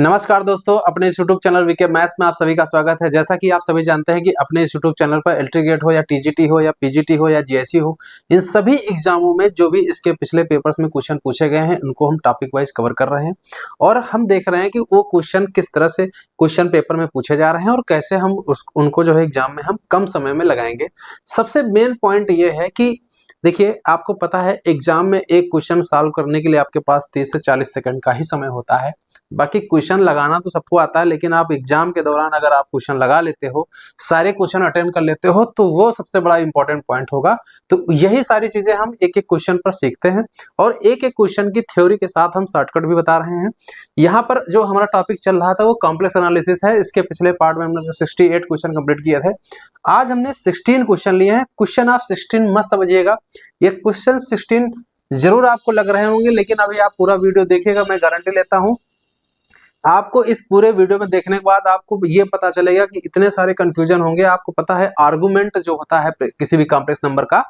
नमस्कार दोस्तों, अपने इस यूट्यूब चैनल वीके मैथ्स में आप सभी का स्वागत है। जैसा कि आप सभी जानते हैं कि अपने इस यूट्यूब चैनल पर एलटी गेट हो या टीजीटी हो या पीजीटी हो या जीएससी हो, इन सभी एग्जामों में जो भी इसके पिछले पेपर्स में क्वेश्चन पूछे गए हैं उनको हम टॉपिक वाइज कवर कर रहे हैं और हम देख रहे हैं कि वो क्वेश्चन किस तरह से क्वेश्चन पेपर में पूछे जा रहे हैं और कैसे हम उनको जो है एग्जाम में हम कम समय में लगाएंगे। सबसे मेन पॉइंट ये है कि देखिए, आपको पता है एग्जाम में एक क्वेश्चन सॉल्व करने के लिए आपके पास 30 से 40 सेकंड का ही समय होता है। बाकी क्वेश्चन लगाना तो सबको आता है, लेकिन आप एग्जाम के दौरान अगर आप क्वेश्चन लगा लेते हो, सारे क्वेश्चन अटेम्प्ट कर लेते हो, तो वो सबसे बड़ा इंपॉर्टेंट पॉइंट होगा। तो यही सारी चीजें हम एक एक क्वेश्चन पर सीखते हैं और एक एक क्वेश्चन की थ्योरी के साथ हम शॉर्टकट भी बता रहे हैं। यहाँ पर जो हमारा टॉपिक चल रहा था वो कॉम्प्लेक्स एनालिसिस है। इसके पिछले पार्ट में हमने 68 क्वेश्चन कंप्लीट किए थे। आज हमने 16 क्वेश्चन लिए हैं। क्वेश्चन आप 16 मत समझिएगा, ये क्वेश्चन 16 जरूर आपको लग रहे होंगे, लेकिन अभी आप पूरा वीडियो देखिएगा, मैं गारंटी लेता हूं आपको इस पूरे वीडियो में देखने के बाद आपको ये पता चलेगा कि इतने सारे कंफ्यूजन होंगे। आपको पता है आर्गुमेंट जो होता है किसी भी कॉम्प्लेक्स नंबर का,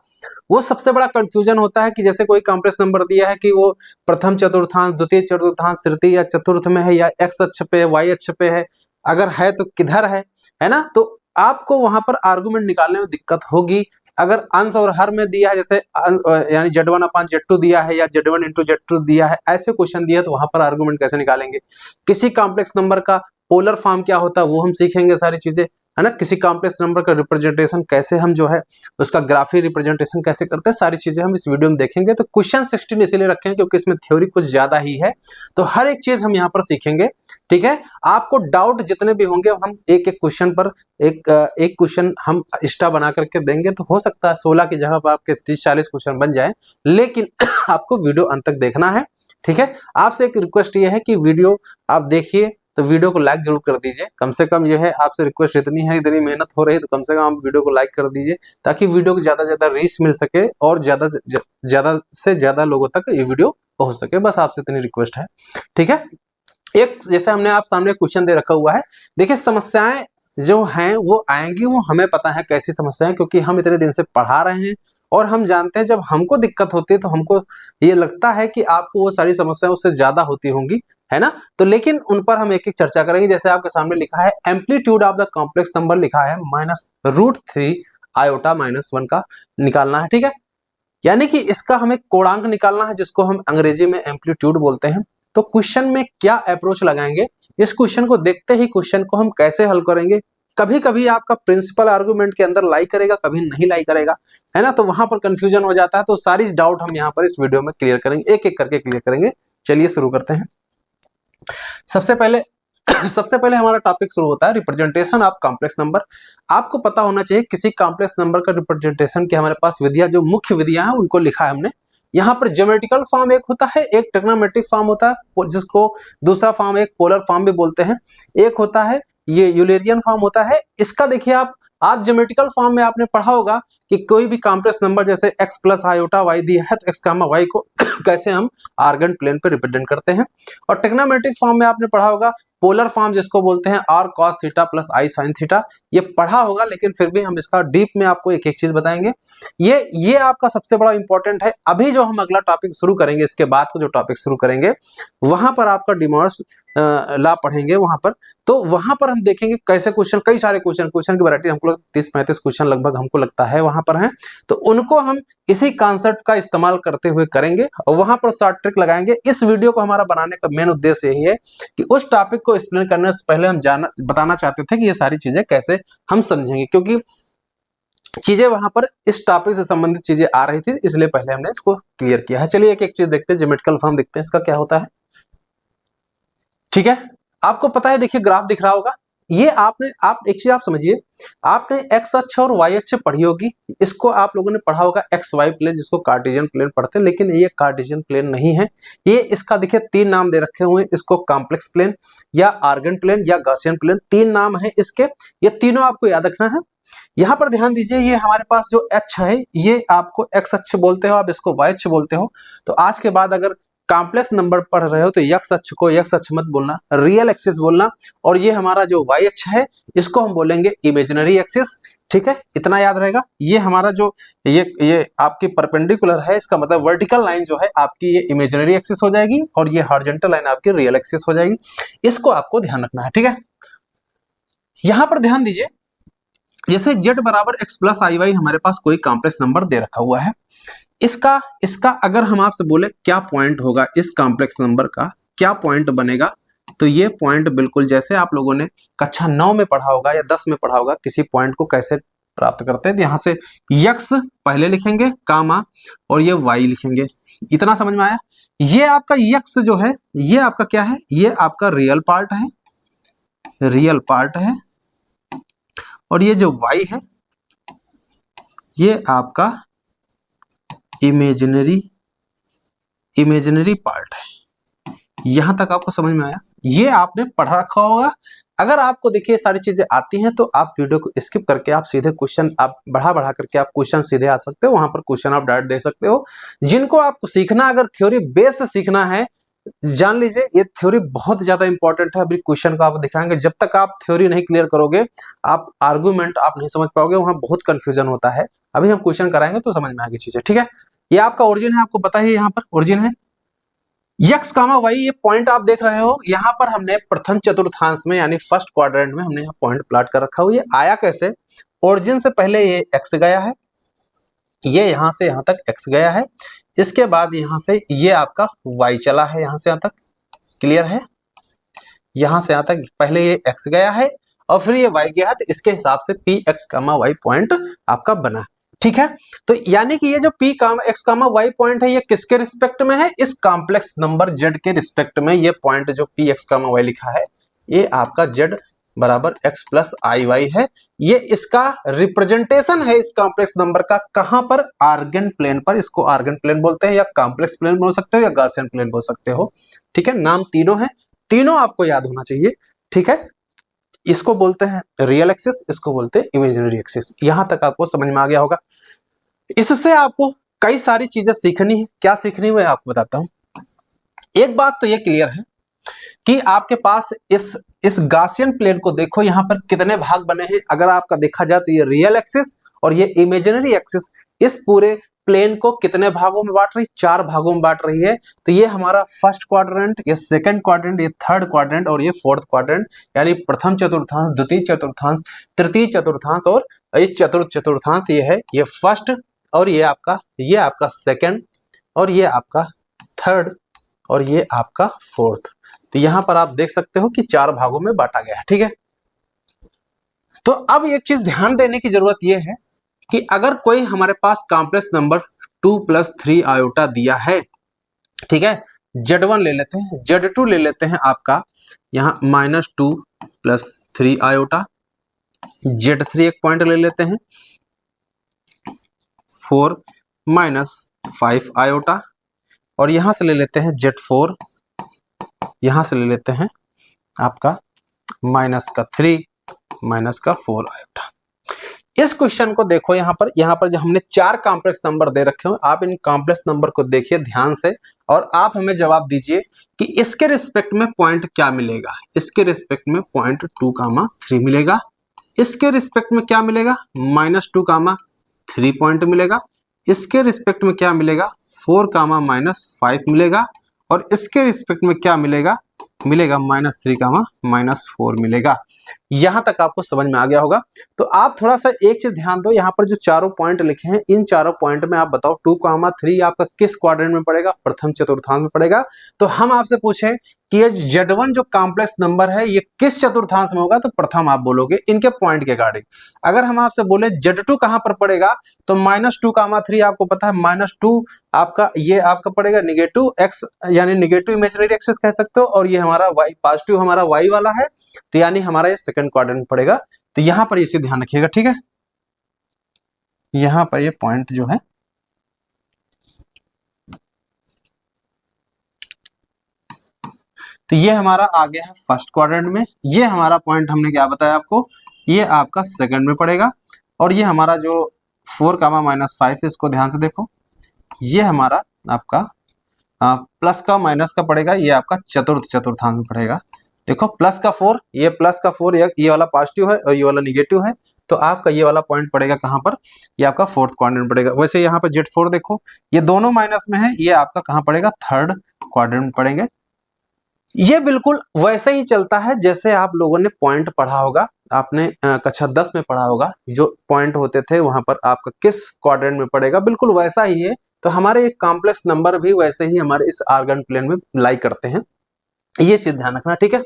वो सबसे बड़ा कंफ्यूजन होता है कि जैसे कोई कॉम्प्लेक्स नंबर दिया है कि वो प्रथम चतुर्थांश, द्वितीय चतुर्थांश, तृतीय या चतुर्थ में है, या एक्स अक्ष पे, वाई अक्ष पे है, अगर है तो किधर है ना। तो आपको वहां पर आर्गुमेंट निकालने में दिक्कत होगी। अगर अंश और हर में दिया है, जैसे यानी Z1 अपान Z2 दिया है या Z1 इंटू Z2 दिया है, ऐसे क्वेश्चन दिया है, तो वहां पर आर्गुमेंट कैसे निकालेंगे। किसी कॉम्प्लेक्स नंबर का पोलर फॉर्म क्या होता है वो हम सीखेंगे, सारी चीजें, है ना। किसी कॉम्प्लेक्स नंबर का रिप्रेजेंटेशन कैसे हम जो है उसका ग्राफिक रिप्रेजेंटेशन कैसे करते हैं, सारी चीजें हम इस वीडियो में देखेंगे। तो क्वेश्चन 16 इसीलिए रखे हैं क्योंकि इसमें थ्योरी कुछ ज्यादा ही है, तो हर एक चीज हम यहाँ पर सीखेंगे। ठीक है, आपको डाउट जितने भी होंगे हम एक एक क्वेश्चन पर एक क्वेश्चन हम एक्स्ट्रा बना करके देंगे। तो हो सकता है 16 की जगह पर आपके 30-40 क्वेश्चन बन जाए, लेकिन आपको वीडियो अंत तक देखना है। ठीक है, आपसे एक रिक्वेस्ट ये है कि वीडियो आप देखिए तो वीडियो को लाइक जरूर कर दीजिए। कम से कम ये है, आपसे रिक्वेस्ट इतनी है, इतनी मेहनत हो रही है, तो कम से कम आप वीडियो को लाइक कर दीजिए ताकि वीडियो को ज्यादा से ज्यादा रीच मिल सके और ज्यादा से ज्यादा लोगों तक ये वीडियो पहुंच सके। बस आपसे इतनी रिक्वेस्ट है। ठीक है, एक जैसे हमने आप सामने क्वेश्चन दे रखा हुआ है, देखिए समस्याएं जो हैं वो आएंगी, वो हमें पता है कैसी समस्याएं, क्योंकि हम इतने दिन से पढ़ा रहे हैं और हम जानते हैं जब हमको दिक्कत होती है तो हमको ये लगता है कि आपको वो सारी समस्याएं उससे ज्यादा होती होंगी, है ना। तो लेकिन उन पर हम एक एक चर्चा करेंगे। जैसे आपके सामने लिखा है amplitude of the complex number, लिखा है -√3 आयोटा -1 का निकालना है। ठीक है, यानी कि इसका हमें कोणांक निकालना है, जिसको हम अंग्रेजी में एम्पलीट्यूड बोलते हैं। तो क्वेश्चन में क्या अप्रोच लगाएंगे, इस क्वेश्चन को देखते ही क्वेश्चन को हम कैसे हल करेंगे। कभी कभी आपका प्रिंसिपल आर्गुमेंट के अंदर लाई करेगा, कभी नहीं लाई करेगा, है ना। तो वहां पर कंफ्यूजन हो जाता है। तो सारी डाउट हम यहाँ पर इस वीडियो में क्लियर करेंगे, एक एक करके क्लियर करेंगे। चलिए शुरू करते हैं। सबसे पहले हमारा टॉपिक शुरू होता है रिप्रेजेंटेशन ऑफ कॉम्प्लेक्स नंबर। आपको पता होना चाहिए किसी कॉम्प्लेक्स नंबर का रिप्रेजेंटेशन की हमारे पास विधियां, जो मुख्य विधियां हैं उनको लिखा है हमने। यहाँ पर ज्योमेट्रिकल फॉर्म एक होता है, एक ट्रिग्नोमेट्रिक फॉर्म होता है, जिसको दूसरा फॉर्म एक पोलर फॉर्म भी बोलते हैं, एक होता है ये यूलेरियन फॉर्म होता है। इसका देखिए आप ज्योमेट्रिकल फॉर्म में आपने पढ़ा होगा कि कोई भी कॉम्प्लेक्स नंबर जैसे x प्लस आयोटा y दिया है तो x कामा y को कैसे हम आर्गन प्लेन पे रिप्रेजेंट करते हैं। और ट्रिग्नोमेट्रिक फॉर्म में आपने पढ़ा होगा पोलर फॉर्म, जिसको बोलते हैं r cos theta plus i sin theta. ये पढ़ा होगा, लेकिन फिर भी हम इसका डीप में आपको एक एक चीज बताएंगे। ये आपका सबसे बड़ा इंपॉर्टेंट है। अभी जो हम अगला टॉपिक शुरू करेंगे, इसके बाद को जो टॉपिक शुरू करेंगे वहां पर आपका डिमॉर्स लॉ पढ़ेंगे वहां पर। तो वहां पर हम देखेंगे कैसे क्वेश्चन, कई सारे क्वेश्चन की वैरायटी हमको 30-35 क्वेश्चन लगभग हमको लगता है वहां पर हैं। तो उनको हम इसी कॉन्सेप्ट का इस्तेमाल करते हुए करेंगे और वहां पर शॉर्ट ट्रिक लगाएंगे। इस वीडियो को हमारा बनाने का मेन उद्देश्य यही है कि उस टॉपिक को एक्सप्लेन करने से पहले हम बताना चाहते थे कि ये सारी चीजें कैसे हम समझेंगे, क्योंकि चीजें वहां पर इस टॉपिक से संबंधित चीजें आ रही थी, इसलिए पहले हमने इसको क्लियर किया है। चलिए एक एक चीज देखते हैं। ज्योमेट्रिकल फॉर्म देखते हैं इसका क्या होता है। ठीक है, आपको पता है, देखिए ग्राफ दिख रहा होगा। ये आप एक चीज आप समझिए, आपने एक्स अक्ष और वाई अक्ष पढ़ी होगी, इसको आप लोगों ने पढ़ा होगा एक्स वाई प्लेन, जिसको कार्टेशियन प्लेन पढ़ते हैं, लेकिन ये कार्टेशियन प्लेन नहीं है। ये इसका देखिए 3 नाम दे रखे हुए हैं, इसको कॉम्प्लेक्स प्लेन या आर्गन प्लेन या गॉसियन प्लेन, 3 नाम है इसके। ये तीनों आपको याद रखना है। यहाँ पर ध्यान दीजिए, ये हमारे पास जो अक्ष है ये आपको एक्स अक्ष बोलते हो, आप इसको वाई अक्ष बोलते हो। तो आज के बाद अगर कॉम्प्लेक्स नंबर पढ़ रहे हो तो एक्स अक्ष को एक्स अक्ष मत बोलना, रियल एक्सिस बोलना, और ये हमारा जो वाई अक्ष है इसको हम बोलेंगे इमेजिनरी एक्सिस। ठीक है, इतना याद रहेगा। ये हमारा जो ये आपकी परपेंडिकुलर है, इसका मतलब वर्टिकल लाइन जो है आपकी ये इमेजिनरी एक्सिस हो जाएगी और ये हॉरिजॉन्टल लाइन आपकी रियल एक्सिस हो जाएगी। इसको आपको ध्यान रखना है। ठीक है, यहां पर ध्यान दीजिए, जैसे z बराबर x प्लस आई वाई हमारे पास कोई कॉम्प्लेक्स नंबर दे रखा हुआ है, इसका अगर हम आपसे बोले क्या पॉइंट होगा, इस कॉम्प्लेक्स नंबर का क्या पॉइंट बनेगा, तो ये पॉइंट बिल्कुल जैसे आप लोगों ने कक्षा 9 में पढ़ा होगा या 10 में पढ़ा होगा, किसी पॉइंट को कैसे प्राप्त करते हैं। यहां से x पहले लिखेंगे कामा और ये y लिखेंगे। इतना समझ में आया। ये आपका x जो है ये आपका क्या है, ये आपका रियल पार्ट है, रियल पार्ट है, और ये जो y है ये आपका इमेजिनरी पार्ट है। यहां तक आपको समझ में आया। ये आपने पढ़ा रखा होगा। अगर आपको देखिए सारी चीजें आती हैं तो आप वीडियो को स्किप करके आप सीधे क्वेश्चन आप बढ़ा करके आप क्वेश्चन सीधे आ सकते हो, वहां पर क्वेश्चन आप डायरेक्ट दे सकते हो। जिनको आपको सीखना, अगर थ्योरी बेस से सीखना है, जान लीजिए ये थ्योरी बहुत ज्यादा इंपॉर्टेंट है। अभी क्वेश्चन को आप दिखाएंगे, जब तक आप थ्योरी नहीं क्लियर करोगे आप आर्गुमेंट आप नहीं समझ पाओगे, वहां बहुत कंफ्यूजन होता है। अभी हम क्वेश्चन कराएंगे तो समझ में आएगी चीजें। ठीक है, ये आपका ओरिजिन है, आपको पता है यहाँ पर ओरिजिन है x कामा y। ये पॉइंट आप देख रहे हो, यहाँ पर हमने प्रथम चतुर्थांश में यानी फर्स्ट क्वाड्रेंट में हमने यहाँ पॉइंट प्लॉट कर रखा हो। ये आया कैसे, ओरिजिन से पहले ये x गया है, ये यहाँ से यहाँ तक x गया है, इसके बाद यहाँ से ये आपका y चला है यहाँ से यहाँ तक। क्लियर है, यहाँ से यहाँ तक पहले ये x गया है और फिर ये y गया है, तो इसके हिसाब से px कामा y पॉइंट आपका बना। ठीक है, तो यानी कि ये जो p कामा x कामा y पॉइंट है ये किसके रिस्पेक्ट में है, इस कॉम्प्लेक्स नंबर z के रिस्पेक्ट में ये पॉइंट जो px कामा y लिखा है ये आपका z बराबर x प्लस आई वाई है। ये इसका रिप्रेजेंटेशन है इस कॉम्प्लेक्स नंबर का, कहां पर, आर्गन प्लेन पर। इसको आर्गन प्लेन बोलते हैं या कॉम्प्लेक्स प्लेन बोल सकते हो या गॉसियन प्लेन बोल सकते हो। ठीक है, नाम तीनों है, तीनों आपको याद होना चाहिए। ठीक है, इसको बोलते हैं रियल एक्सिस, इसको बोलते हैं इमेजिनरी एक्सिस। यहां तक आपको समझ में आ गया होगा। इससे आपको कई सारी चीजें सीखनी है। क्या सीखनी है मैं आपको बताता हूं। एक बात तो ये क्लियर है कि आपके पास इस गॉसियन प्लेन को देखो, यहां पर कितने भाग बने हैं। अगर आपका देखा जाए तो ये रियल एक्सिस और ये इमेजिनरी एक्सिस इस पूरे प्लेन को कितने भागों में बांट रही, 4 भागों में बांट रही है। तो ये हमारा फर्स्ट क्वाड्रेंट, ये सेकंड क्वाड्रेंट, ये थर्ड क्वाड्रेंट और ये फोर्थ क्वाड्रेंट, यानी प्रथम चतुर्थांश, द्वितीय चतुर्थांश, तृतीय चतुर्थांश और ये चतुर्थ चतुर्थांश। ये है ये फर्स्ट और ये आपका सेकंड और ये आपका थर्ड और ये आपका फोर्थ। तो यहां पर आप देख सकते हो कि 4 भागों में बांटा गया है। ठीक है, तो अब एक चीज ध्यान देने की जरूरत यह है कि अगर कोई हमारे पास कॉम्प्लेक्स नंबर 2 + 3 आयोटा दिया है, ठीक है, Z1 ले लेते हैं, Z2 ले लेते हैं आपका यहाँ -2 + 3 आयोटा, Z3 एक पॉइंट ले लेते हैं 4 - 5 आयोटा, और यहां से ले लेते हैं Z4, यहां से ले लेते हैं आपका -3 - 4 आयोटा। इस क्वेश्चन को देखो, यहाँ पर जो हमने 4 कॉम्प्लेक्स नंबर दे रखे हो, आप इन कॉम्प्लेक्स नंबर को देखिए ध्यान से और आप हमें जवाब दीजिए कि इसके रिस्पेक्ट में पॉइंट क्या मिलेगा। इसके रिस्पेक्ट में पॉइंट 2,3 मिलेगा, इसके रिस्पेक्ट में क्या मिलेगा, -2,3 पॉइंट मिलेगा, इसके रिस्पेक्ट में क्या मिलेगा, 4, -5 मिलेगा, और इसके रिस्पेक्ट में क्या मिलेगा, -3, -4 मिलेगा। यहां तक आपको समझ में आ गया होगा। तो आप थोड़ा सा एक चीज ध्यान दो, यहाँ पर जो चारों पॉइंट लिखे हैं, इन चारों पॉइंट में आप बताओ 2,3 आपका किस क्वाड्रेंट में पड़ेगा, प्रथम चतुर्थांश में पड़ेगा। तो हम आपसे पूछें कि ये Z1 जो कॉम्प्लेक्स नंबर है ये किस चतुर्थांश में होगा, तो प्रथम आप बोलोगे इनके पॉइंट के अकॉर्डिंग। अगर हम आपसे बोले Z2 कहां पर पड़ेगा, तो -2,3 आपको पता है, -2 आपका ये आपका पड़ेगा नेगेटिव x, यानी नेगेटिव इमेजिनरी एक्सिस कह सकते हो, और ये हमारा y पॉजिटिव हमारा y वाला है, तो यानी हमारा ये सेकंड क्वाड्रेंट पड़ेगा। तो यहां पर इसे ध्यान रखिएगा। ठीक है, यहां पर ये पॉइंट जो है तो ये हमारा आ गया है फर्स्ट क्वाड्रेंट में, ये हमारा पॉइंट हमने क्या बताया आपको, ये आपका सेकंड में पड़ेगा, और ये हमारा जो 4, -5 इसको ध्यान से देखो, ये हमारा आपका प्लस का माइनस का पड़ेगा, ये आपका चतुर्थांश में पड़ेगा। देखो प्लस का 4, ये प्लस का 4, ये वाला पॉजिटिव है और ये वाला निगेटिव है, तो आपका ये वाला पॉइंट पड़ेगा कहाँ पर, ये आपका फोर्थ क्वाड्रेंट पड़ेगा। वैसे यहाँ पे Z4 देखो, ये दोनों माइनस में है, ये आपका कहाँ पड़ेगा, थर्ड क्वाड्रेंट में पड़ेंगे। ये बिल्कुल वैसे ही चलता है जैसे आप लोगों ने पॉइंट पढ़ा होगा, आपने कक्षा 10 में पढ़ा होगा, जो पॉइंट होते थे वहां पर आपका किस क्वाड्रेंट में पड़ेगा, बिल्कुल वैसा ही है। तो हमारे एक कॉम्प्लेक्स नंबर भी वैसे ही हमारे इस आर्गन प्लेन में लाई करते हैं, ये चीज ध्यान रखना, ठीक है।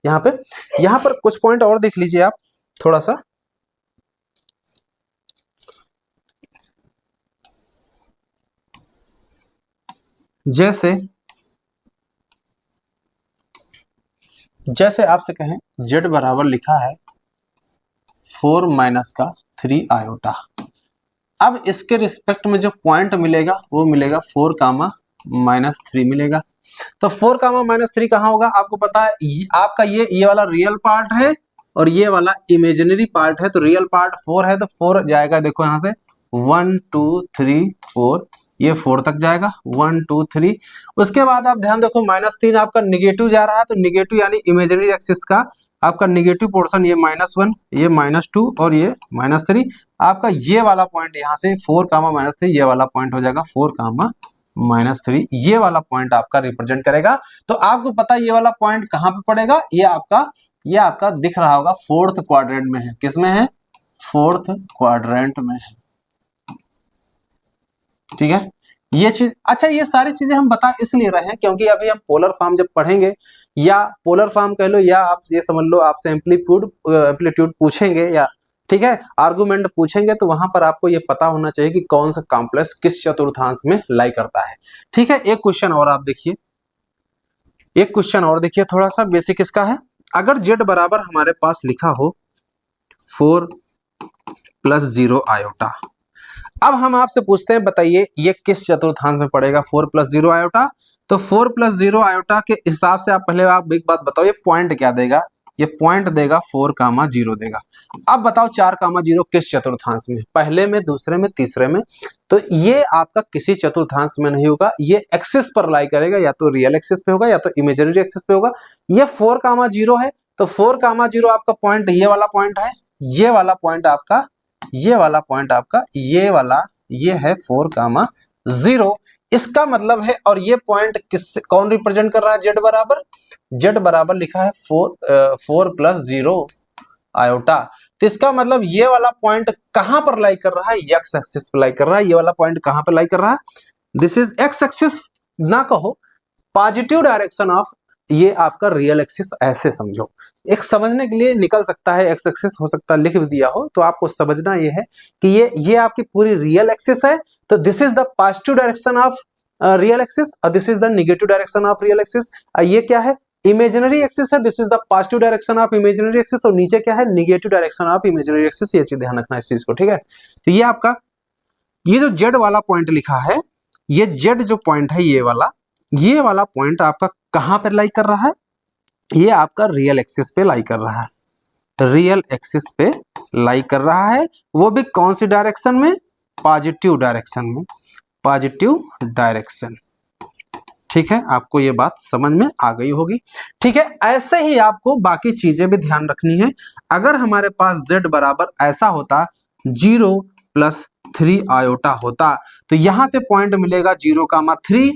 यहाँ पर कुछ पॉइंट और देख लीजिए आप थोड़ा सा। जैसे आपसे कहें z बराबर लिखा है 4 माइनस का 3 आयोटा, अब इसके रिस्पेक्ट में जो पॉइंट मिलेगा वो मिलेगा 4 कामा माइनस 3 मिलेगा। तो 4 कामा माइनस 3 कहाँ होगा, आपको पता है आपका ये वाला रियल पार्ट है और ये वाला इमेजिनरी पार्ट है। तो रियल पार्ट 4 है तो 4 जाएगा, देखो यहाँ से 1 2 3 4, ये 4 तक जाएगा 1 2 3। उसके बाद आप ध्यान देखो -3 आपका निगेटिव जा रहा है, तो निगेटिव यानी इमेजिनरी एक्सिस का आपका निगेटिव पोर्शन, ये -1, ये -2 और ये -3। आपका ये वाला पॉइंट यहाँ से 4 कामा -3, ये वाला पॉइंट हो जाएगा 4 कामा -3, ये वाला पॉइंट आपका रिप्रेजेंट करेगा। तो आपको पता है ये वाला पॉइंट कहाँ पे पड़ेगा, ये आपका दिख रहा होगा फोर्थ क्वाड्रेंट में है। किसमें है, फोर्थ क्वाड्रेंट में है, ठीक है। ये चीज, अच्छा ये सारी चीजें हम बता इसलिए रहे हैं क्योंकि अभी हम पोलर फॉर्म जब पढ़ेंगे, या पोलर फॉर्म कह लो, या आप ये समझ लो आपसे एम्पलीट्यूड पूछेंगे, या ठीक है आर्गुमेंट पूछेंगे, तो वहां पर आपको ये पता होना चाहिए कि कौन सा कॉम्प्लेक्स किस चतुर्थांश में लाई करता है, ठीक है। एक क्वेश्चन और आप देखिए, एक क्वेश्चन और देखिए, थोड़ा सा बेसिक इसका है। अगर z बराबर हमारे पास लिखा हो 4 + 0 आयोटा, अब हम आपसे पूछते हैं बताइए ये किस चतुर्थांश में पड़ेगा 4 + 0 आयोटा। तो 4 + 0 आयोटा के हिसाब से आप पहले आप एक बात बताओ, ये पॉइंट क्या देगा, ये पॉइंट देगा 4 कामा 0 देगा। अब बताओ 4 कामा 0 किस चतुर्थांश में, पहले में, दूसरे में, तीसरे में। तो ये आपका किसी चतुर्थांश में नहीं होगा, ये एक्सिस पर लाई करेगा, या तो रियल एक्सिस पे होगा या तो इमेजिनरी एक्सिस पे होगा। ये 4 कामा 0 है, तो 4 कामा 0 आपका पॉइंट ये वाला पॉइंट है, ये वाला पॉइंट आपका, ये वाला पॉइंट आपका, ये वाला, ये है 4 कामा 0। इसका मतलब है, और ये पॉइंट किस कौन रिप्रेजेंट कर रहा है, z बराबर लिखा है 4 + 0 आयोटा। तो इसका मतलब ये वाला पॉइंट कहां पर लाई कर रहा है, एक्स एक्सिस पर लाई कर रहा है। ये वाला पॉइंट कहां पर लाई कर रहा है, दिस इज एक्स एक्सिस, ना कहो पॉजिटिव डायरेक्शन ऑफ ये आपका रियल एक्सिस, ऐसे समझो। एक समझने के लिए निकल सकता है, एक्स एक्सिस हो सकता है लिख भी दिया हो, तो आपको समझना ये है कि ये आपकी पूरी रियल एक्सिस है। तो this is the positive direction of real axis और this is the negative direction of real axis. ये क्या है, इमेजिनरी एक्सिस है, this is the positive direction of imaginary axis, और नीचे क्या है, negative direction of imaginary axis. ये चीज ध्यान रखना इस चीज को, ठीक है। तो ये आपका, ये जो जेड वाला पॉइंट लिखा है, ये जेड जो पॉइंट है, ये वाला पॉइंट आपका कहां पर लाई कर रहा है, ये आपका रियल एक्सिस पे लाई कर रहा है, रियल एक्सिस पे लाई कर रहा है। वो भी कौन सी डायरेक्शन में, पॉजिटिव डायरेक्शन में, पॉजिटिव डायरेक्शन, ठीक है। आपको ये बात समझ में आ गई होगी, ठीक है। ऐसे ही आपको बाकी चीजें भी ध्यान रखनी है। अगर हमारे पास z बराबर ऐसा होता 0 + 3 आयोटा होता, तो यहां से पॉइंट मिलेगा 0 कामा 3,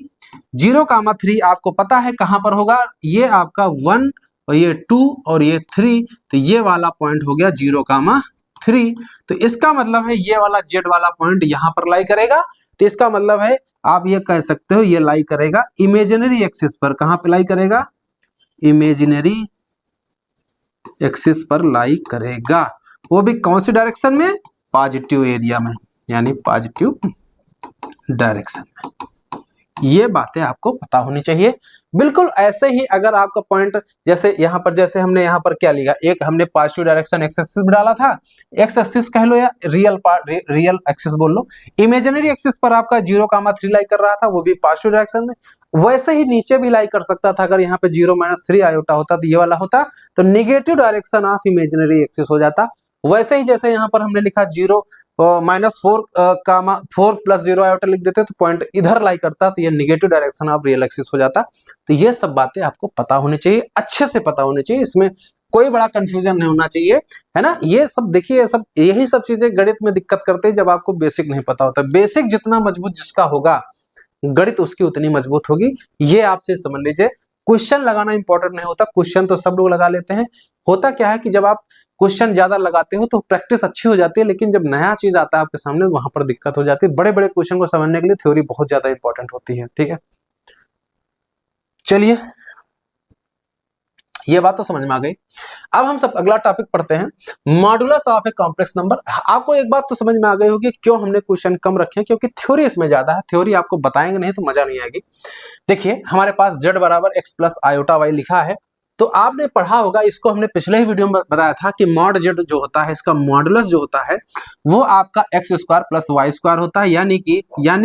0 कामा 3 आपको पता है कहां पर होगा, ये आपका 1 और ये 2 और ये 3, तो ये वाला पॉइंट हो गया 0 कामा 3। तो इसका मतलब है ये वाला z वाला पॉइंट यहां पर लाई करेगा। तो इसका मतलब है आप ये कह सकते हो ये लाई करेगा इमेजिनरी एक्सिस पर। कहां पे लाई करेगा, इमेजिनरी एक्सिस पर लाई करेगा, वो भी कौन सी डायरेक्शन में, पॉजिटिव एरिया में, यानी पॉजिटिव डायरेक्शन में। ये बातें आपको पता होनी चाहिए। बिल्कुल ऐसे ही अगर आपका पॉइंट, जैसे यहाँ पर, जैसे हमने यहाँ पर क्या लिखा, एक हमने पॉजिटिव डायरेक्शन एक्स एक्सिस में डाला था, एक्स एक्सिस कह लो या रियल एक्सिस बोल लो। इमेजिनरी एक्सिस पर आपका 0 कामा 3 लाई कर रहा था, वो भी पॉजिटिव डायरेक्शन में। वैसे ही नीचे भी लाई कर सकता था, अगर यहाँ पे 0 - 3 आयोटा होता तो ये वाला होता, तो negative direction of imaginary axis हो जाता। वैसे ही जैसे यहाँ पर हमने लिखा 0 -4 4 + 0 आयोटा लिख देते तो पॉइंट इधर लाई करता, तो ये negative direction of real axis हो जाता। तो ये सब बातें आपको पता होनी चाहिए, अच्छे से पता होनी चाहिए, इसमें कोई बड़ा कंफ्यूजन नहीं होना चाहिए, है ना। ये सब देखिए, ये सब यही सब चीजें गणित में दिक्कत करते हैं जब आपको बेसिक नहीं पता होता। बेसिक जितना मजबूत जिसका होगा, गणित उसकी उतनी मजबूत होगी। ये आपसे समझ लीजिए। क्वेश्चन लगाना इंपॉर्टेंट नहीं होता, क्वेश्चन तो सब लोग लगा लेते हैं। होता क्या है कि जब आप क्वेश्चन ज्यादा लगाते हो तो प्रैक्टिस अच्छी हो जाती है, लेकिन जब नया चीज आता है आपके सामने, वहां पर दिक्कत हो जाती है। बड़े बड़े क्वेश्चन को समझने के लिए थ्योरी बहुत ज्यादा इंपॉर्टेंट होती है, ठीक है। चलिए, ये बात तो समझ में आ गई। अब हम सब अगला टॉपिक पढ़ते हैं, modulus of a complex number. आपको एक बात तो समझ में आ गई होगी क्यों हमने क्वेश्चन कम रखे हैं, क्योंकि थ्योरी इसमें ज्यादा है। थ्योरी आपको बताएंगे नहीं तो मजा नहीं आएगी। देखिए, हमारे पास z बराबर x प्लस आयोटा y लिखा है, तो आपने पढ़ा होगा, इसको हमने पिछले ही वीडियो में बताया था कि मॉड z जो होता है, इसका मॉडुलस जो होता है वो आपका x square plus Y square होता है। यानी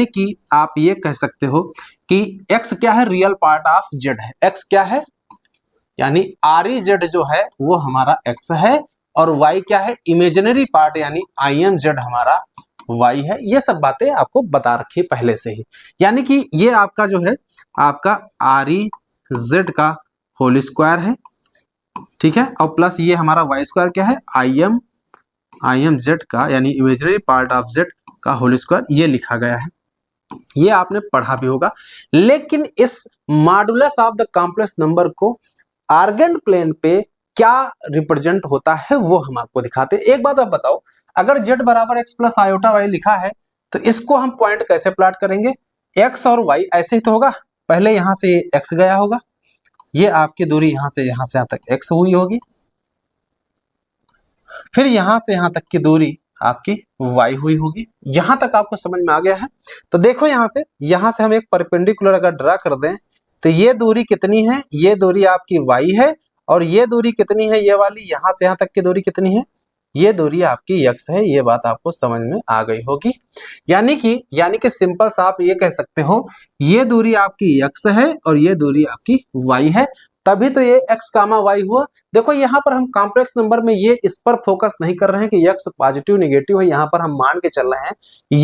कि आप ये कह सकते हो कि x क्या है, रियल पार्ट ऑफ z है। x क्या है, यानी आरी जेड जो है वो हमारा x है, और y क्या है, इमेजिनरी पार्ट यानी im z हमारा y है। ये सब बातें आपको बता रखी है पहले से ही। यानी कि ये आपका जो है, आपका आरी जेड का होल स्क्वायर है, ठीक है, और प्लस ये हमारा y स्क्वायर क्या है, im z का यानी इमेजिनरी पार्ट ऑफ z का होल स्क्वायर, ये लिखा गया है। ये आपने पढ़ा भी होगा। लेकिन इस modulus of the complex number को आर्गेंट प्लेन पे क्या रिप्रेजेंट होता है वो हम आपको दिखाते हैं। एक बात आप बताओ, अगर z बराबर x प्लस आयोटा y लिखा है तो इसको हम पॉइंट कैसे प्लॉट करेंगे, x और y ऐसे ही तो होगा। पहले यहां से x गया होगा, ये आपकी दूरी यहां से यहां तक x हुई होगी, फिर यहां से यहां तक की दूरी आपकी y हुई होगी। यहां तक आपको समझ में आ गया है। तो देखो, यहां से हम एक परपेंडिकुलर अगर ड्रा कर दें तो ये दूरी कितनी है, ये दूरी आपकी y है, और ये दूरी कितनी है, ये वाली यहां से यहां तक की दूरी कितनी है, ये दूरी आपकी x है। ये बात आपको समझ में आ गई होगी। यानी कि सिंपल सा आप ये कह सकते हो, ये दूरी आपकी x है और ये दूरी आपकी y है, तभी तो ये x कामा y हुआ। देखो, यहाँ पर हम कॉम्प्लेक्स नंबर में ये इस पर फोकस नहीं कर रहे हैं कि x पॉजिटिव नेगेटिव है। यहाँ पर हम मान के चल रहे हैं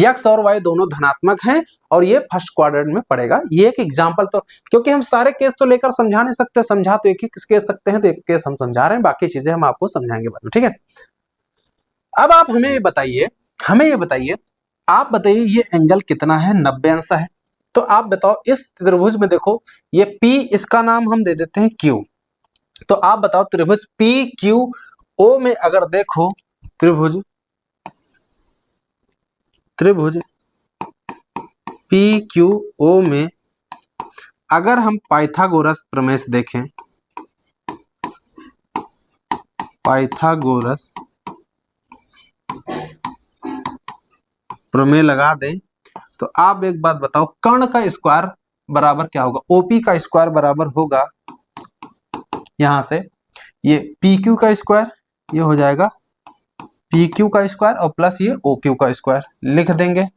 x और y दोनों धनात्मक हैं, और ये फर्स्ट क्वाड्रेंट में पड़ेगा। ये एक एग्जांपल, तो क्योंकि हम सारे केस तो लेकर समझा नहीं सकते, समझा तो एक ही केस सकते हैं, तो एक केस हम समझा रहे हैं, बाकी चीजें हम आपको समझाएंगे बाद में, ठीक है। अब आप हमें ये बताइए, आप बताइए ये एंगल कितना है, 90 अंश है। तो आप बताओ, इस त्रिभुज में देखो, ये P, इसका नाम हम दे देते हैं Q। तो आप बताओ, त्रिभुज PQO में अगर देखो, त्रिभुज PQO में अगर हम पाइथागोरस प्रमेय से देखें, पाइथागोरस प्रमेय लगा दें, तो आप एक बात बताओ, कर्ण का स्क्वायर बराबर क्या होगा, OP का स्क्वायर बराबर होगा, यहां से ये PQ का स्क्वायर, ये हो जाएगा PQ का स्क्वायर, और प्लस ये OQ का स्क्वायर लिख देंगे।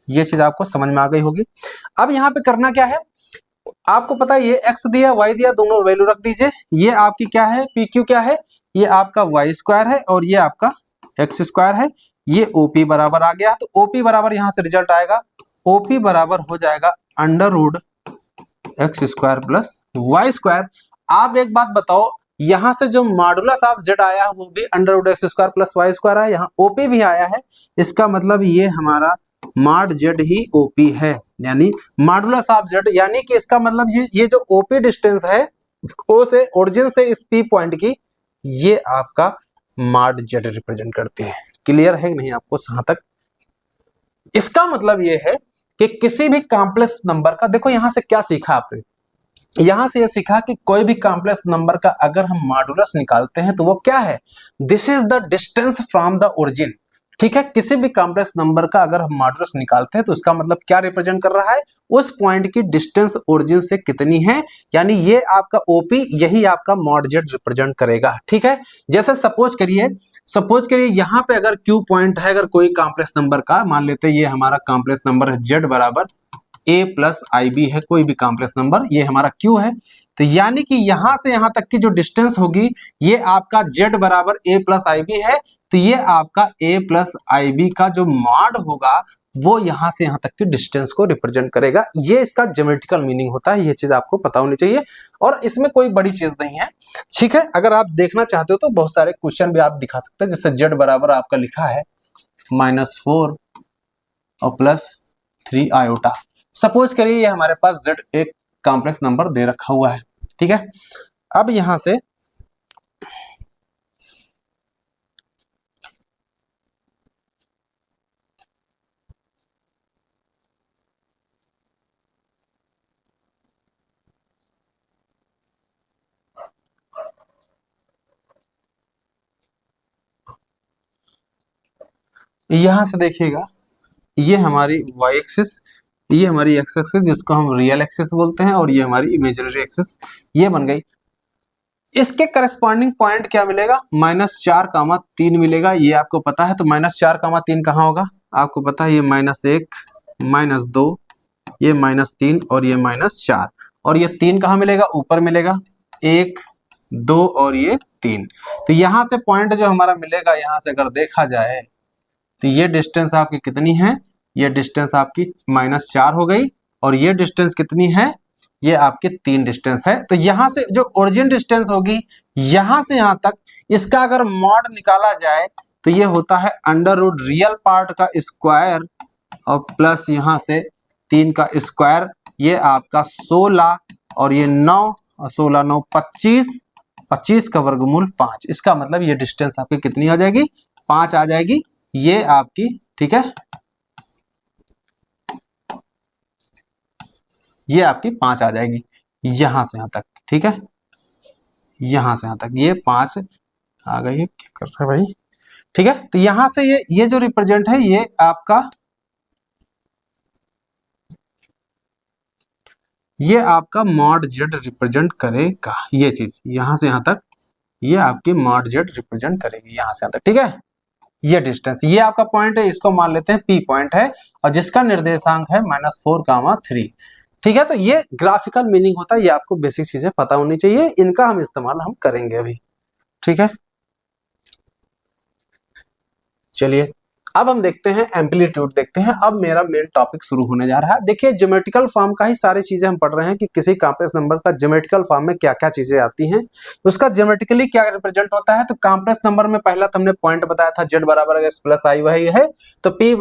ये चीज आपको समझ में आ गई होगी। अब यहाँ पे करना क्या है, आपको पता है ये x दिया y दिया, दोनों वैल्यू रख दीजिए। ये आपकी क्या है, PQ क्या है, ये आपका y स्क्वायर है, और ये आपका x स्क्वायर है। ये OP बराबर आ गया, तो OP बराबर यहां से रिजल्ट आएगा, OP बराबर हो जाएगा √x square plus y square. आप एक बात बताओ, यहां से जो मॉडुलस ऑफ z आया है वो भी √x square plus y square है, यहाँ OP भी आया है। इसका मतलब ये हमारा मॉड z ही OP है, यानी मॉडुलस ऑफ z, यानी कि इसका मतलब ये जो OP डिस्टेंस है O से, ओरिजिन से इस P पॉइंट की, ये आपका मॉड z रिप्रेजेंट करती है। क्लियर है नहीं आपको यहाँ तक? इसका मतलब ये है कि किसी भी कॉम्प्लेक्स नंबर का, देखो यहां से क्या सीखा आपने, यहां से ये सीखा कि कोई भी कॉम्प्लेक्स नंबर का अगर हम मॉडुलस निकालते हैं तो वो क्या है, this is the distance from the origin. ठीक है, किसी भी कॉम्प्लेक्स नंबर का अगर हम मॉडुलस निकालते हैं तो इसका मतलब क्या रिप्रेजेंट कर रहा है, उस पॉइंट की डिस्टेंस ओरिजिन से कितनी है, यानी ये आपका OP, यही आपका मॉड z रिप्रेजेंट करेगा। ठीक है, जैसे सपोज करिए यहाँ पे अगर Q पॉइंट है, अगर कोई कॉम्प्लेक्स नंबर का, मान लेते हैं ये हमारा कॉम्प्लेक्स नंबर है z बराबर a प्लस IB है, कोई भी कॉम्प्लेक्स नंबर, ये हमारा Q है। तो यानी कि यहां से यहां तक की जो डिस्टेंस होगी, ये आपका z बराबर a प्लस IB है, तो ये आपका a प्लस आई बी का जो मॉड होगा वो यहां से यहां तक की डिस्टेंस को रिप्रेजेंट करेगा। ये इसका ज्योमेट्रिकल मीनिंग होता है, ये चीज आपको पता होनी चाहिए और इसमें कोई बड़ी चीज नहीं है। ठीक है, अगर आप देखना चाहते हो तो बहुत सारे क्वेश्चन भी आप दिखा सकते हैं, जैसे z बराबर आपका लिखा है -4 और +3 आयोटा। सपोज करिए ये हमारे पास z एक कॉम्प्लेक्स नंबर दे रखा हुआ है। ठीक है, अब यहां से यहां से देखिएगा, ये हमारी y एक्सिस, ये हमारी x एक्सिस जिसको हम रियल एक्सिस बोलते हैं, और ये हमारी इमेजिनरी एक्सिस ये बन गई। इसके करस्पॉन्डिंग पॉइंट क्या मिलेगा, -4, 3 मिलेगा, ये आपको पता है। तो -4, 3 कहाँ होगा, आपको पता है, ये -1, -2, ये -3 और ये -4, और ये 3 कहाँ मिलेगा, ऊपर मिलेगा, 1, 2 और ये 3। तो यहां से पॉइंट जो हमारा मिलेगा, यहां से अगर देखा जाए तो ये डिस्टेंस आपकी कितनी है, ये डिस्टेंस आपकी -4 हो गई, और ये डिस्टेंस कितनी है, ये आपके 3 डिस्टेंस है। तो यहां से जो ओरिजिन डिस्टेंस होगी यहां से यहां तक, इसका अगर मॉड निकाला जाए तो ये होता है √ रियल पार्ट का स्क्वायर और प्लस यहां से 3 का स्क्वायर, ये आपका 16 और ये 9, 16 9 25, 25 का वर्गमूल 5। इसका मतलब ये डिस्टेंस आपकी कितनी आ जाएगी, 5 आ जाएगी, ये आपकी। ठीक है, ये आपकी 5 आ जाएगी यहां से यहां तक। ठीक है, यहां से यहां तक ये 5 आ गई है। क्या कर रहा है भाई, ठीक है। तो यहां से ये जो रिप्रेजेंट है, ये आपका, ये आपका मॉड जेड रिप्रेजेंट करेगा, ये चीज यहां से यहां तक, ये आपकी मॉड जेड रिप्रेजेंट करेगी यहां से यहां तक। ठीक है, ये डिस्टेंस, ये आपका पॉइंट है, इसको मान लेते हैं P पॉइंट है, और जिसका निर्देशांक है -4, 3। ठीक है, तो ये ग्राफिकल मीनिंग होता है, ये आपको बेसिक चीजें पता होनी चाहिए, इनका हम इस्तेमाल हम करेंगे अभी। ठीक है, चलिए अब हम देखते हैं एम्पलीट्यूड देखते हैं। अब मेरा मेन टॉपिक शुरू होने जा रहा है। देखिए, ज्योमेट्रिकल फॉर्म का ही सारी चीजें हम पढ़ रहे हैं कि किसी कॉम्प्लेक्स नंबर का ज्योमेट्रिकल फॉर्म में क्या क्या चीजें आती हैं, उसका ज्योमेट्रिकली क्या रिप्रेजेंट होता है। तो कॉम्प्लेक्स नंबर में पहला तो हमने पॉइंट बताया था, z बराबर x प्लस आई, वही है। तो p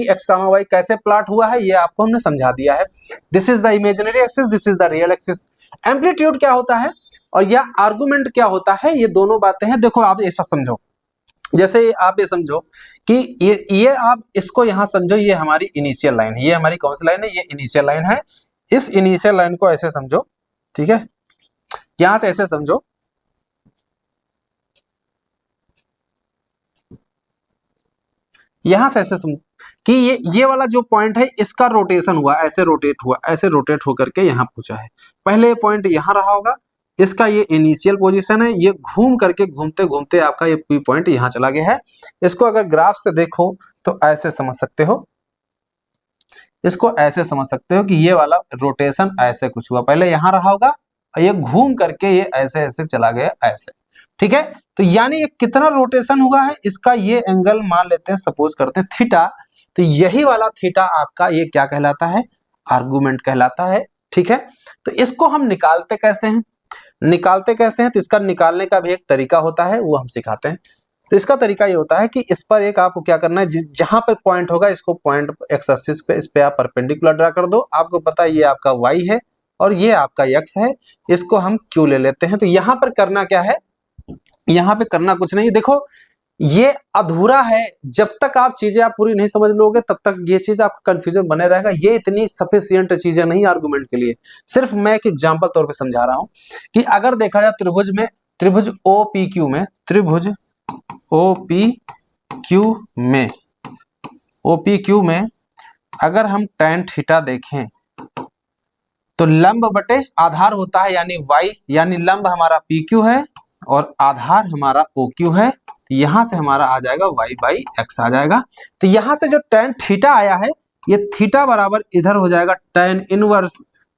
x, y कैसे प्लॉट हुआ है, ये आपको हमने समझा दिया है। This is the imaginary axis, this is the real axis. Amplitude क्या होता है और या आर्गुमेंट क्या होता है, ये दोनों बातें हैं। देखो, आप ऐसा समझो, जैसे आप ये समझो कि ये आप इसको यहां समझो, ये हमारी इनिशियल लाइन है। ये हमारी कौन सी लाइन है, ये इनिशियल लाइन है। इस इनिशियल लाइन को ऐसे समझो, ठीक है, यहां से ऐसे समझो, यहां से ऐसे समझो कि ये वाला जो पॉइंट है, इसका रोटेशन हुआ, ऐसे रोटेट हुआ, ऐसे रोटेट होकर के यहां पहुंचा है। पहले पॉइंट यहां रहा होगा, इसका ये इनिशियल पोजीशन है, ये घूम करके घूमते घूमते आपका ये पी पॉइंट यहां चला गया है। इसको अगर ग्राफ से देखो तो ऐसे समझ सकते हो, इसको ऐसे समझ सकते हो कि ये वाला रोटेशन ऐसे कुछ हुआ, पहले यहां रहा होगा, ये घूम करके ये ऐसे ऐसे चला गया ऐसे। ठीक है, तो यानी ये कितना रोटेशन हुआ है, इसका ये एंगल मान लेते हैं, सपोज करते हैं थीटा। तो यही वाला थीटा आपका ये क्या कहलाता है, आर्गुमेंट कहलाता है। ठीक है, तो इसको हम निकालते कैसे हैं, तो इसका निकालने का भी एक तरीका होता है, वो हम सिखाते हैं। तो इसका तरीका ये होता है कि इस पर एक आपको क्या करना है, जहां पर पॉइंट होगा, इसको पॉइंट एक्स एक्सिस पे, इस पे आप परपेंडिकुलर ड्रा कर दो। आपको पता है ये आपका y है और ये आपका x है, इसको हम q ले लेते हैं। तो यहाँ पर करना क्या है, यहाँ पे करना कुछ नहीं। देखो, ये अधूरा है, जब तक आप चीजें आप पूरी नहीं समझ लोगे तब तक ये चीज आपका कंफ्यूजन बने रहेगा। ये इतनी सफिशिएंट चीजें नहीं आर्गुमेंट के लिए, सिर्फ मैं एक एग्जांपल तौर पे समझा रहा हूं कि अगर देखा जाए त्रिभुज में, त्रिभुज OPQ में, त्रिभुज OPQ में अगर हम tan थीटा देखें तो लंब बटे आधार होता है, यानी y, यानी लंब हमारा PQ है और आधार हमारा OQ है। तो यहां से हमारा आ जाएगा y/x आ जाएगा। तो यहां से जो tan थीटा आया है, ये थीटा बराबर इधर हो जाएगा tan इनवर्स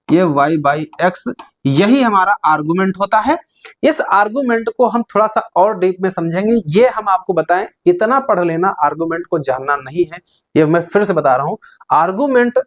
ये y/x, यही हमारा आर्गुमेंट होता है। इस आर्गुमेंट को हम थोड़ा सा और डीप में समझेंगे, ये हम आपको बताएं, इतना पढ़ लेना आर्गुमेंट को जानना नहीं है, ये मैं फिर से बता रहा हूं। आर्गुमेंट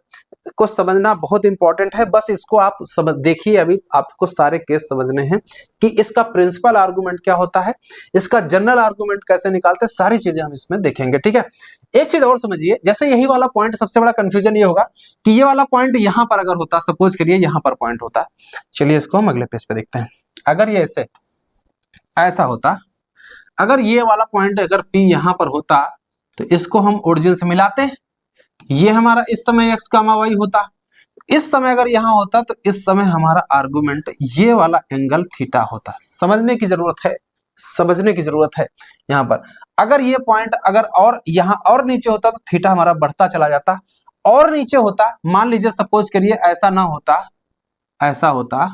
को समझना बहुत इंपॉर्टेंट है, बस इसको आप समझ देखिए। अभी आपको सारे केस समझने हैं कि इसका प्रिंसिपल आर्गुमेंट क्या होता है, इसका जनरल आर्गुमेंट कैसे निकालते हैं, सारी चीजें हम इसमें देखेंगे, ठीक है। एक चीज और समझिए, जैसे यही वाला पॉइंट, सबसे बड़ा कंफ्यूजन ये होगा कि ये वाला पॉइंट यहां पर अगर होता, सपोज करिए यहां पर पॉइंट होता, चलिए इसको हम अगले पेज पे देखते हैं। अगर ये ऐसे ऐसा होता, अगर ये वाला पॉइंट अगर P यहां पर होता तो इसको हम ओरिजिन से मिलाते, ये हमारा इस समय x, y होता, इस समय अगर यहां होता तो इस समय हमारा आर्गुमेंट ये वाला एंगल थीटा होता। समझने की जरूरत है, समझने की जरूरत है। यहां पर अगर ये पॉइंट अगर और यहां और नीचे होता तो थीटा हमारा बढ़ता चला जाता, और नीचे होता, मान लीजिए सपोज करिए ऐसा ना होता, ऐसा होता,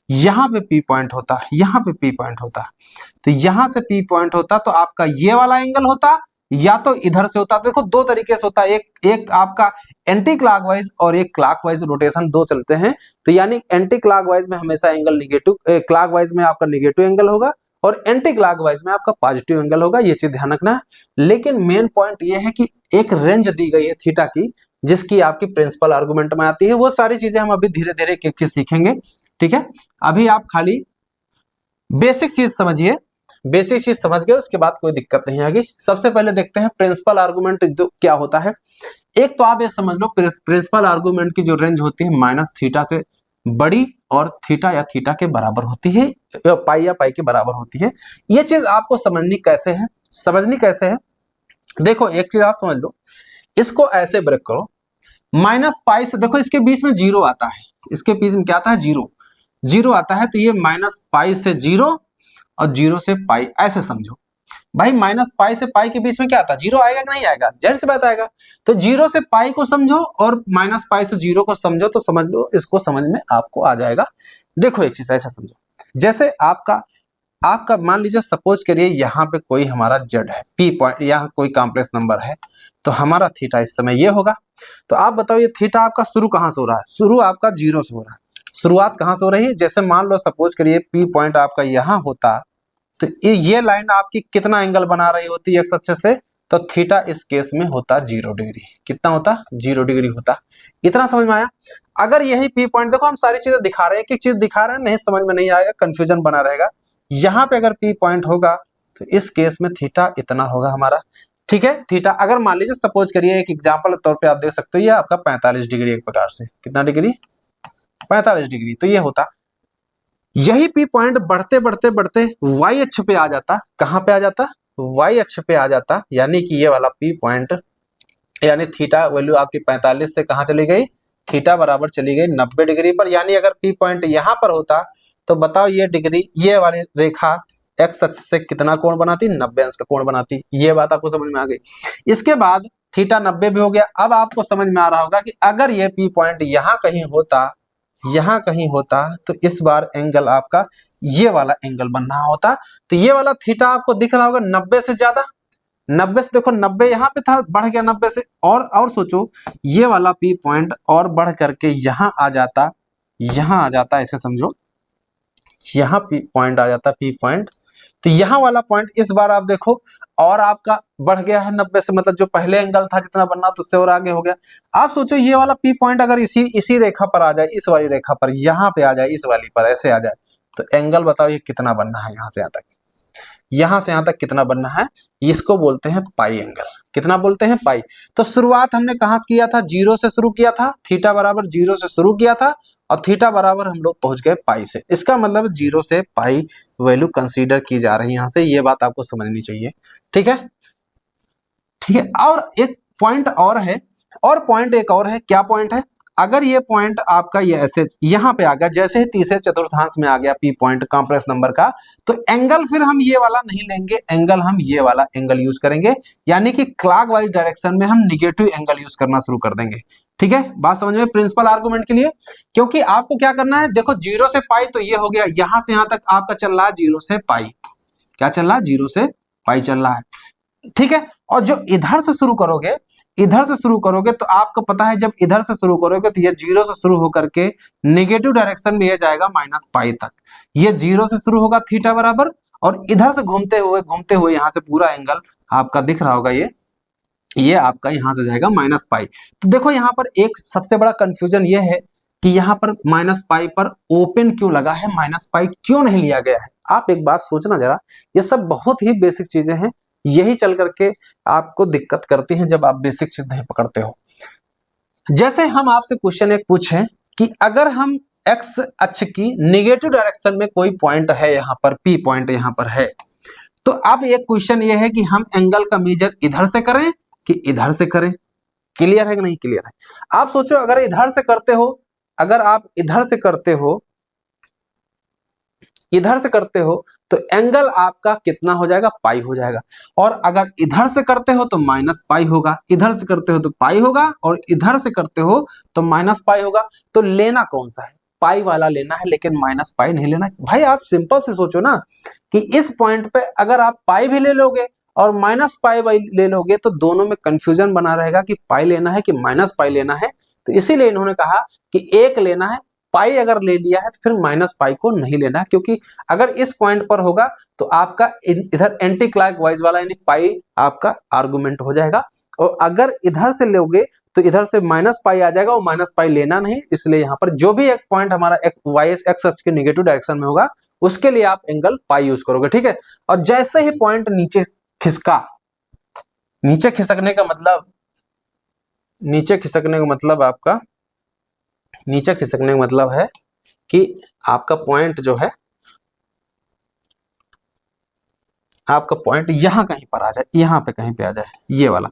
यहां पे P पॉइंट होता, यहां पे P पॉइंट होता, तो यहां से P पॉइंट होता तो आपका ये वाला एंगल होता, या तो इधर से होता। देखो दो तरीके से होता है, एक आपका एंटी क्लॉकवाइज और एक क्लॉकवाइज रोटेशन, दो चलते हैं। तो यानी एंटी क्लॉकवाइज में हमेशा एंगल निगेटिव, क्लॉकवाइज में आपका निगेटिव एंगल होगा और एंटी क्लॉकवाइज में आपका पॉजिटिव एंगल होगा, ये चीज ध्यान रखना है। लेकिन मेन पॉइंट ये है कि एक रेंज दी गई है थीटा की, जिसकी आपकी प्रिंसिपल आर्गुमेंट में आती है। वो सारी चीजें हम अभी धीरे धीरे एक एक चीज सीखेंगे, ठीक है। अभी आप खाली बेसिक चीज समझिए, बेसिक चीज समझ गए उसके बाद कोई दिक्कत नहीं आएगी। सबसे पहले देखते हैं प्रिंसिपल आर्गुमेंट क्या होता है। एक तो आप ये समझ लो, प्रिंसिपल आर्गुमेंट की जो रेंज होती है माइनस थीटा से बड़ी और थीटा या थीटा के बराबर होती है, पाई या पाई के बराबर होती है। ये चीज आपको समझनी कैसे है, समझनी कैसे है, देखो एक चीज आप समझ लो, इसको ऐसे ब्रेक करो, माइनस पाई से, देखो इसके बीच में जीरो आता है, इसके बीच में क्या आता है, जीरो, जीरो आता है, तो ये माइनस पाई से जीरो और जीरो से पाई, ऐसे समझो भाई। माइनस पाई से पाई के बीच में क्या आता है, जीरो आएगा कि नहीं आएगा, जाहिर सी बात आएगा। तो जीरो से पाई को समझो और माइनस पाई से जीरो को समझो, तो समझ लो, इसको समझ में आपको आ जाएगा। देखो एक चीज ऐसा समझो, जैसे आपका आपका मान लीजिए सपोज करिए यहाँ पे कोई हमारा जेड है, P पॉइंट, यहाँ कोई कॉम्प्लेक्स नंबर है, तो हमारा थीटा इस समय ये होगा। तो आप बताओ ये थीटा आपका शुरू कहाँ से हो रहा है, शुरू आपका जीरो से हो रहा है, शुरुआत कहाँ से हो रही है। जैसे मान लो सपोज करिए P पॉइंट आपका यहाँ होता, तो ये लाइन आपकी कितना एंगल बना रही होती है एक्स अक्ष से, तो थीटा इस केस में होता 0 डिग्री। कितना होता, 0 डिग्री होता। इतना समझ में आया। अगर यही P पॉइंट, देखो हम सारी चीजें दिखा रहे हैं, एक एक चीज दिखा रहे हैं, नहीं समझ में नहीं आएगा, कंफ्यूजन बना रहेगा। यहाँ पे अगर P पॉइंट होगा तो इस केस में थीटा इतना होगा हमारा, ठीक है। थीटा अगर मान लीजिए सपोज करिए, एक एग्जाम्पल तौर पे आप देख सकते हो, ये आपका 45 डिग्री, एक प्रकार से कितना डिग्री, 45 डिग्री, तो ये होता। यही P पॉइंट बढ़ते बढ़ते बढ़ते y अक्ष पे आ जाता, कहां पे आ जाता, y अक्ष पे आ जाता, यानी कि ये वाला P पॉइंट, यानी थीटा वैल्यू आपकी 45 से कहां चली गई, थीटा बराबर चली गई 90 डिग्री पर। यानी अगर P पॉइंट यहां पर होता तो बताओ ये डिग्री, ये वाली रेखा x अक्ष से कितना कोण बनाती, 90 अंश का कोण बनाती। ये बात आपको समझ में आ गई। इसके बाद थीटा 90 भी हो गया। अब आपको समझ में आ रहा होगा कि अगर ये P पॉइंट यहां कहीं होता, यहां कहीं होता, तो इस बार एंगल आपका ये वाला एंगल बन रहा होता। तो ये वाला थीटा आपको दिख रहा होगा 90 से ज्यादा, 90 से, देखो 90 यहाँ पे था, बढ़ गया 90 से, और सोचो ये वाला P पॉइंट और बढ़ करके यहाँ आ जाता, यहाँ आ जाता, ऐसे समझो, यहाँ P पॉइंट आ जाता, P पॉइंट, तो यहाँ वाला पॉइंट इस बार आप देखो और आपका बढ़ गया है 90 से, मतलब जो पहले एंगल था जितना बनना तो उससे और आगे हो गया। आप सोचो ये वाला P पॉइंट अगर इसी रेखा पर आ जाए, इस वाली रेखा पर, यहाँ पे आ जाए, इस वाली पर ऐसे आ जाए, तो एंगल बताओ ये कितना बनना है, यहाँ से यहाँ तक, यहाँ से यहाँ तक कितना बनना है, इसको बोलते हैं पाई एंगल। कितना बोलते हैं, पाई। तो शुरुआत हमने कहाँ से किया था, जीरो से शुरू किया था, थीटा बराबर जीरो से शुरू किया था, और थीटा बराबर हम लोग पहुंच गए पाई से। इसका मतलब जीरो से पाई वैल्यू कंसीडर की जा रही है यहाँ से, ये बात आपको समझनी चाहिए, ठीक है, ठीक है। और एक पॉइंट और है, और पॉइंट एक और है, क्या पॉइंट है, अगर ये पॉइंट आपका ये ऐसे यहाँ पे आ गया, जैसे ही तीसरे चतुर्थांश में आ गया P पॉइंट कॉम्प्लेक्स नंबर का, तो एंगल फिर हम ये वाला नहीं लेंगे, एंगल हम ये वाला एंगल यूज करेंगे, यानी कि क्लॉकवाइज डायरेक्शन में हम निगेटिव एंगल यूज करना शुरू कर देंगे, ठीक है। बात समझ में, प्रिंसिपल आर्गुमेंट के लिए, क्योंकि आपको क्या करना है, देखो जीरो से पाई तो ये हो गया, यहां से यहां तक आपका चल रहा है जीरो से पाई, क्या चल रहा है, जीरो से पाई चल रहा है। ठीक है। और जो इधर से शुरू करोगे, इधर से शुरू करोगे तो आपको पता है जब इधर से शुरू करोगे तो ये 0 से शुरू होकर के नेगेटिव डायरेक्शन में ये जाएगा -पाई तक। ये 0 से शुरू होगा थीटा बराबर, और इधर से घूमते हुए यहाँ से पूरा एंगल आपका दिख रहा होगा, ये आपका यहाँ से जाएगा -पाई। तो देखो यहाँ पर एक सबसे बड़ा कंफ्यूजन ये है कि यहाँ पर -पाई पर ओपन क्यों लगा है, -पाई क्यों नहीं लिया गया है। आप एक बात सोचना जरा, ये सब बहुत ही बेसिक चीजें हैं, यही चल करके आपको दिक्कत करती हैं जब आप बेसिक चीज नहीं पकड़ते हो। जैसे हम आपसे क्वेश्चन एक पूछें कि अगर हम एक्स अक्ष की निगेटिव डायरेक्शन में कोई पॉइंट है, यहाँ पर P पॉइंट यहाँ पर है, तो अब एक क्वेश्चन ये है कि हम एंगल का मेजर इधर से करें कि इधर से करें। क्लियर है कि नहीं क्लियर है? आप सोचो अगर इधर से करते हो, अगर आप इधर से करते हो, इधर से करते हो तो एंगल आपका कितना हो जाएगा, पाई हो जाएगा। और अगर इधर से करते हो तो -पाई होगा, इधर से करते हो तो पाई होगा, और इधर से करते हो तो -पाई होगा। तो लेना कौन सा है, पाई वाला लेना है, लेकिन -पाई नहीं लेना। भाई आप सिंपल से सोचो ना कि इस पॉइंट पे अगर आप पाई भी ले लोगे और -पाई ले लोगे तो दोनों में कंफ्यूजन बना रहेगा कि पाई लेना है कि -पाई लेना है। तो इसीलिए इन्होंने कहा कि एक लेना है, पाई अगर ले लिया है तो फिर -पाई को नहीं लेना है, क्योंकि अगर इस पॉइंट पर होगा तो आपका इधर एंटी क्लॉकवाइज वाला यानी पाई आपका आर्गुमेंट हो जाएगा, और अगर इधर से लोगे तो इधर से -पाई आ जाएगा, और -पाई लेना नहीं। इसलिए यहाँ पर जो भी एक पॉइंट हमारा एक्स एक्स के नेगेटिव डायरेक्शन में होगा उसके लिए आप एंगल पाई यूज करोगे, ठीक है। और जैसे ही पॉइंट नीचे खिसका, नीचे खिसकने का मतलब, नीचे खिसकने का मतलब आपका, नीचे खिसकने का मतलब है कि आपका पॉइंट जो है, आपका पॉइंट यहां कहीं पर आ जाए, यहां पे कहीं पे आ जाए, ये वाला।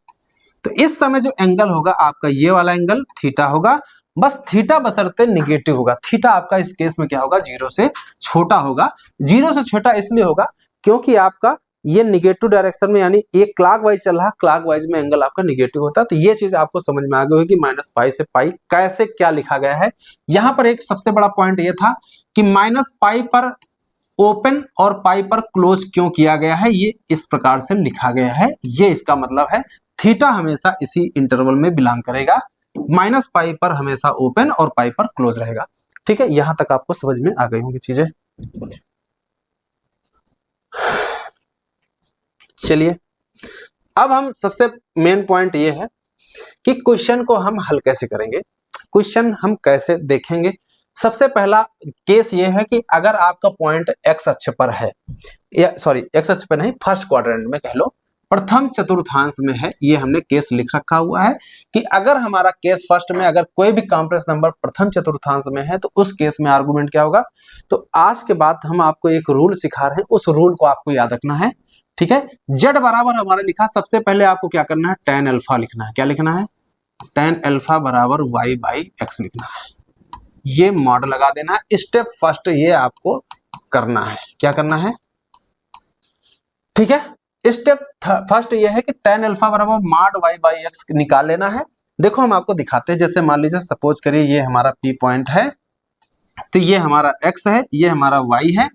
तो इस समय जो एंगल होगा आपका ये वाला एंगल थीटा होगा, बस थीटा बशर्ते निगेटिव होगा। थीटा आपका इस केस में क्या होगा, 0 से छोटा होगा। 0 से छोटा इसलिए होगा क्योंकि आपका ये निगेटिव डायरेक्शन में, यानी ये क्लॉकवाइज चल रहा है, क्लॉकवाइज में एंगल आपका निगेटिव होता है। तो ये चीज आपको समझ में आ गई होगी कि -पाई से पाई कैसे क्या लिखा गया है। यहाँ पर एक सबसे बड़ा पॉइंट ये था कि -पाई पर ओपन और पाई पर क्लोज क्यों किया गया है, ये इस प्रकार से लिखा गया है। ये इसका मतलब है थीटा हमेशा इसी इंटरवल में बिलोंग करेगा, -पाई पर हमेशा ओपन और पाई पर क्लोज रहेगा, ठीक है। यहां तक आपको समझ में आ गई होंगी चीजें। चलिए अब हम सबसे मेन पॉइंट ये है कि क्वेश्चन को हम हल कैसे करेंगे, क्वेश्चन हम कैसे देखेंगे। सबसे पहला केस ये है कि अगर आपका पॉइंट एक्स अक्ष पर है, या सॉरी एक्स अक्ष पर नहीं, फर्स्ट क्वाड्रेंट में कह लो, प्रथम चतुर्थांश में है, ये हमने केस लिख रखा हुआ है कि अगर हमारा केस फर्स्ट में अगर कोई भी कॉम्प्लेक्स नंबर प्रथम चतुर्थांश में है तो उस केस में आर्गुमेंट क्या होगा। तो आज के बाद हम आपको एक रूल सिखा रहे हैं, उस रूल को आपको याद रखना है, ठीक है। जेड बराबर हमारा लिखा, सबसे पहले आपको क्या करना है, tan अल्फा लिखना है। क्या लिखना है, tan अल्फा बराबर y बाई एक्स लिखना है। ये मॉड लगा देना है। स्टेप फर्स्ट ये आपको करना है, क्या करना है, ठीक है। स्टेप फर्स्ट ये है कि tan अल्फा बराबर मॉड y बाई एक्स निकाल लेना है। देखो हम आपको दिखाते हैं, जैसे मान लीजिए सपोज करिए ये हमारा P पॉइंट है, तो ये हमारा x है, ये हमारा y है,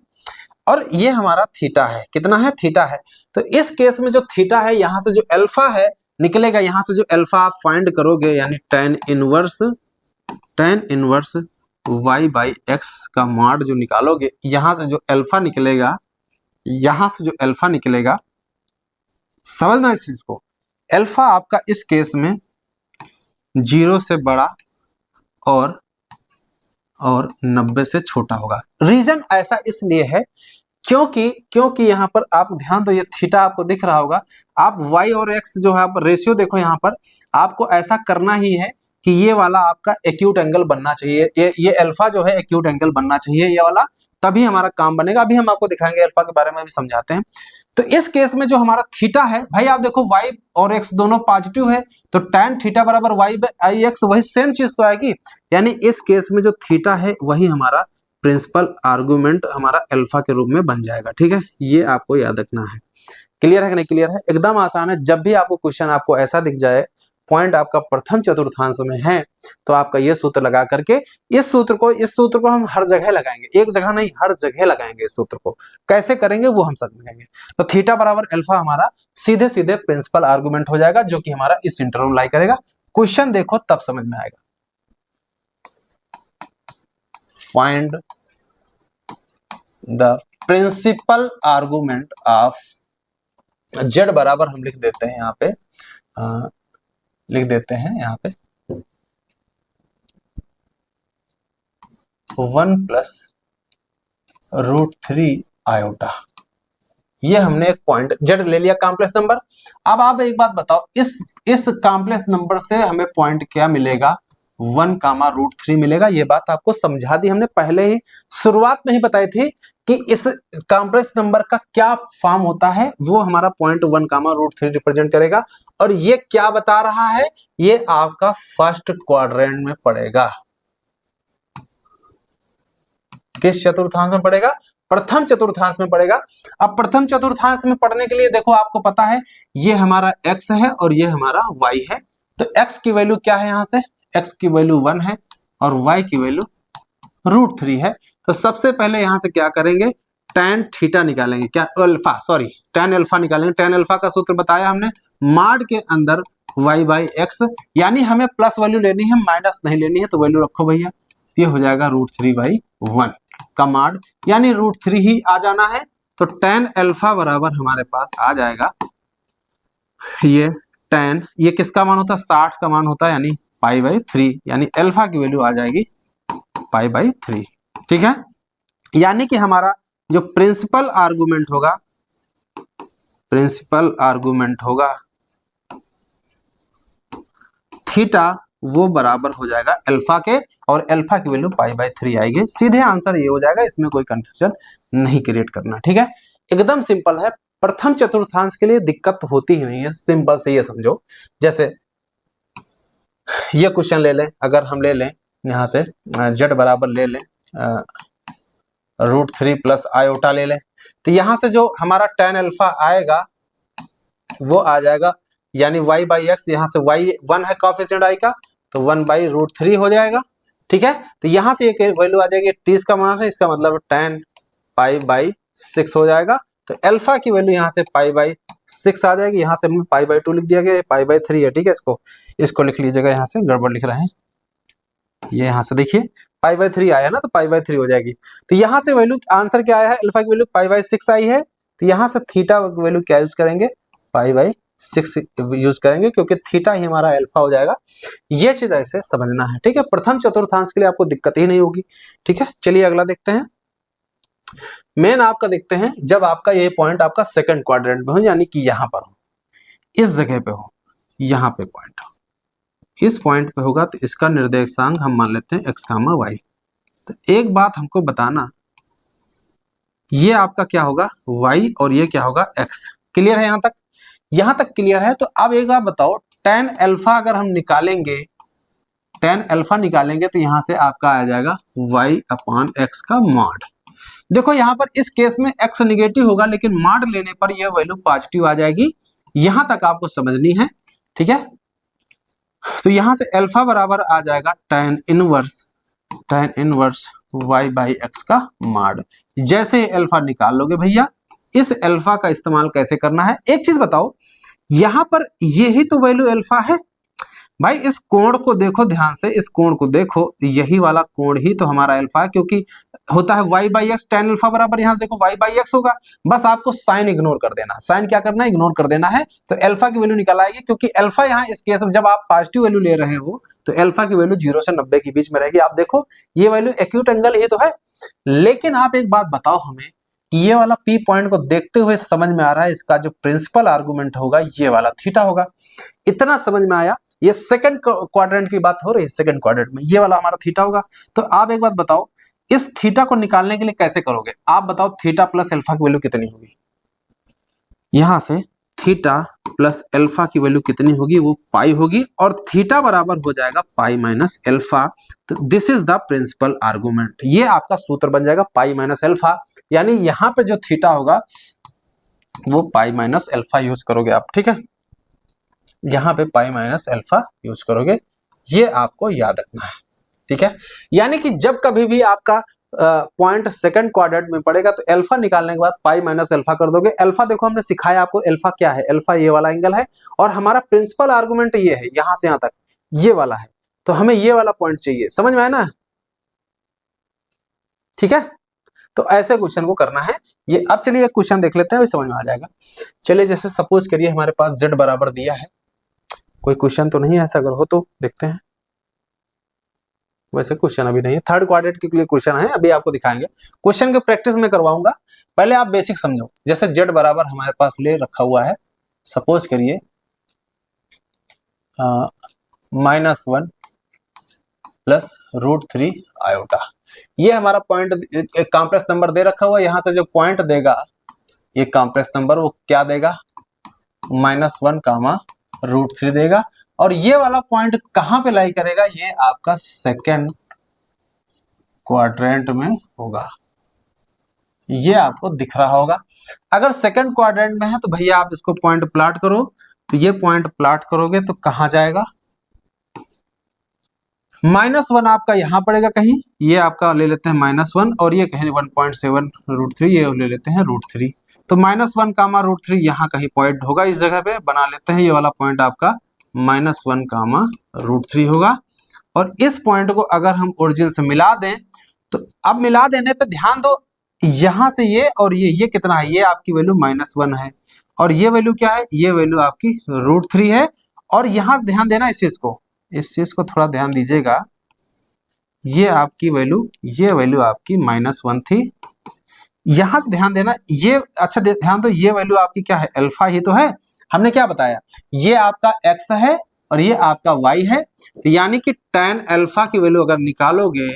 और ये हमारा थीटा है। कितना है, थीटा है। तो इस केस में जो थीटा है, यहां से जो अल्फा है निकलेगा, यहां से जो अल्फा आप फाइंड करोगे, यानी tan inverse y by x का मॉड जो निकालोगे, यहां से जो अल्फा निकलेगा, यहां से जो अल्फा निकलेगा, समझना इस चीज को, अल्फा आपका इस केस में 0 से बड़ा और 90 से छोटा होगा। रीजन ऐसा इसलिए है क्योंकि यहाँ पर आप ध्यान दो, ये थीटा आपको दिख रहा होगा, आप y और x जो है आप रेशियो देखो, यहाँ पर आपको ऐसा करना ही है कि ये वाला आपका एक्यूट एंगल बनना चाहिए, ये अल्फा जो है एक्यूट एंगल बनना चाहिए, ये वाला, तभी हमारा काम बनेगा। अभी हम आपको दिखाएंगे, अल्फा के बारे में भी समझाते हैं। तो इस केस में जो हमारा थीटा है, भाई आप देखो y और x दोनों पॉजिटिव है, तो tan थीटा बराबर y बाई एक्स, वही सेम चीज तो आएगी। यानी इस केस में जो थीटा है वही हमारा प्रिंसिपल आर्गुमेंट हमारा अल्फा के रूप में बन जाएगा, ठीक है। ये आपको याद रखना है। क्लियर है कि नहीं क्लियर है, एकदम आसान है। जब भी आपको क्वेश्चन आपको ऐसा दिख जाए पॉइंट आपका प्रथम चतुर्थांश में है तो आपका ये सूत्र लगा करके इस सूत्र को हम हर जगह लगाएंगे, एक जगह नहीं हर जगह लगाएंगे। इस सूत्र को कैसे करेंगे वो हम समझेंगे। तो थीटा बराबर अल्फा हमारा सीधे सीधे प्रिंसिपल आर्गुमेंट हो जाएगा जो कि हमारा इस इंटरवल लाई करेगा। क्वेश्चन देखो तब समझ में आएगा। Find the principal argument of z बराबर हम लिख देते हैं यहाँ पे, लिख देते हैं यहाँ पे 1 + √3 आयोटा। ये हमने एक पॉइंट z ले लिया कॉम्प्लेक्स नंबर। अब आप एक बात बताओ, इस कॉम्प्लेक्स नंबर से हमें पॉइंट क्या मिलेगा, 1, √3 मिलेगा। ये बात आपको समझा दी हमने, पहले ही शुरुआत में ही बताई थी कि इस कॉम्प्लेक्स नंबर का क्या फॉर्म होता है, वो हमारा पॉइंट 1, √3 रिप्रेजेंट करेगा। और ये क्या बता रहा है, ये आपका फर्स्ट क्वाड्रेंट में पड़ेगा। किस चतुर्थांश में पड़ेगा, प्रथम चतुर्थांश में पड़ेगा। अब प्रथम चतुर्थांश में पढ़ने के लिए देखो आपको पता है ये हमारा x है और ये हमारा y है। तो x की वैल्यू क्या है, यहां से x की वैल्यू 1 है और y की वैल्यू √3 है। तो सबसे पहले यहां से क्या करेंगे, tan थीटा निकालेंगे, क्या अल्फा, सॉरी tan अल्फा निकालेंगे। tan अल्फा का सूत्र बताया हमने, मॉड के अंदर y/x, यानी हमें प्लस वैल्यू लेनी है माइनस नहीं लेनी है, तो वैल्यू रखो भैया। ये हो जाएगा √3/1 का मॉड, यानी √3 ही आ जाना है। तो tan अल्फा बराबर हमारे पास आ जाएगा, ये tan, ये किसका मान होता है, 60 का मान होता है, यानी π/3, यानी अल्फा की वैल्यू आ जाएगी π/3। ठीक है, यानी कि हमारा जो प्रिंसिपल आर्गुमेंट होगा थीटा, वो बराबर हो जाएगा अल्फा के, और अल्फा की वैल्यू π/3 आएगी। सीधे आंसर ये हो जाएगा, इसमें कोई कंफ्यूजन नहीं क्रिएट करना। ठीक है, एकदम सिंपल है। प्रथम चतुर्थांश के लिए दिक्कत होती ही नहीं है, सिंपल से ये समझो। जैसे ये क्वेश्चन ले लें, अगर हम ले लें यहां से z बराबर ले लें √3 + आयोटा ले लें, तो यहां से जो हमारा tan अल्फा आएगा वो आ जाएगा, यानी y/x, यहाँ से y 1 है कोएफिशिएंट i का, तो 1/√3 हो जाएगा। ठीक है, तो यहां से एक वैल्यू आ जाएगी, 30 का मान है, इसका मतलब tan π/6 हो जाएगा। तो अल्फा की वैल्यू यहाँ से π/6 आ जाएगी, यहाँ से हमने π/2 लिख दिया गया, π/3 है। ठीक है, इसको लिख लीजिएगा, यहाँ से गड़बड़ लिख रहे हैं, ये यहाँ से देखिए π/3 आया ना, तो π/3 हो जाएगी। तो यहाँ से वैल्यू आंसर क्या आया है, अल्फा की वैल्यू π/6 आई है। तो यहाँ से थीटा वैल्यू क्या यूज करेंगे, π/6 यूज करेंगे, क्योंकि थीटा ही हमारा अल्फा हो जाएगा। ये चीज ऐसे समझना है। ठीक है, प्रथम चतुर्थांश के लिए आपको दिक्कत ही नहीं होगी। ठीक है, चलिए अगला देखते हैं। मेन आपका देखते हैं, जब आपका ये पॉइंट आपका सेकंड क्वाड्रेंट में हो, यानी कि यहाँ पर हो, इस जगह पे हो, यहाँ पे पॉइंट हो, इस पॉइंट पे होगा, तो इसका निर्देशांक हम मान लेते हैं x, y। तो एक बात हमको बताना, ये आपका क्या होगा y और ये क्या होगा x। क्लियर है यहाँ तक? यहाँ तक क्लियर है। तो अब एक बात बताओ, tan अल्फा अगर हम निकालेंगे, tan अल्फा निकालेंगे, तो यहाँ से आपका आ जाएगा y/x का मॉड। देखो यहाँ पर इस केस में x निगेटिव होगा, लेकिन मॉड लेने पर यह वैल्यू पॉजिटिव आ जाएगी। यहां तक आपको समझनी है। ठीक है, तो यहां से अल्फा बराबर आ जाएगा tan इनवर्स y/x का मॉड। जैसे अल्फा निकाल लोगे भैया, इस अल्फा का इस्तेमाल कैसे करना है, एक चीज बताओ, यहां पर यही तो वैल्यू अल्फा है भाई। इस कोण को देखो ध्यान से, इस कोण को देखो, यही वाला कोण ही तो हमारा अल्फा है, क्योंकि होता है y/x, tan अल्फा बराबर यहां देखो y/x होगा। बस आपको साइन इग्नोर कर देना, साइन क्या करना है, इग्नोर कर देना है। तो अल्फा की वैल्यू निकल आएगी, क्योंकि अल्फा यहाँ इस केस में जब आप पॉजिटिव वैल्यू ले रहे हो, तो अल्फा की वैल्यू 0 से 90 के बीच में रहेगी। आप देखो ये वैल्यू एक्यूट एंगल ही तो है। लेकिन आप एक बात बताओ हमें, कि ये वाला P पॉइंट को देखते हुए समझ में आ रहा है, इसका जो प्रिंसिपल आर्गुमेंट होगा ये वाला थीटा होगा। इतना समझ में आया। ये सेकंड क्वाड्रेंट की बात हो रही है, सेकंड क्वाड्रेंट में ये वाला हमारा थीटा होगा। तो आप एक बात बताओ, इस थीटा को निकालने के लिए कैसे करोगे, आप बताओ। थीटा प्लस अल्फा की वैल्यू कितनी होगी, यहां से थीटा प्लस अल्फा की वैल्यू कितनी होगी, वो पाई होगी, और थीटा बराबर हो जाएगा पाई माइनस अल्फा। तो this is the principal argument. ये आपका सूत्र बन जाएगा पाई माइनस अल्फा, यानी यहाँ पे जो थीटा होगा वो पाई माइनस अल्फा यूज करोगे आप। ठीक है, यहाँ पे पाई माइनस अल्फा यूज करोगे, ये आपको याद रखना है, ठीक है। यानी कि जब कभी भी आपका पॉइंट सेकंड क्वाड्रेंट में पड़ेगा तो अल्फा निकालने के बाद पाई माइनस अल्फा कर दोगे। अल्फा देखो हमने सिखाया आपको अल्फा क्या है, अल्फा ये वाला एंगल है और हमारा प्रिंसिपल आर्गुमेंट ये है, यहां से यहां तक ये वाला है, तो हमें ये वाला पॉइंट चाहिए, समझ में आया ना, ठीक है। तो ऐसे क्वेश्चन को करना है ये। अब चलिए एक क्वेश्चन देख लेते हैं, भी समझ में आ जाएगा। चलिए जैसे सपोज करिए हमारे पास z बराबर दिया है, कोई क्वेश्चन तो नहीं है, ऐसा अगर हो तो देखते हैं। वैसे क्वेश्चन अभी नहीं है, थर्ड क्वाड्रेंट के लिए क्वेश्चन है, अभी आपको दिखाएंगे। क्वेश्चन की प्रैक्टिस में करवाऊंगा, पहले आप बेसिक समझो। जैसे z बराबर हमारे पास ले रखा हुआ है, सपोज करिए -1 प्लस √3 आयोटा, ये हमारा पॉइंट एक कॉम्प्लेक्स नंबर दे रखा हुआ है। यहां से जो पॉइंट देगा ये कॉम्प्लेक्स नंबर वो क्या देगा, -1 कामा √3 देगा। और ये वाला पॉइंट कहां पे लाई करेगा, ये आपका सेकंड क्वाड्रेंट में होगा, ये आपको दिख रहा होगा। अगर सेकंड क्वाड्रेंट में है तो भैया आप इसको पॉइंट प्लॉट करो, तो ये पॉइंट प्लॉट करोगे तो कहां जाएगा, -1 आपका यहां पड़ेगा कहीं, ये आपका ले लेते हैं -1 और ये कहीं 1.7 √3, ये ले लेते हैं √3। तो -1 कामा √3 यहाँ कहीं पॉइंट होगा, इस जगह पे बना लेते हैं। ये वाला पॉइंट आपका -1 कामा √3 होगा। और इस पॉइंट को अगर हम ओरिजिन से मिला दें, तो अब मिला देने पे ध्यान दो, यहां से ये और ये कितना है, ये आपकी वैल्यू -1 है और ये वैल्यू क्या है, ये वैल्यू आपकी √3 है। और यहां ध्यान देना इस चीज को थोड़ा ध्यान दीजिएगा, ये आपकी वैल्यू, ये वैल्यू आपकी -1 थी। यहां से ध्यान देना, ये अच्छा ध्यान दो, ये वैल्यू आपकी क्या है, अल्फा ही तो है। हमने क्या बताया, ये आपका x है और ये आपका y है, तो यानी कि tan अल्फा की वैल्यू अगर निकालोगे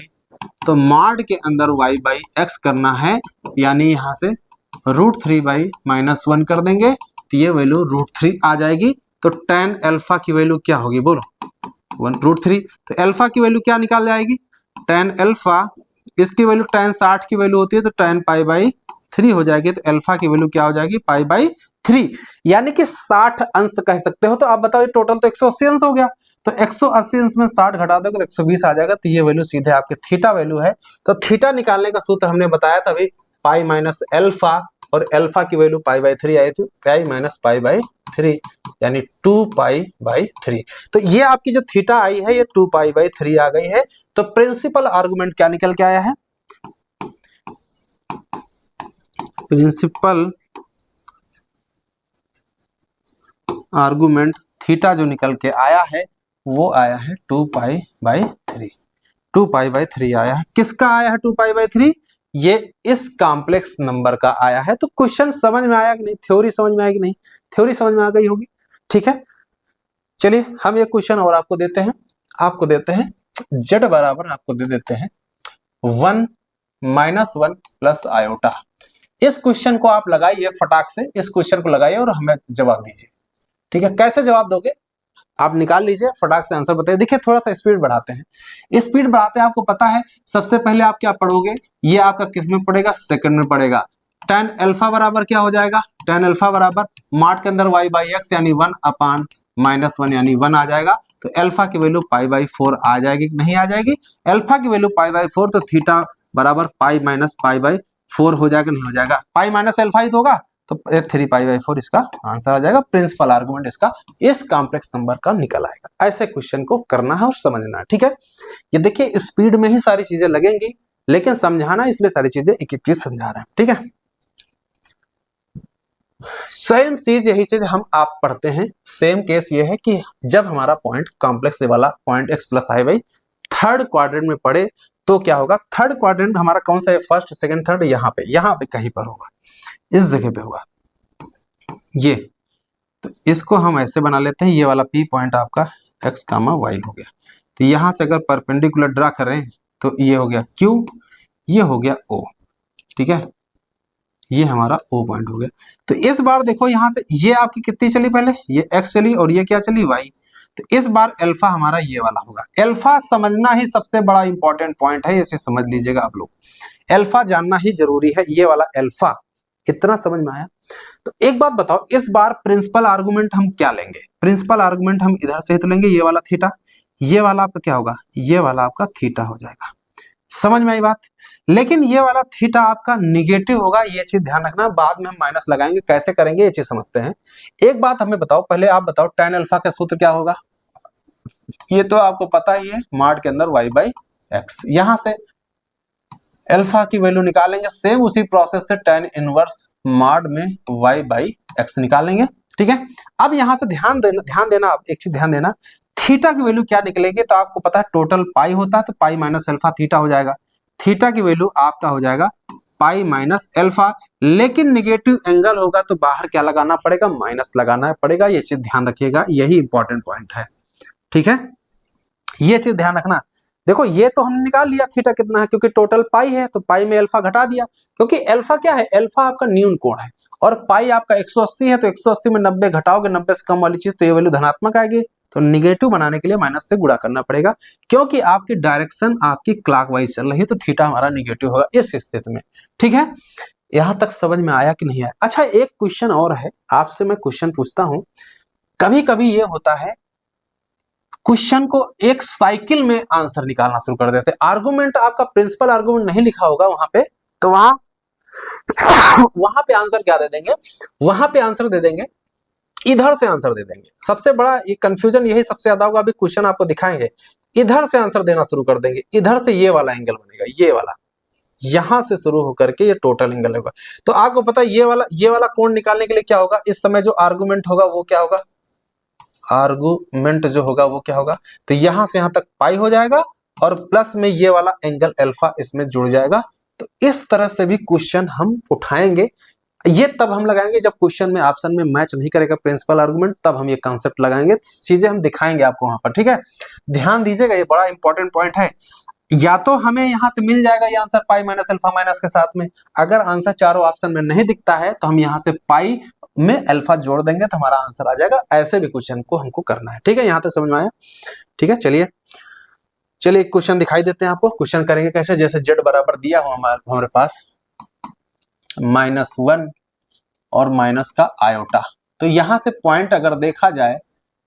तो मॉड के अंदर y बाई एक्स करना है, यानी यहां से √3 बाई -1 कर देंगे तो ये वैल्यू √3 आ जाएगी। तो tan अल्फा की वैल्यू क्या होगी, बोलो 1√3। तो अल्फा की वैल्यू क्या निकाल जाएगी, tan अल्फा, इसकी वैल्यू tan 60 की वैल्यू होती है तो tan π/3 हो जाएगी। तो अल्फा की वैल्यू क्या हो जाएगी, π/3, यानी कि 60 अंश कह सकते हो। तो आप बताओ टोटल तो 180 अंश हो गया, तो 180 अंश में 60 घटा दोगे तो 120 आ जाएगा। तो ये वैल्यू सीधे आपके थीटा वैल्यू है। तो थीटा निकालने का सूत्र हमने बताया था भाई, पाई माइनस अल्फा, और अल्फा की वैल्यू π/3 आई थी, पाई माइनस π/3 यानी 2π/3। तो ये आपकी जो थीटा आई है ये 2π/3 आ गई है। तो प्रिंसिपल आर्गुमेंट क्या निकल के आया है, प्रिंसिपल आर्गुमेंट थीटा जो निकल के आया है वो आया है 2π/3। 2π/3 आया है। किसका आया है 2π/3, ये इस कॉम्प्लेक्स नंबर का आया है। तो क्वेश्चन समझ में आया कि नहीं, थ्योरी समझ में आया कि नहीं, थ्योरी समझ में आ गई होगी, ठीक है। चलिए हम एक क्वेश्चन और आपको देते हैं, z बराबर आपको दे देते हैं 1 -1 प्लस आयोटा। इस क्वेश्चन को आप लगाइए फटाक से, इस क्वेश्चन को लगाइए और हमें जवाब दीजिए, ठीक है। कैसे जवाब दोगे आप निकाल लीजिए, फटाक से आंसर बताइए। देखिए थोड़ा सा स्पीड बढ़ाते हैं, स्पीड बढ़ाते हैं। आपको पता है सबसे पहले आप क्या पढ़ोगे, ये आपका किस में पड़ेगा, सेकंड में पड़ेगा। tan अल्फा बराबर क्या हो जाएगा, tan अल्फा बराबर मार्ट के अंदर y/x यानी 1/-1 यानी 1 आ जाएगा। तो अल्फा की वैल्यू π/4 आ जाएगी, नहीं आ जाएगी, अल्फा की वैल्यू π/4, तो थीटा बराबर पाई माइनस π/4 हो जाएगा, नहीं हो जाएगा, पाई माइनस अल्फा ही तो होगा, तो 3π/4 इसका आंसर आ जाएगा। प्रिंसिपल आर्गुमेंट इसका इस कॉम्प्लेक्स नंबर का निकल आएगा। ऐसे क्वेश्चन को करना है और समझना है, ठीक है। ये देखिए स्पीड में ही सारी चीजें लगेंगी, लेकिन समझाना इसलिए सारी चीजें एक एक चीज समझा रहे हैं, ठीक है। सेम चीज यही चीज हम आप पढ़ते हैं। सेम केस ये है कि जब हमारा पॉइंट कॉम्प्लेक्स वाला पॉइंट x प्लस आई वाई थर्ड क्वाड्रेंट में पड़े तो क्या होगा। थर्ड क्वाड्रेंट हमारा कौन सा है, फर्स्ट सेकंड थर्ड, यहाँ पे कहीं पर होगा, इस जगह पे होगा ये। तो इसको हम ऐसे बना लेते हैं, ये वाला P पॉइंट आपका x, y हो गया। तो यहां से अगर परपेंडिकुलर ड्रा करें तो ये हो गया Q, ये हो गया O, ठीक है, ये हमारा O पॉइंट हो गया। तो इस बार देखो यहां से ये आपकी कितनी चली, पहले ये x चली और ये क्या चली, y। तो इस बार अल्फा हमारा ये वाला होगा। अल्फा समझना ही सबसे बड़ा इंपॉर्टेंट पॉइंट है, इसे समझ लीजिएगा आप लोग, अल्फा जानना ही जरूरी है। ये वाला अल्फा इतना समझ में आया? तो एक बात बताओ, इस बार प्रिंसिपल आर्गुमेंट हम क्या लेंगे? प्रिंसिपल आर्गुमेंट हम इधर से ही तो लेंगे, ये वाला थीटा, ये वाला आपका क्या होगा, ये वाला आपका थीटा हो जाएगा। समझ में आई बात? लेकिन ये वाला थीटा आपका निगेटिव होगा, ये चीज ध्यान रखना, बाद में हम माइनस लगाएंगे, कैसे करेंगे ये चीज समझते हैं। एक बात हमें बताओ, पहले आप बताओ tan अल्फा का सूत्र क्या होगा? ये तो आपको पता ही है, मॉड के अंदर y/x। यहां से अल्फा की वैल्यू निकालेंगे, सेम उसी प्रोसेस से tan इनवर्स मॉड में y/x निकालेंगे, ठीक है। अब यहां से ध्यान देना, आप एक चीज ध्यान देना, थीटा की वैल्यू क्या निकलेगी? तो आपको पता है टोटल पाई होता है, तो पाई माइनस अल्फा थीटा हो जाएगा। थीटा की वैल्यू आपका हो जाएगा पाई माइनस अल्फा, लेकिन निगेटिव एंगल होगा तो बाहर क्या लगाना पड़ेगा? माइनस लगाना पड़ेगा। ये चीज ध्यान रखिएगा, यही इंपॉर्टेंट पॉइंट है, ठीक है। ये चीज ध्यान रखना। देखो ये तो हमने निकाल लिया थीटा कितना है, क्योंकि टोटल पाई है तो पाई में अल्फा घटा दिया, क्योंकि अल्फा क्या है? अल्फा आपका न्यून कोण है, और पाई आपका 180 है, तो 180 में 90 घटाओगे, 90 से कम वाली चीज, तो ये वैल्यू धनात्मक आएगी, तो निगेटिव बनाने के लिए माइनस से गुणा करना पड़ेगा, क्योंकि आपकी डायरेक्शन आपकी क्लॉकवाइज चल रही है, तो थीटा हमारा निगेटिव होगा इस स्थिति में, ठीक है। यहां तक समझ में आया कि नहीं आया? अच्छा, एक क्वेश्चन और है, आपसे मैं क्वेश्चन पूछता हूं। कभी कभी ये होता है, क्वेश्चन को एक साइकिल में आंसर निकालना शुरू कर देते हैं। आर्गुमेंट आपका प्रिंसिपल आर्गुमेंट नहीं लिखा होगा वहां पे, तो वहां पे आंसर क्या दे देंगे? वहां पे आंसर दे देंगे, इधर से आंसर दे देंगे। सबसे बड़ा ये कंफ्यूजन यही सबसे ज्यादा होगा। अभी क्वेश्चन आपको दिखाएंगे, इधर से आंसर देना शुरू कर देंगे, इधर से ये वाला एंगल बनेगा, ये वाला, यहां से शुरू होकर के ये टोटल एंगल होगा। तो आपको पता है ये वाला कोण निकालने के लिए क्या होगा? इस समय जो आर्गुमेंट होगा वो क्या होगा? आर्गुमेंट जो होगा वो क्या होगा? तो यहां से यहां तक पाई हो जाएगा, और प्लस में ये वाला एंगल अल्फा इसमें जुड़ जाएगा। तो इस तरह से भी क्वेश्चन हम उठाएंगे। ये तब हम लगाएंगे जब क्वेश्चन में ऑप्शन में मैच नहीं करेगा प्रिंसिपल आर्गुमेंट, तब हम ये कॉन्सेप्ट लगाएंगे, चीजें हम दिखाएंगे आपको वहां पर, ठीक है। ध्यान दीजिएगा, ये बड़ा इंपॉर्टेंट पॉइंट है। या तो हमें यहां से मिल जाएगा ये आंसर पाई माइनस अल्फा माइनस के साथ में, अगर आंसर चारों ऑप्शन में नहीं दिखता है तो हम यहां से पाई में अल्फा जोड़ देंगे तो हमारा आंसर आ जाएगा। ऐसे भी क्वेश्चन को हमको करना है, ठीक है। यहां तक समझ में आया? ठीक है, चलिए एक क्वेश्चन दिखाई देते हैं आपको। क्वेश्चन करेंगे कैसे? जैसे जेड बराबर दिया हो हमारे पास -1 और माइनस का आयोटा, तो यहां से पॉइंट अगर देखा जाए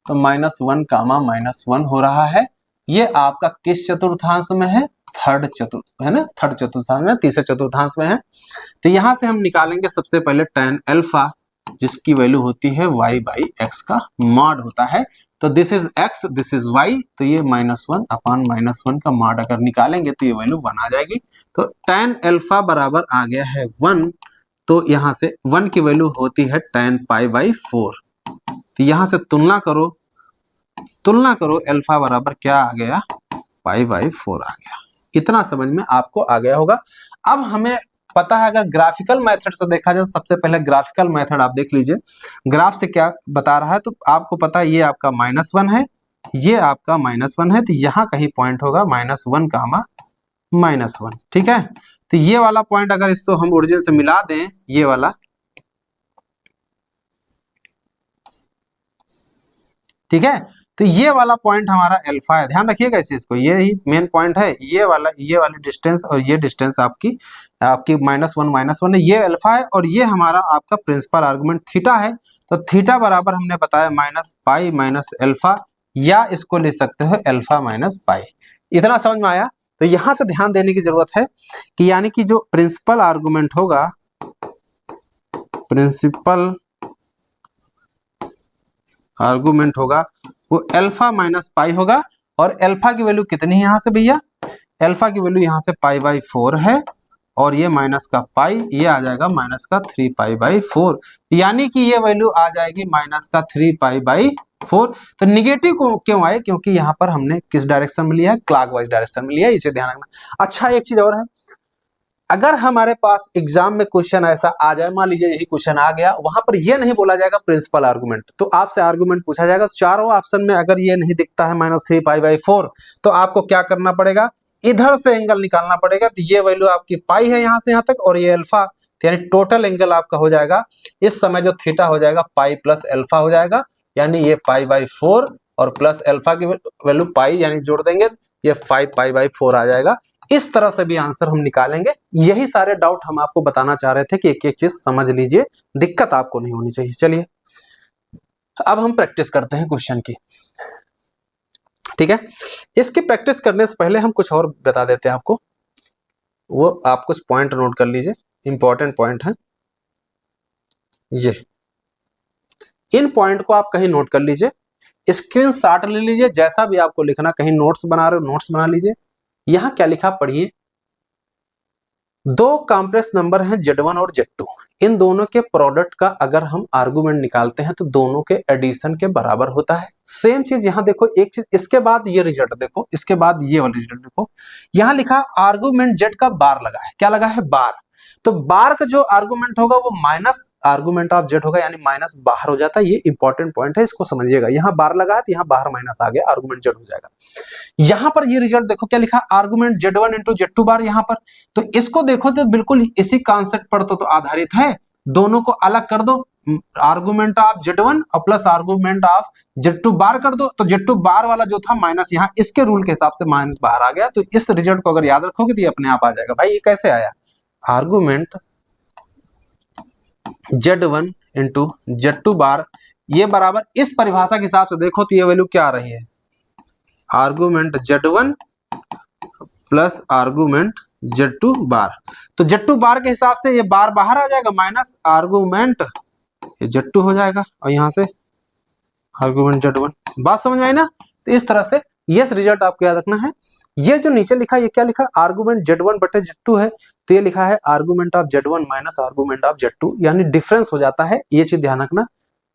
तो -1 कामा -1 हो रहा है। ये आपका किस चतुर्थांश में है? थर्ड चतुर्थांश में, तीसरे चतुर्थांश में है। तो यहां से हम निकालेंगे सबसे पहले tan अल्फा, जिसकी वैल्यू होती है y/x का मॉड होता है। तो this is x, this is y, तो ये -1 अपॉन -1 का मॉड अगर निकालेंगे तो ये वैल्यू 1 आ जाएगी। तो tan अल्फा बराबर आ गया है 1, तो यहां से 1 की वैल्यू होती है tan π/4। तो यहां से तुलना करो अल्फा बराबर क्या आ गया? π/4 आ गया। इतना समझ में आपको आ गया होगा। अब हमें पता है, अगर ग्राफिकल मेथड से देखा जाए तो सबसे पहले ग्राफिकल मेथड आप देख लीजिए, ग्राफ से क्या बता रहा है। तो आपको पता है ये आपका -1 है, ये आपका -1 है, तो यहाँ कहीं पॉइंट होगा -1 कामा -1, ठीक है। तो ये वाला पॉइंट अगर इसको हम ओरिजिन से मिला दें, ये वाला, ठीक है, तो ये वाला पॉइंट हमारा अल्फा है। ध्यान रखिएगा इसको, ये ही मेन पॉइंट है। ये वाली डिस्टेंस और ये डिस्टेंस आपकी -1 है, ये अल्फा है, और ये हमारा आपका प्रिंसिपल आर्गुमेंट थीटा है। तो थीटा बराबर हमने बताया -पाई माइनस अल्फा, या इसको ले सकते हो अल्फा माइनस पाई। इतना समझ में आया? तो यहां से ध्यान देने की जरूरत है कि यानी कि जो प्रिंसिपल आर्गुमेंट होगा, वो अल्फा माइनस पाई होगा। और अल्फा की वैल्यू कितनी है यहाँ से भैया? अल्फा की वैल्यू यहाँ से π/4 है, और ये माइनस का पाई, ये आ जाएगा माइनस का 3π/4, यानी कि ये वैल्यू आ जाएगी माइनस का 3π/4। तो निगेटिव क्यों आए? क्योंकि यहाँ पर हमने किस डायरेक्शन में लिया है? क्लॉकवाइज डायरेक्शन में लिया है, इसे ध्यान रखना। अच्छा, एक चीज और है, अगर हमारे पास एग्जाम में क्वेश्चन ऐसा आ जाए, मान लीजिए यही क्वेश्चन आ गया, वहां पर ये नहीं बोला जाएगा प्रिंसिपल आर्गुमेंट, तो आपसे आर्गुमेंट पूछा जाएगा, तो चारों ऑप्शन में अगर ये नहीं दिखता है -3π/4, तो आपको क्या करना पड़ेगा? इधर से एंगल निकालना पड़ेगा। तो ये वैल्यू आपकी पाई है यहाँ से यहाँ तक, और ये अल्फा, यानी टोटल एंगल आपका हो जाएगा इस समय जो थीटा हो जाएगा पाई प्लस अल्फा हो जाएगा, यानी ये π/4 और प्लस अल्फा की वैल्यू पाई, यानी जोड़ देंगे ये 5π/4 आ जाएगा। इस तरह से भी आंसर हम निकालेंगे। यही सारे डाउट हम आपको बताना चाह रहे थे कि एक एक चीज समझ लीजिए, दिक्कत आपको नहीं होनी चाहिए। चलिए अब हम प्रैक्टिस करते हैं क्वेश्चन की, ठीक है। इसकी प्रैक्टिस करने से पहले हम कुछ और बता देते हैं आपको, वो आप कुछ पॉइंट नोट कर लीजिए, इंपॉर्टेंट पॉइंट है ये। इन पॉइंट को आप कहीं नोट कर लीजिए, स्क्रीनशॉट ले लीजिए, जैसा भी आपको लिखना, कहीं नोट्स बना रहे हो नोट्स बना लीजिए। यहां क्या लिखा पढ़िए, दो कॉम्प्लेक्स नंबर हैं Z1 और Z2, इन दोनों के प्रोडक्ट का अगर हम आर्गुमेंट निकालते हैं तो दोनों के एडिशन के बराबर होता है। सेम चीज यहां देखो, एक चीज इसके बाद ये रिजल्ट देखो, इसके बाद ये वाला रिजल्ट देखो, यहां लिखा आर्गुमेंट Z का बार लगा है, क्या लगा है बार। तो बार का जो आर्गुमेंट होगा वो माइनस आर्गुमेंट ऑफ Z होगा, यानी माइनस बाहर हो जाता है। ये इंपॉर्टेंट पॉइंट है, इसको समझिएगा। यहाँ बार लगा है तो यहाँ बाहर माइनस आ गया, आर्गुमेंट Z हो जाएगा। यहां पर ये रिजल्ट देखो क्या लिखा, आर्गुमेंट Z1 इंटू Z2 बार यहां पर। तो इसको देखो तो बिल्कुल इसी कॉन्सेप्ट पर तो आधारित है। दोनों को अलग कर दो, आर्गुमेंट ऑफ Z1 और प्लस आर्गुमेंट ऑफ Z2 बार कर दो, तो Z2 बार वाला जो था माइनस यहाँ इसके रूल के हिसाब से माइनस बाहर आ गया। तो इस रिजल्ट को अगर याद रखोगे तो ये अपने आप आ जाएगा। भाई ये कैसे आया, आर्गुमेंट Z1 इंटू Z2 बार, ये बराबर इस परिभाषा के हिसाब से देखो तो ये वैल्यू क्या आ रही है, argument Z1 plus argument Z2 बार। तो Z2 बार के हिसाब से ये बार बाहर आ जाएगा, माइनस आर्गुमेंट Z2 हो जाएगा, और यहां से आर्गुमेंट Z1। बात समझ में आई ना। तो इस तरह से ये रिजल्ट आपको याद रखना है। ये जो नीचे लिखा है ये क्या लिखा, आर्गुमेंट Z1 बटे Z2 है, तो ये लिखा है argument of Z1 minus argument of Z2, यानी डिफरेंस हो जाता है। ये चीज ध्यान रखना,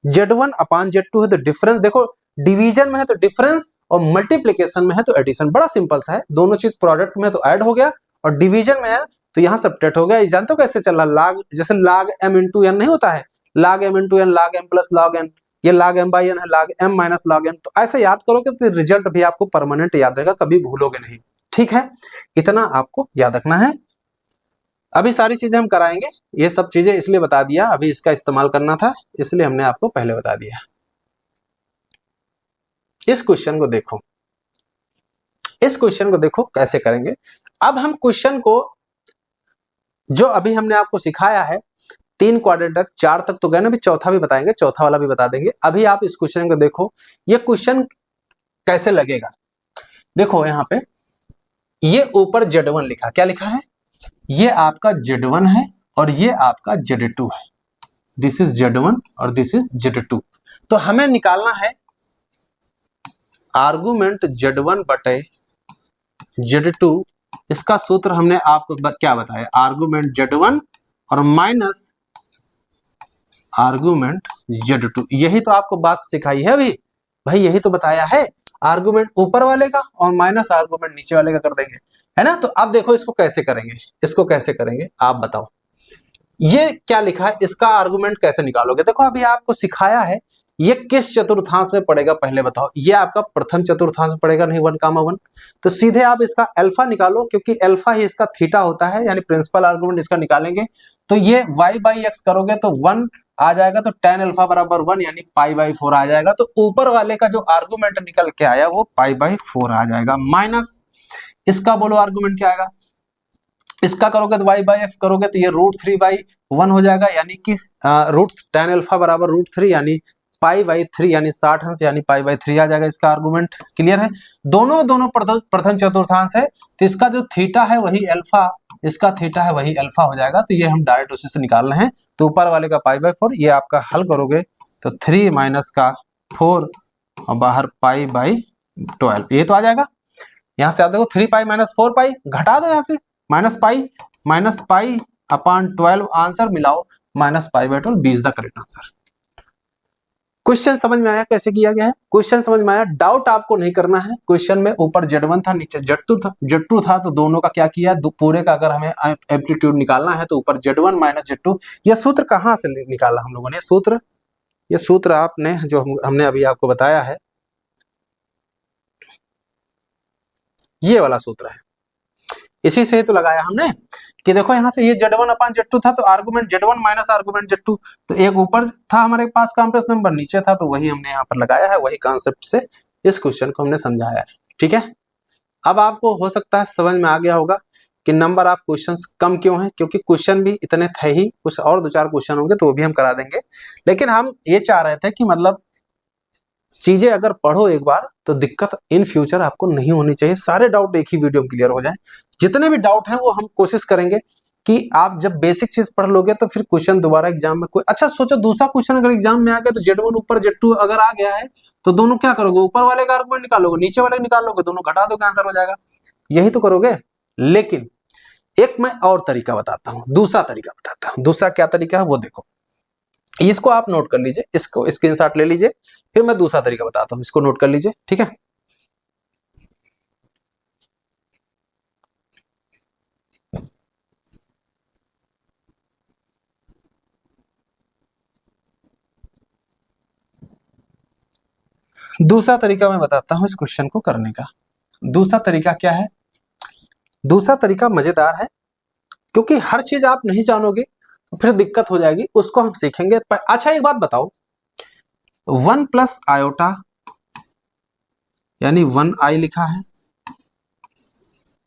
Z1 अपान Z2 है तो डिफरेंस, देखो डिवीजन में है तो डिफरेंस और मल्टीप्लिकेशन में है तो एडिशन। बड़ा सिंपल सा है, दोनों चीज प्रोडक्ट में तो ऐड हो गया और डिवीजन में है तो यहाँ सब्ट्रैक्ट हो गया। जानते हो कैसे चल रहा, लाग, जैसे लाग m इंटू n नहीं होता है, लाग m इंटू n, लाग m प्लस लॉग n, ये लाग m बाई n है, लाग m माइनस लॉग n। तो ऐसे याद करोगे तो रिजल्ट भी आपको परमानेंट याद रहेगा, कभी भूलोगे नहीं, ठीक है। इतना आपको याद रखना है। अभी सारी चीजें हम कराएंगे, ये सब चीजें इसलिए बता दिया, अभी इसका इस्तेमाल करना था इसलिए हमने आपको पहले बता दिया। इस क्वेश्चन को देखो, इस क्वेश्चन को देखो कैसे करेंगे। अब हम क्वेश्चन को जो अभी हमने आपको सिखाया है 3 क्वाड्रेंट तक, 4 तक तो गए ना, अभी चौथा भी बताएंगे, चौथा वाला भी बता देंगे। अभी आप इस क्वेश्चन को देखो, ये क्वेश्चन कैसे लगेगा। देखो यहाँ पे ये ऊपर Z1 लिखा, क्या लिखा है, ये आपका Z1 है और ये आपका Z2 है। दिस इज Z1 और दिस इज Z2। तो हमें निकालना है आर्गुमेंट Z1 बटे Z2। इसका सूत्र हमने आपको क्या बताया, आर्गुमेंट Z1 और माइनस आर्गुमेंट Z2। यही तो आपको बात सिखाई है अभी, भाई यही तो बताया है, आर्गुमेंट ऊपर वाले का और माइनस आर्गुमेंट नीचे वाले का कर देंगे, है ना। तो अब देखो इसको कैसे करेंगे, इसको कैसे करेंगे आप बताओ। ये क्या लिखा है, इसका आर्गुमेंट कैसे निकालोगे। देखो अभी आपको सिखाया है, ये किस चतुर्थांश में पड़ेगा पहले बताओ। ये आपका प्रथम चतुर्थांश में पड़ेगा, नहीं 1,1। तो सीधे आप इसका अल्फा निकालो, क्योंकि अल्फा ही इसका थीटा होता है, यानी प्रिंसिपल आर्गुमेंट इसका निकालेंगे। तो ये y बाई एक्स करोगे तो 1 आ जाएगा, तो tan अल्फा बराबर 1 यानी पाई बाई 4 आ जाएगा। तो ऊपर वाले का जो आर्गुमेंट निकल के आया वो पाई बाई 4 आ जाएगा, माइनस इसका बोलो आर्गुमेंट क्या आएगा। इसका करोगे तो y बाई एक्स करोगे तो ये √3/1 हो जाएगा, यानी कि रूट tan अल्फा बराबर √3 यानी पाई बाई 3 यानी 60 अंश, यानी पाई बाई 3 आ जाएगा इसका आर्गुमेंट। क्लियर है, दोनों प्रथम चतुर्थांश है, तो इसका जो थीटा है वही अल्फा, इसका थीटा है वही अल्फा हो जाएगा। तो ये हम डायरेक्ट उसी से निकाल रहे हैं। तो ऊपर वाले का पाई बाई 4, ये आपका हल करोगे तो 3 माइनस का 4 और बाहर पाई बाई 12, ये तो आ जाएगा। यहाँ से आप देखो 3 पाई माइनस 4 पाई, घटा दो यहाँ से, माइनस पाई अपान 12, आंसर मिलाओ minus pi by 12, 20 the correct answer. Question समझ में आया कैसे किया गया है, क्वेश्चन समझ में आया। डाउट आपको नहीं करना है, क्वेश्चन में ऊपर Z1 था नीचे Z2 था, तो दोनों का क्या किया, पूरे का अगर हमें एम्पलीट्यूड निकालना है तो ऊपर Z1 माइनस Z2। यह सूत्र कहाँ से निकाला हम लोगों ने, ये सूत्र आपने जो हमने अभी आपको बताया है, ये वाला सूत्र है, इसी से तो लगाया हमने कि देखो यहाँ से ये Z1 अपान Z2 था, तो argument Z1 minus argument Z2, तो एक ऊपर था हमारे पास कॉम्प्लेक्स नंबर, नीचे था, तो वही हमने यहाँ पर लगाया है, वही कॉन्सेप्ट से इस क्वेश्चन को हमने समझाया है, ठीक है। अब आपको हो सकता है समझ में आ गया होगा कि नंबर ऑफ क्वेश्चंस कम क्यों है, क्योंकि क्वेश्चन भी इतने थे ही, कुछ और 2-4 क्वेश्चन होंगे तो वो भी हम करा देंगे। लेकिन हम ये चाह रहे थे कि मतलब चीजें अगर पढ़ो एक बार तो दिक्कत इन फ्यूचर आपको नहीं होनी चाहिए, सारे डाउट एक ही वीडियो में क्लियर हो जाए। जितने भी डाउट हैं वो हम कोशिश करेंगे कि आप जब बेसिक चीज पढ़ लोगे तो फिर क्वेश्चन दोबारा एग्जाम में कोई, अच्छा सोचो दूसरा क्वेश्चन अगर एग्जाम में आ गया तो Z1 ऊपर Z2 अगर आ गया है तो दोनों क्या करोगे, ऊपर वाले का आर्गुमेंट निकालोगे, नीचे वाले निकाल लोगे, दोनों घटा दोगे, आंसर हो जाएगा, यही तो करोगे। लेकिन एक मैं और तरीका बताता हूँ, दूसरा तरीका बताता हूँ। दूसरा क्या तरीका है वो देखो, इसको आप नोट कर लीजिए, इसको स्क्रीनशॉट ले लीजिए, फिर मैं दूसरा तरीका बताता हूँ, इसको नोट कर लीजिए, ठीक है। दूसरा तरीका मैं बताता हूँ इस क्वेश्चन को करने का। दूसरा तरीका क्या है, दूसरा तरीका मजेदार है, क्योंकि हर चीज आप नहीं जानोगे तो फिर दिक्कत हो जाएगी, उसको हम सीखेंगे। अच्छा एक बात बताओ, 1 प्लस आयोटा यानी 1i लिखा है,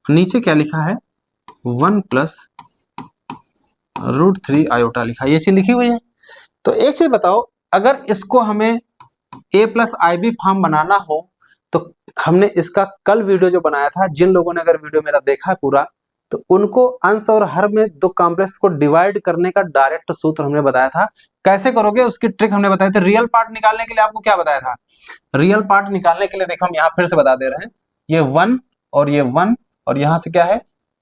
नीचे क्या लिखा है 1 प्लस √3 आयोटा लिखा है, ये चीज लिखी हुई है। तो एक चीज बताओ, अगर इसको हमें a प्लस IB फॉर्म बनाना हो तो हमने इसका कल वीडियो जो बनाया था, जिन लोगों ने अगर वीडियो मेरा देखा है पूरा तो उनको अंश और हर में दो कॉम्प्लेक्स को डिवाइड करने का डायरेक्ट सूत्र हमने बताया था। कैसे करोगे उसकी ट्रिक हमने बताई थी। रियल पार्ट निकालने के लिए आपको क्या बताया था, रियल पार्ट निकालने के लिए देखो हम यहाँ फिर से बता दे रहे हैं, ये 1 और ये 1 और यहाँ से क्या है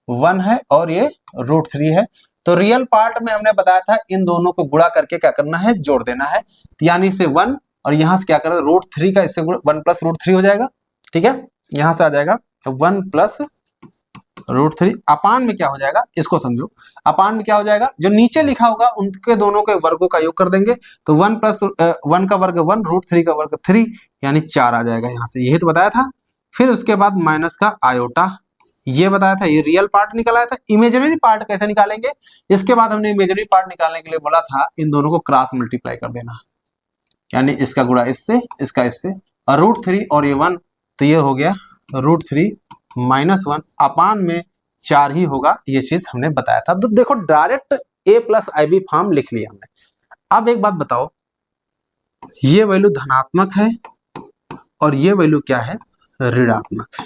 1 है और ये √3 है। तो रियल पार्ट में हमने बताया था इन दोनों को गुणा करके क्या करना है, जोड़ देना है। यानी से 1 और यहाँ से क्या करना है √3 का, इससे 1 प्लस √3 हो जाएगा, ठीक है। यहाँ से आ जाएगा 1 प्लस √3 अपान में क्या हो जाएगा, इसको समझो, अपान में क्या हो जाएगा, जो नीचे लिखा होगा उनके दोनों के वर्गों का योग कर देंगे, तो 1 प्लस 1 का वर्ग 1, √3 का वर्ग 3 यानी 4 आ जाएगा यहाँ से, यही तो बताया था। फिर उसके बाद माइनस का आयोटा, ये बताया था, ये रियल पार्ट निकाला था। इमेजिनरी पार्ट कैसे निकालेंगे, इसके बाद हमने इमेजिनरी पार्ट निकालने के लिए बोला था इन दोनों को क्रॉस मल्टीप्लाई कर देना, यानी इसका गुणा इससे, इसका इससे, और √3 और ये 1, तो ये हो गया √3 माइनस 1 अपान में 4 ही होगा, ये चीज हमने बताया था। तो देखो direct a plus IB form लिख लिया हमने। अब एक बात बताओ, ये वैल्यू धनात्मक है और ये वैल्यू क्या है ऋणात्मक है।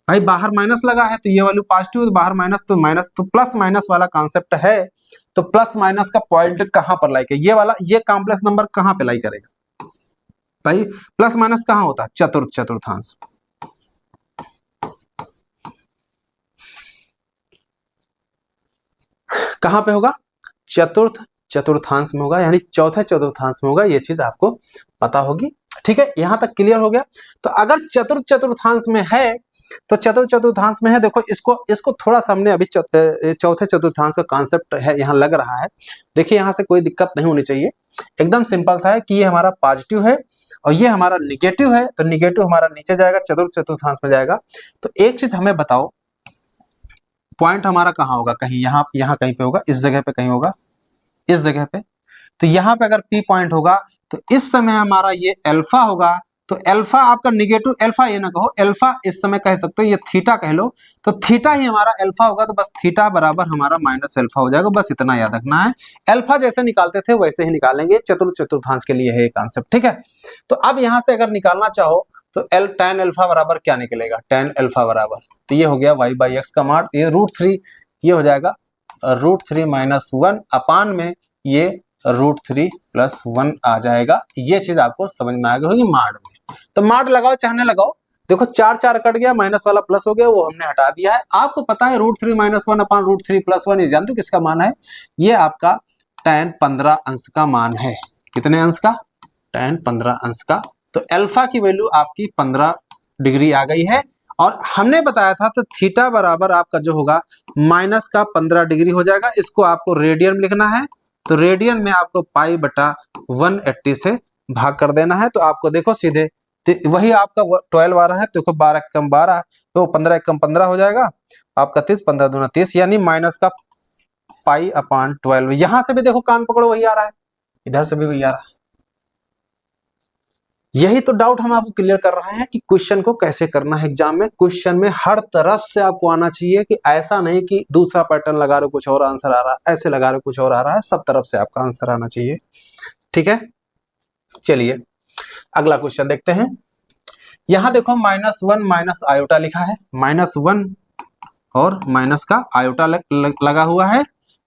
भाई बाहर माइनस लगा है तो ये वैल्यू पॉजिटिव है, तो बाहर माइनस तो माइनस, तो प्लस माइनस वाला कॉन्सेप्ट है। तो प्लस माइनस का पॉइंट कहां पर लाई करेगा, ये वाला, ये कॉम्प्लेक्स नंबर कहां पे लाई करेगा भाई, प्लस माइनस कहां होता है, चतुर्थांश। कहां पे होगा, चतुर्थांश में होगा, यानी चौथे चतुर्थांश में होगा, ये चीज आपको पता होगी, ठीक है। यहां तक क्लियर हो गया। तो अगर चतुर्थांश में है तो चतुर्थांश में है, देखो इसको थोड़ा सा हमने अभी चौथे चतुर्थांश का कॉन्सेप्ट है यहाँ लग रहा है। देखिए यहाँ से कोई दिक्कत नहीं होनी चाहिए, एकदम सिंपल सा है कि ये हमारा पॉजिटिव है और ये हमारा निगेटिव है, तो निगेटिव हमारा नीचे जाएगा, चतुर्थांश में जाएगा। तो एक चीज हमें बताओ, पॉइंट हमारा कहाँ होगा, कहीं यहाँ कहीं पे होगा, इस जगह पे कहीं होगा, इस जगह पे। तो यहाँ पे अगर P पॉइंट होगा तो इस समय हमारा ये अल्फा होगा। तो अल्फा आपका निगेटिव, अल्फा ये ना कहो, अल्फा इस समय कह सकते हो, ये थीटा कह लो, तो थीटा ही हमारा अल्फा होगा। तो बस थीटा बराबर हमारा माइनस अल्फा हो जाएगा, बस इतना याद रखना है। अल्फा जैसे निकालते थे वैसे ही निकालेंगे, चतुर्थांश के लिए है ये कॉन्सेप्ट, ठीक है। तो अब यहाँ से अगर निकालना चाहो तो tan अल्फा बराबर क्या निकलेगा, tan अल्फा बराबर, तो ये हो गया y/x का मान, ये √3, ये हो जाएगा √3 माइनस 1 अपान में ये √3 प्लस 1 आ जाएगा। ये चीज आपको समझ में आ गई होगी माड में। तो माड लगाओ चाहे लगाओ, देखो 4 कट गया, माइनस वाला प्लस हो गया, वो हमने हटा दिया है। आपको पता है √3 माइनस 1 अपान √3 प्लस 1, ये जानते हो किसका मान है, ये आपका tan 15 अंश का मान है। कितने अंश का, tan 15 अंश का। तो अल्फा की वैल्यू आपकी 15 डिग्री आ गई है, और हमने बताया था तो थीटा बराबर आपका जो होगा माइनस का 15 डिग्री हो जाएगा। इसको आपको रेडियन में लिखना है, तो रेडियन में आपको π/180 से भाग कर देना है। तो आपको देखो सीधे वही आपका 12 आ रहा है, देखो 12 कम 12, तो 15 कम 15 हो जाएगा आपका 30, 15 दूना 30, यानी माइनस का π/12। यहां से भी देखो कान पकड़ो वही आ रहा है, इधर से भी वही आ रहा है। यही तो डाउट हम आपको क्लियर कर रहे हैं कि क्वेश्चन को कैसे करना है एग्जाम में। क्वेश्चन में हर तरफ से आपको आना चाहिए कि ऐसा नहीं कि दूसरा पैटर्न लगा रहे कुछ और आंसर आ रहा है, ऐसे लगा रहे कुछ और आ रहा है, सब तरफ से आपका आंसर आना चाहिए। ठीक है, चलिए अगला क्वेश्चन देखते हैं। यहां देखो -1 माइनस आयोटा लिखा है, -1 और माइनस का आयोटा लगा हुआ है।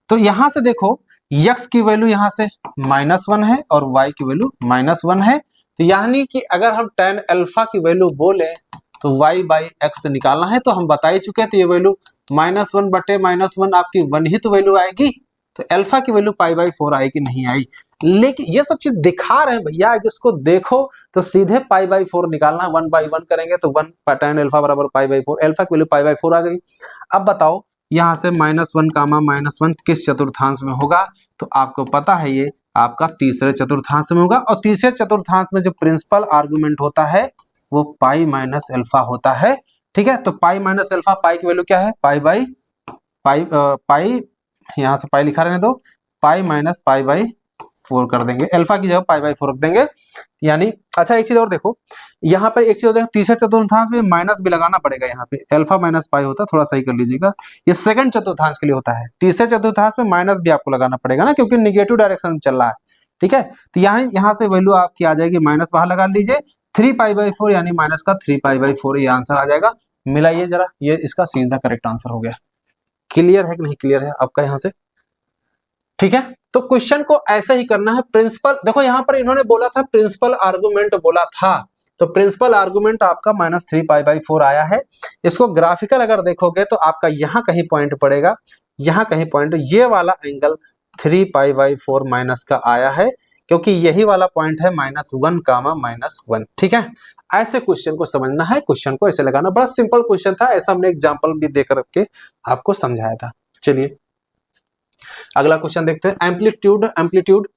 तो यहां से देखो x की वैल्यू यहां से -1 है और y की वैल्यू -1 है। तो यानी कि अगर हम tan अल्फा की वैल्यू बोले तो y बाई एक्स निकालना है, तो हम बता ही चुके हैं। तो ये वैल्यू -1 बटे -1 आपकी 1 ही तो वैल्यू आएगी। तो अल्फा की वैल्यू π/4 आएगी, नहीं आई। लेकिन ये सब चीज दिखा रहे हैं भैया, इसको देखो तो सीधे π/4 निकालना है। 1/1 करेंगे तो 1 tan अल्फा बराबर π/4, अल्फा की वैल्यू π/4 आ गई। अब बताओ यहाँ से -1 कामा -1 किस चतुर्थांश में होगा? तो आपको पता है ये आपका तीसरे चतुर्थांश में होगा। और तीसरे चतुर्थांश में जो प्रिंसिपल आर्गुमेंट होता है वो पाई माइनस अल्फा होता है। ठीक है, तो पाई माइनस अल्फा, पाई की वैल्यू क्या है? पाई यहाँ से पाई लिखा रहने दो, पाई माइनस π/4 कर देंगे, अल्फा की जगह π/4 रख देंगे। यानी अच्छा एक चीज और देखो, यहाँ पर एक चीज देखो, तीसरे चतुर्थांश में माइनस भी लगाना पड़ेगा। यहाँ पे अल्फा माइनस पाई होता है, थोड़ा सही कर लीजिएगा, ये सेकंड चतुर्थांश के लिए होता है। तीसरे चतुर्थांश में माइनस भी आपको लगाना पड़ेगा ना, क्योंकि निगेटिव डायरेक्शन में चल रहा है। ठीक है, तो यहाँ से वैल्यू आपकी आ जाएगी, माइनस बाहर लगा लीजिए, 3π/4 यानी माइनस का 3π/4 ये आंसर आ जाएगा। मिलाइए जरा, ये इसका सीधा करेक्ट आंसर हो गया। क्लियर है कि नहीं क्लियर है आपका यहाँ से? ठीक है, तो क्वेश्चन को ऐसे ही करना है। प्रिंसिपल देखो, यहाँ पर इन्होंने बोला था प्रिंसिपल आर्गुमेंट बोला था, तो प्रिंसिपल आर्गुमेंट आपका -3π/4 आया है। इसको ग्राफिकल अगर देखोगे तो आपका यहाँ कहीं पॉइंट पड़ेगा, यहाँ कहीं पॉइंट, ये वाला एंगल 3π/4 माइनस का आया है, क्योंकि यही वाला पॉइंट है -1 कामा -1। ठीक है, ऐसे क्वेश्चन को समझना है, क्वेश्चन को ऐसे लगाना। बड़ा सिंपल क्वेश्चन था, ऐसा हमने एग्जाम्पल भी देकर के आपको समझाया था। चलिए अगला क्वेश्चन देखते हैं। Amplitude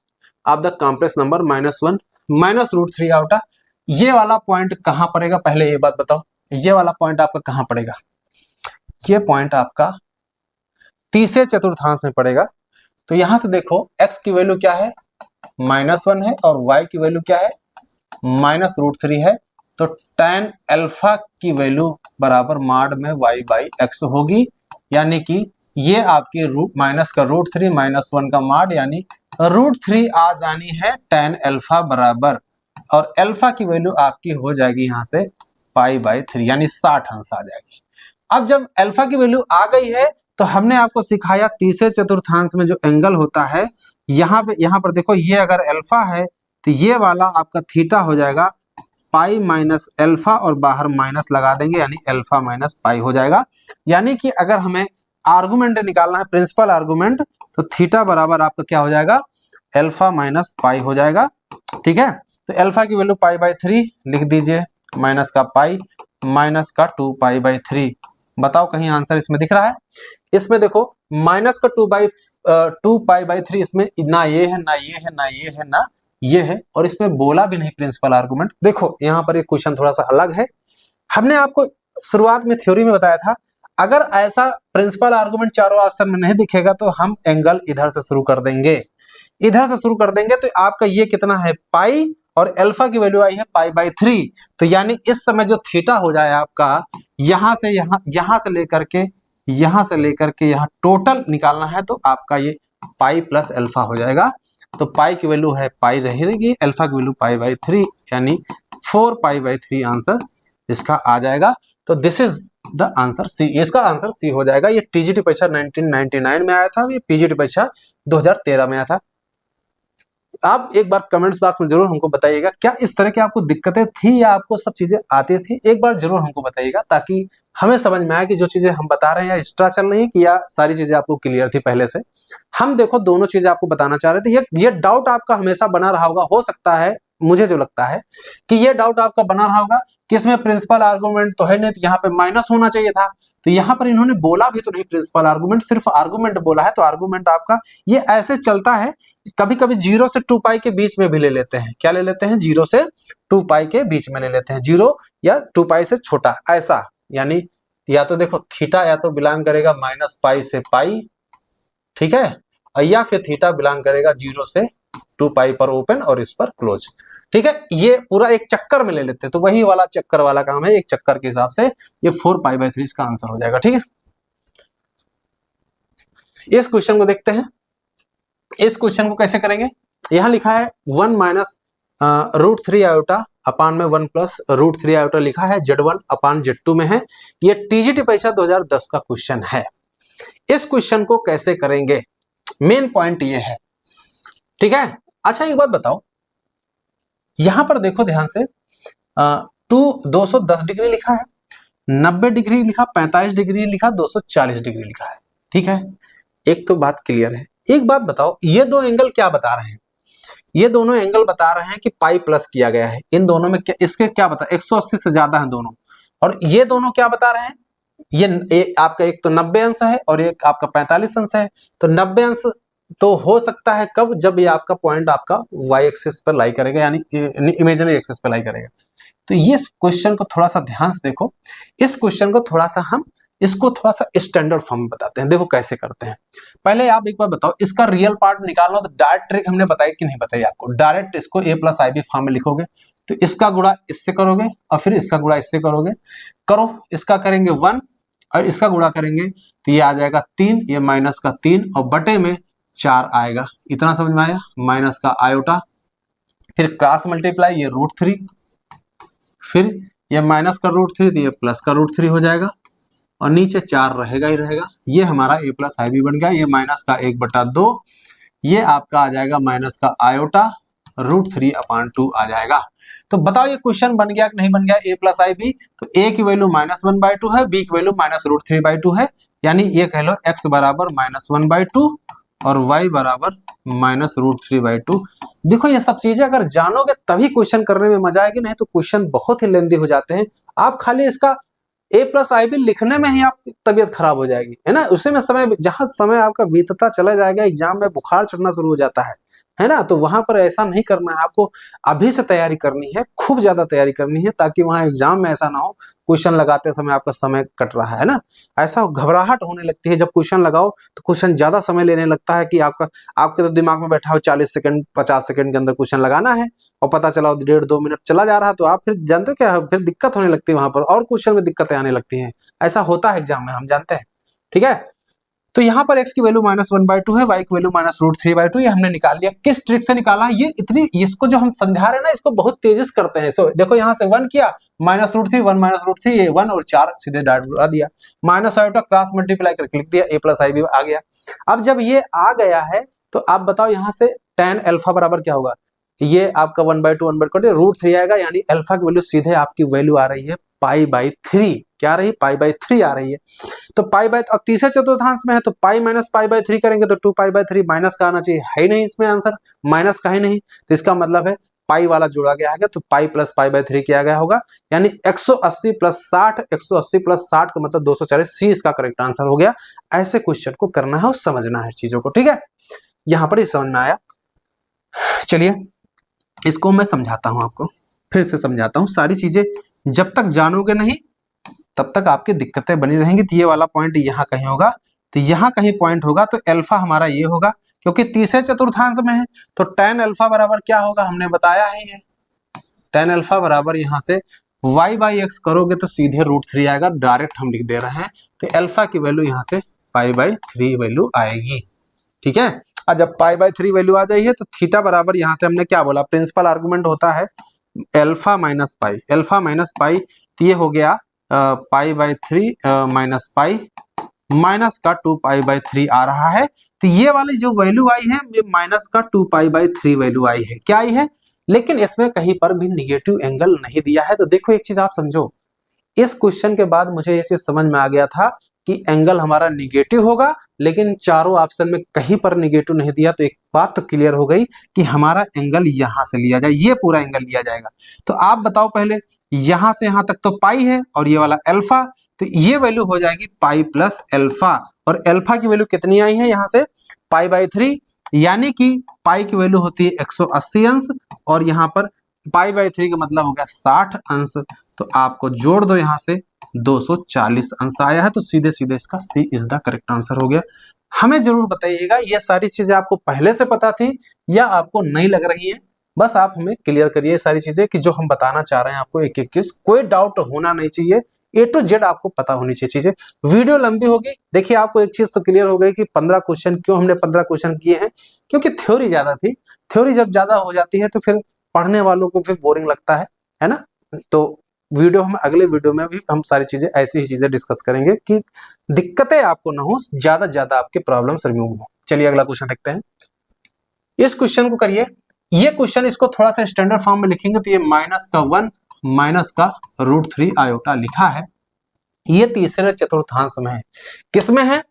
of the complex number -1 -√3 outta, ये वाला पॉइंट कहां पड़ेगा? पहले ये बात बताओ, ये वाला पॉइंट आपका कहां पड़ेगा? ये पॉइंट आपका तीसरे चतुर्थांश में पड़ेगा। तो यहां से देखो x की वैल्यू क्या है? -1 है, और y की वैल्यू क्या है? -√3 है। तो tan अल्फा की वैल्यू बराबर माड में y/x होगी, यानी कि ये आपकी माइनस का √3 -1 का माड, यानी √3 आ जानी है tan अल्फा बराबर, और अल्फा की वैल्यू आपकी हो जाएगी यहाँ से π/3 यानी 60 अंश आ जाएगी। अब जब अल्फा की वैल्यू आ गई है तो हमने आपको सिखाया तीसरे चतुर्थांश में जो एंगल होता है, यहाँ पर देखो, ये अगर अल्फा है तो ये वाला आपका थीटा हो जाएगा पाई माइनस अल्फा, और बाहर माइनस लगा देंगे, यानी अल्फा माइनस पाई हो जाएगा। यानी कि अगर हमें आर्गुमेंट निकालना है, प्रिंसिपल आर्गुमेंट, तो थीटा बराबर आपका क्या हो जाएगा? अल्फा माइनस पाई हो जाएगा। ठीक है, तो अल्फा की वैल्यू π/3 लिख दीजिए, माइनस का पाई, माइनस का 2π/3। बताओ कहीं आंसर इसमें दिख रहा है? इसमें देखो माइनस का 2π/3, इसमें ना ये है, ना ये है, ना ये है, ना ये है, और इसमें बोला भी नहीं प्रिंसिपल आर्गुमेंट। देखो यहाँ पर एक क्वेश्चन थोड़ा सा अलग है। हमने आपको शुरुआत में थ्योरी में बताया था, अगर ऐसा प्रिंसिपल आर्गुमेंट चारों ऑप्शन में नहीं दिखेगा तो हम एंगल इधर से शुरू कर देंगे, इधर से शुरू कर देंगे। तो आपका ये कितना है? पाई, और अल्फा की वैल्यू आई है π/3। तो यानी इस समय जो थीटा हो जाए आपका, यहाँ से यहाँ टोटल निकालना है, तो आपका ये पाई प्लस अल्फा हो जाएगा। तो पाई की वैल्यू है पाई रहेगी, अल्फा की वैल्यू π/3, यानी 4π/3 आंसर इसका आ जाएगा। तो this is the answer C, इसका आंसर सी हो जाएगा। ये टीजीटी परीक्षा 1999 में आया था, ये पीजीटी परीक्षा 2013 में आया था। आप एक बार कमेंट्स बॉक्स में जरूर हमको बताइएगा, क्या इस तरह की आपको दिक्कतें थी या आपको सब चीजें आती थी? एक बार जरूर हमको बताइएगा, ताकि हमें समझ में आए कि जो चीजें हम बता रहे हैं या एक्स्ट्रा चल रही है, कि या सारी चीजें आपको क्लियर थी पहले से। हम देखो दोनों चीजें आपको बताना चाह रहे थे। ये डाउट आपका हमेशा बना रहा होगा, हो सकता है, मुझे जो लगता है कि ये डाउट आपका बना रहा होगा कि इसमें प्रिंसिपल आर्गुमेंट तो है नहीं, तो यहाँ पे माइनस होना चाहिए था। तो यहाँ पर इन्होंने बोला भी तो नहीं प्रिंसिपल आर्गुमेंट, सिर्फ आर्गुमेंट बोला है। तो आर्गुमेंट आपका ये ऐसे चलता है, कभी कभी 0 से 2π के बीच में भी ले लेते हैं। क्या ले लेते हैं? 0 से 2π के बीच में ले लेते हैं, 0 या 2π से छोटा, ऐसा। यानी या तो देखो थीटा या तो बिलोंग करेगा -π से पाई, ठीक है, या फिर थीटा बिलोंग करेगा 0 से 2π पर ओपन और इस पर क्लोज। ठीक है, ये पूरा एक चक्कर में ले लेते हैं, तो वही वाला चक्कर वाला काम है, एक चक्कर के हिसाब से ये 4π/3 इसका आंसर हो जाएगा। ठीक है, इस क्वेश्चन को देखते हैं। इस क्वेश्चन को कैसे करेंगे, यहां लिखा है 1 माइनस √3 आयोटा अपान में 1 प्लस √3 आयोटा लिखा है, Z1 अपान Z2 में है। ये टीजीटी परीक्षा 2010 का क्वेश्चन है। इस क्वेश्चन को कैसे करेंगे, मेन पॉइंट ये है। ठीक है, अच्छा एक बात बताओ, यहां पर देखो ध्यान से, 210 डिग्री लिखा है, 90 डिग्री लिखा, 45 डिग्री लिखा, 240 डिग्री लिखा है। ठीक है, एक तो बात क्लियर है। एक बात बताओ, ये दो एंगल क्या बता रहे हैं, ये दोनों एंगल बता रहे हैं कि पाई प्लस किया गया है। इन दोनों में क्या, इसके क्या बता, 180 से ज्यादा है दोनों। और ये दोनों क्या बता रहे हैं, ये आपका एक तो 90 अंश है और एक आपका 45 अंश है। तो 90 अंश तो हो सकता है कब, जब ये आपका पॉइंट आपका वाई एक्सिस पर लाई करेगा, यानी इमेजिनरी एक्सिस पर लाई करेगा। तो ये क्वेश्चन को थोड़ा सा ध्यान से देखो, इस क्वेश्चन को थोड़ा सा हम इसको थोड़ा सा स्टैंडर्ड फॉर्म में बताते हैं। देखो कैसे करते हैं, पहले आप एक बार बताओ, इसका रियल पार्ट निकालना तो डायरेक्ट ट्रिक हमने बताई कि नहीं बताई आपको। डायरेक्ट इसको a + IB फॉर्म में लिखोगे, तो इसका गुणा इससे करोगे और फिर इसका गुणा इससे करोगे, करो, इसका करेंगे 1 और इसका गुणा करेंगे तो ये आ जाएगा 3, ये माइनस का 3 और बटे में 4 आएगा। इतना समझ में आया, माइनस का आयोटा, फिर क्रॉस मल्टीप्लाई, ये √3, फिर ये माइनस का √3 तो ये प्लस का √3 हो जाएगा और नीचे 4 रहेगा ही रहेगा। ये हमारा a + IB बन गया। ये माइनस का 1/2, ये आपका आ जाएगा माइनस का आयोटा √3/2 आ जाएगा। तो बताओ ये क्वेश्चन बन गया कि नहीं बन गया, a + IB। तो a की वैल्यू -1/2 है, b की वैल्यू -√3/2 है, यानी ये कह लो x बराबर -1/2 और y बराबर -√3/2। देखो ये सब चीजें अगर जानोगे तभी क्वेश्चन करने में मजा आएगी, नहीं तो क्वेश्चन बहुत ही लेंदी हो जाते हैं। आप खाली इसका a + IB लिखने में ही आपकी तबीयत खराब हो जाएगी, है ना। उसी में समय, जहां समय आपका बीतता चला जाएगा, एग्जाम में बुखार चढ़ना शुरू हो जाता है ना। तो वहां पर ऐसा नहीं करना है, आपको अभी से तैयारी करनी है, खूब ज्यादा तैयारी करनी है, ताकि वहां एग्जाम में ऐसा ना हो क्वेश्चन लगाते समय आपका समय कट रहा है ना। ऐसा घबराहट होने लगती है जब क्वेश्चन लगाओ, तो क्वेश्चन ज्यादा समय लेने लगता है कि आपके तो दिमाग में बैठा हो 40 सेकंड 50 सेकंड के अंदर क्वेश्चन लगाना है, और पता चला 1.5-2 मिनट चला जा रहा है, तो आप फिर जानते हो क्या, फिर दिक्कत होने लगती है वहां पर, और क्वेश्चन में दिक्कतें आने लगती हैं। ऐसा होता है एग्जाम में, हम जानते हैं। ठीक है, तो यहाँ पर x की वैल्यू -1/2 है, y की वैल्यू -√3/2, ये हमने निकाल लिया। किस ट्रिक से निकाला, ये इतनी, इसको जो हम समझा रहे हैं ना, इसको बहुत तेजी से करते हैं। देखो यहाँ से 1 किया, -√3, 1 -√3, ये 1 और 4 सीधे डायरेक्ट उड़ा दिया, माइनस आयोटा क्रॉस मल्टीप्लाई करके लिख दिया, a + IB आ गया। अब जब ये आ गया है तो आप बताओ यहाँ से tan अल्फा बराबर क्या होगा, ये आपका 1/2 √3 आएगा, यानी अल्फा की वैल्यू सीधे आपकी वैल्यू आ रही है π/3। क्या आ रही है, π/3 आ रही है। तो और तीसरे चतुर्थांश में है, तो पाई माइनस π/3 करेंगे तो 2π/3, माइनस का आना चाहिए, है ही नहीं इसमें आंसर, माइनस का ही नहीं, तो इसका मतलब है पाई वाला जोड़ा गया है, तो पाई + π/3 किया गया होगा, यानी 180 + 60, 180 + 60 का मतलब 240, सी इसका करेक्ट आंसर हो गया। ऐसे क्वेश्चन को करना है और समझना है चीजों को। ठीक है, यहाँ पर ये समझ में आया। चलिए इसको मैं समझाता हूँ आपको, फिर से समझाता हूँ। सारी चीजें जब तक जानोगे नहीं तब तक आपकी दिक्कतें बनी रहेंगी। तो ये वाला पॉइंट यहाँ कहीं होगा, तो यहाँ कहीं पॉइंट होगा, तो अल्फा हमारा ये होगा, क्योंकि तीसरे चतुर्थांश में है। तो tan अल्फा बराबर क्या होगा, हमने बताया है, ये tan अल्फा बराबर यहाँ से y/x करोगे तो सीधे √3 आएगा, डायरेक्ट हम लिख दे रहे हैं। तो अल्फा की वैल्यू यहाँ से π/3 वैल्यू आएगी। ठीक है, और जब π/3 वैल्यू आ जाइए तो थीटा बराबर यहाँ से हमने क्या बोला, प्रिंसिपल आर्गुमेंट होता है alpha minus pi, alpha minus pi, तो ये हो गया π/3 माइनस पाई, माइनस का 2π/3 आ रहा है। तो ये वाली जो वैल्यू आई है, ये माइनस का 2π/3 वैल्यू आई है। क्या आई है, लेकिन इसमें कहीं पर भी निगेटिव एंगल नहीं दिया है। तो देखो एक चीज आप समझो, इस क्वेश्चन के बाद मुझे ये चीज समझ में आ गया था कि एंगल हमारा निगेटिव होगा, लेकिन चारों ऑप्शन में कहीं पर निगेटिव नहीं दिया। तो एक बात तो क्लियर हो गई कि हमारा एंगल यहां से लिया जाए, ये पूरा एंगल लिया जाएगा। तो आप बताओ पहले, यहां से यहां तक तो पाई है और ये वाला अल्फा, तो ये वैल्यू हो जाएगी पाई प्लस अल्फा, और अल्फा की वैल्यू कितनी आई है यहाँ से π/3, यानी कि पाई की वैल्यू होती है 180 अंश, और यहाँ पर π/3 का मतलब हो गया 60 अंश। तो आपको जोड़ दो, यहाँ से 240 अंश आया है, तो सीधे सीधे इसका सी इज द करेक्ट आंसर हो गया। हमें जरूर बताइएगा ये सारी चीजें आपको पहले से पता थी या आपको नहीं लग रही है। बस आप हमें क्लियर करिए सारी चीजें कि जो हम बताना चाह रहे हैं आपको, एक एक चीज, कोई डाउट होना नहीं चाहिए, A to Z आपको पता होनी चाहिए चीजें। वीडियो लंबी होगी, देखिए आपको एक चीज तो क्लियर हो गई कि 15 क्वेश्चन, क्यों हमने 15 क्वेश्चन किए हैं, क्योंकि थ्योरी ज्यादा थी। थ्योरी जब ज्यादा हो जाती है तो फिर पढ़ने वालों को फिर बोरिंग लगता है ना। तो वीडियो हम अगले वीडियो में भी हम सारी चीजें, ऐसी ही चीजें डिस्कस करेंगे कि दिक्कतें आपको ना हो, ज्यादा से ज्यादा आपके प्रॉब्लम्स रिमूव हो। चलिए अगला क्वेश्चन देखते हैं। इस क्वेश्चन को करिए, ये क्वेश्चन इसको थोड़ा सा स्टैंडर्ड फॉर्म में लिखेंगे तो ये -1 -√3 आयोटा लिखा है। ये तीसरे चतुर्थांश में है। किसमें है?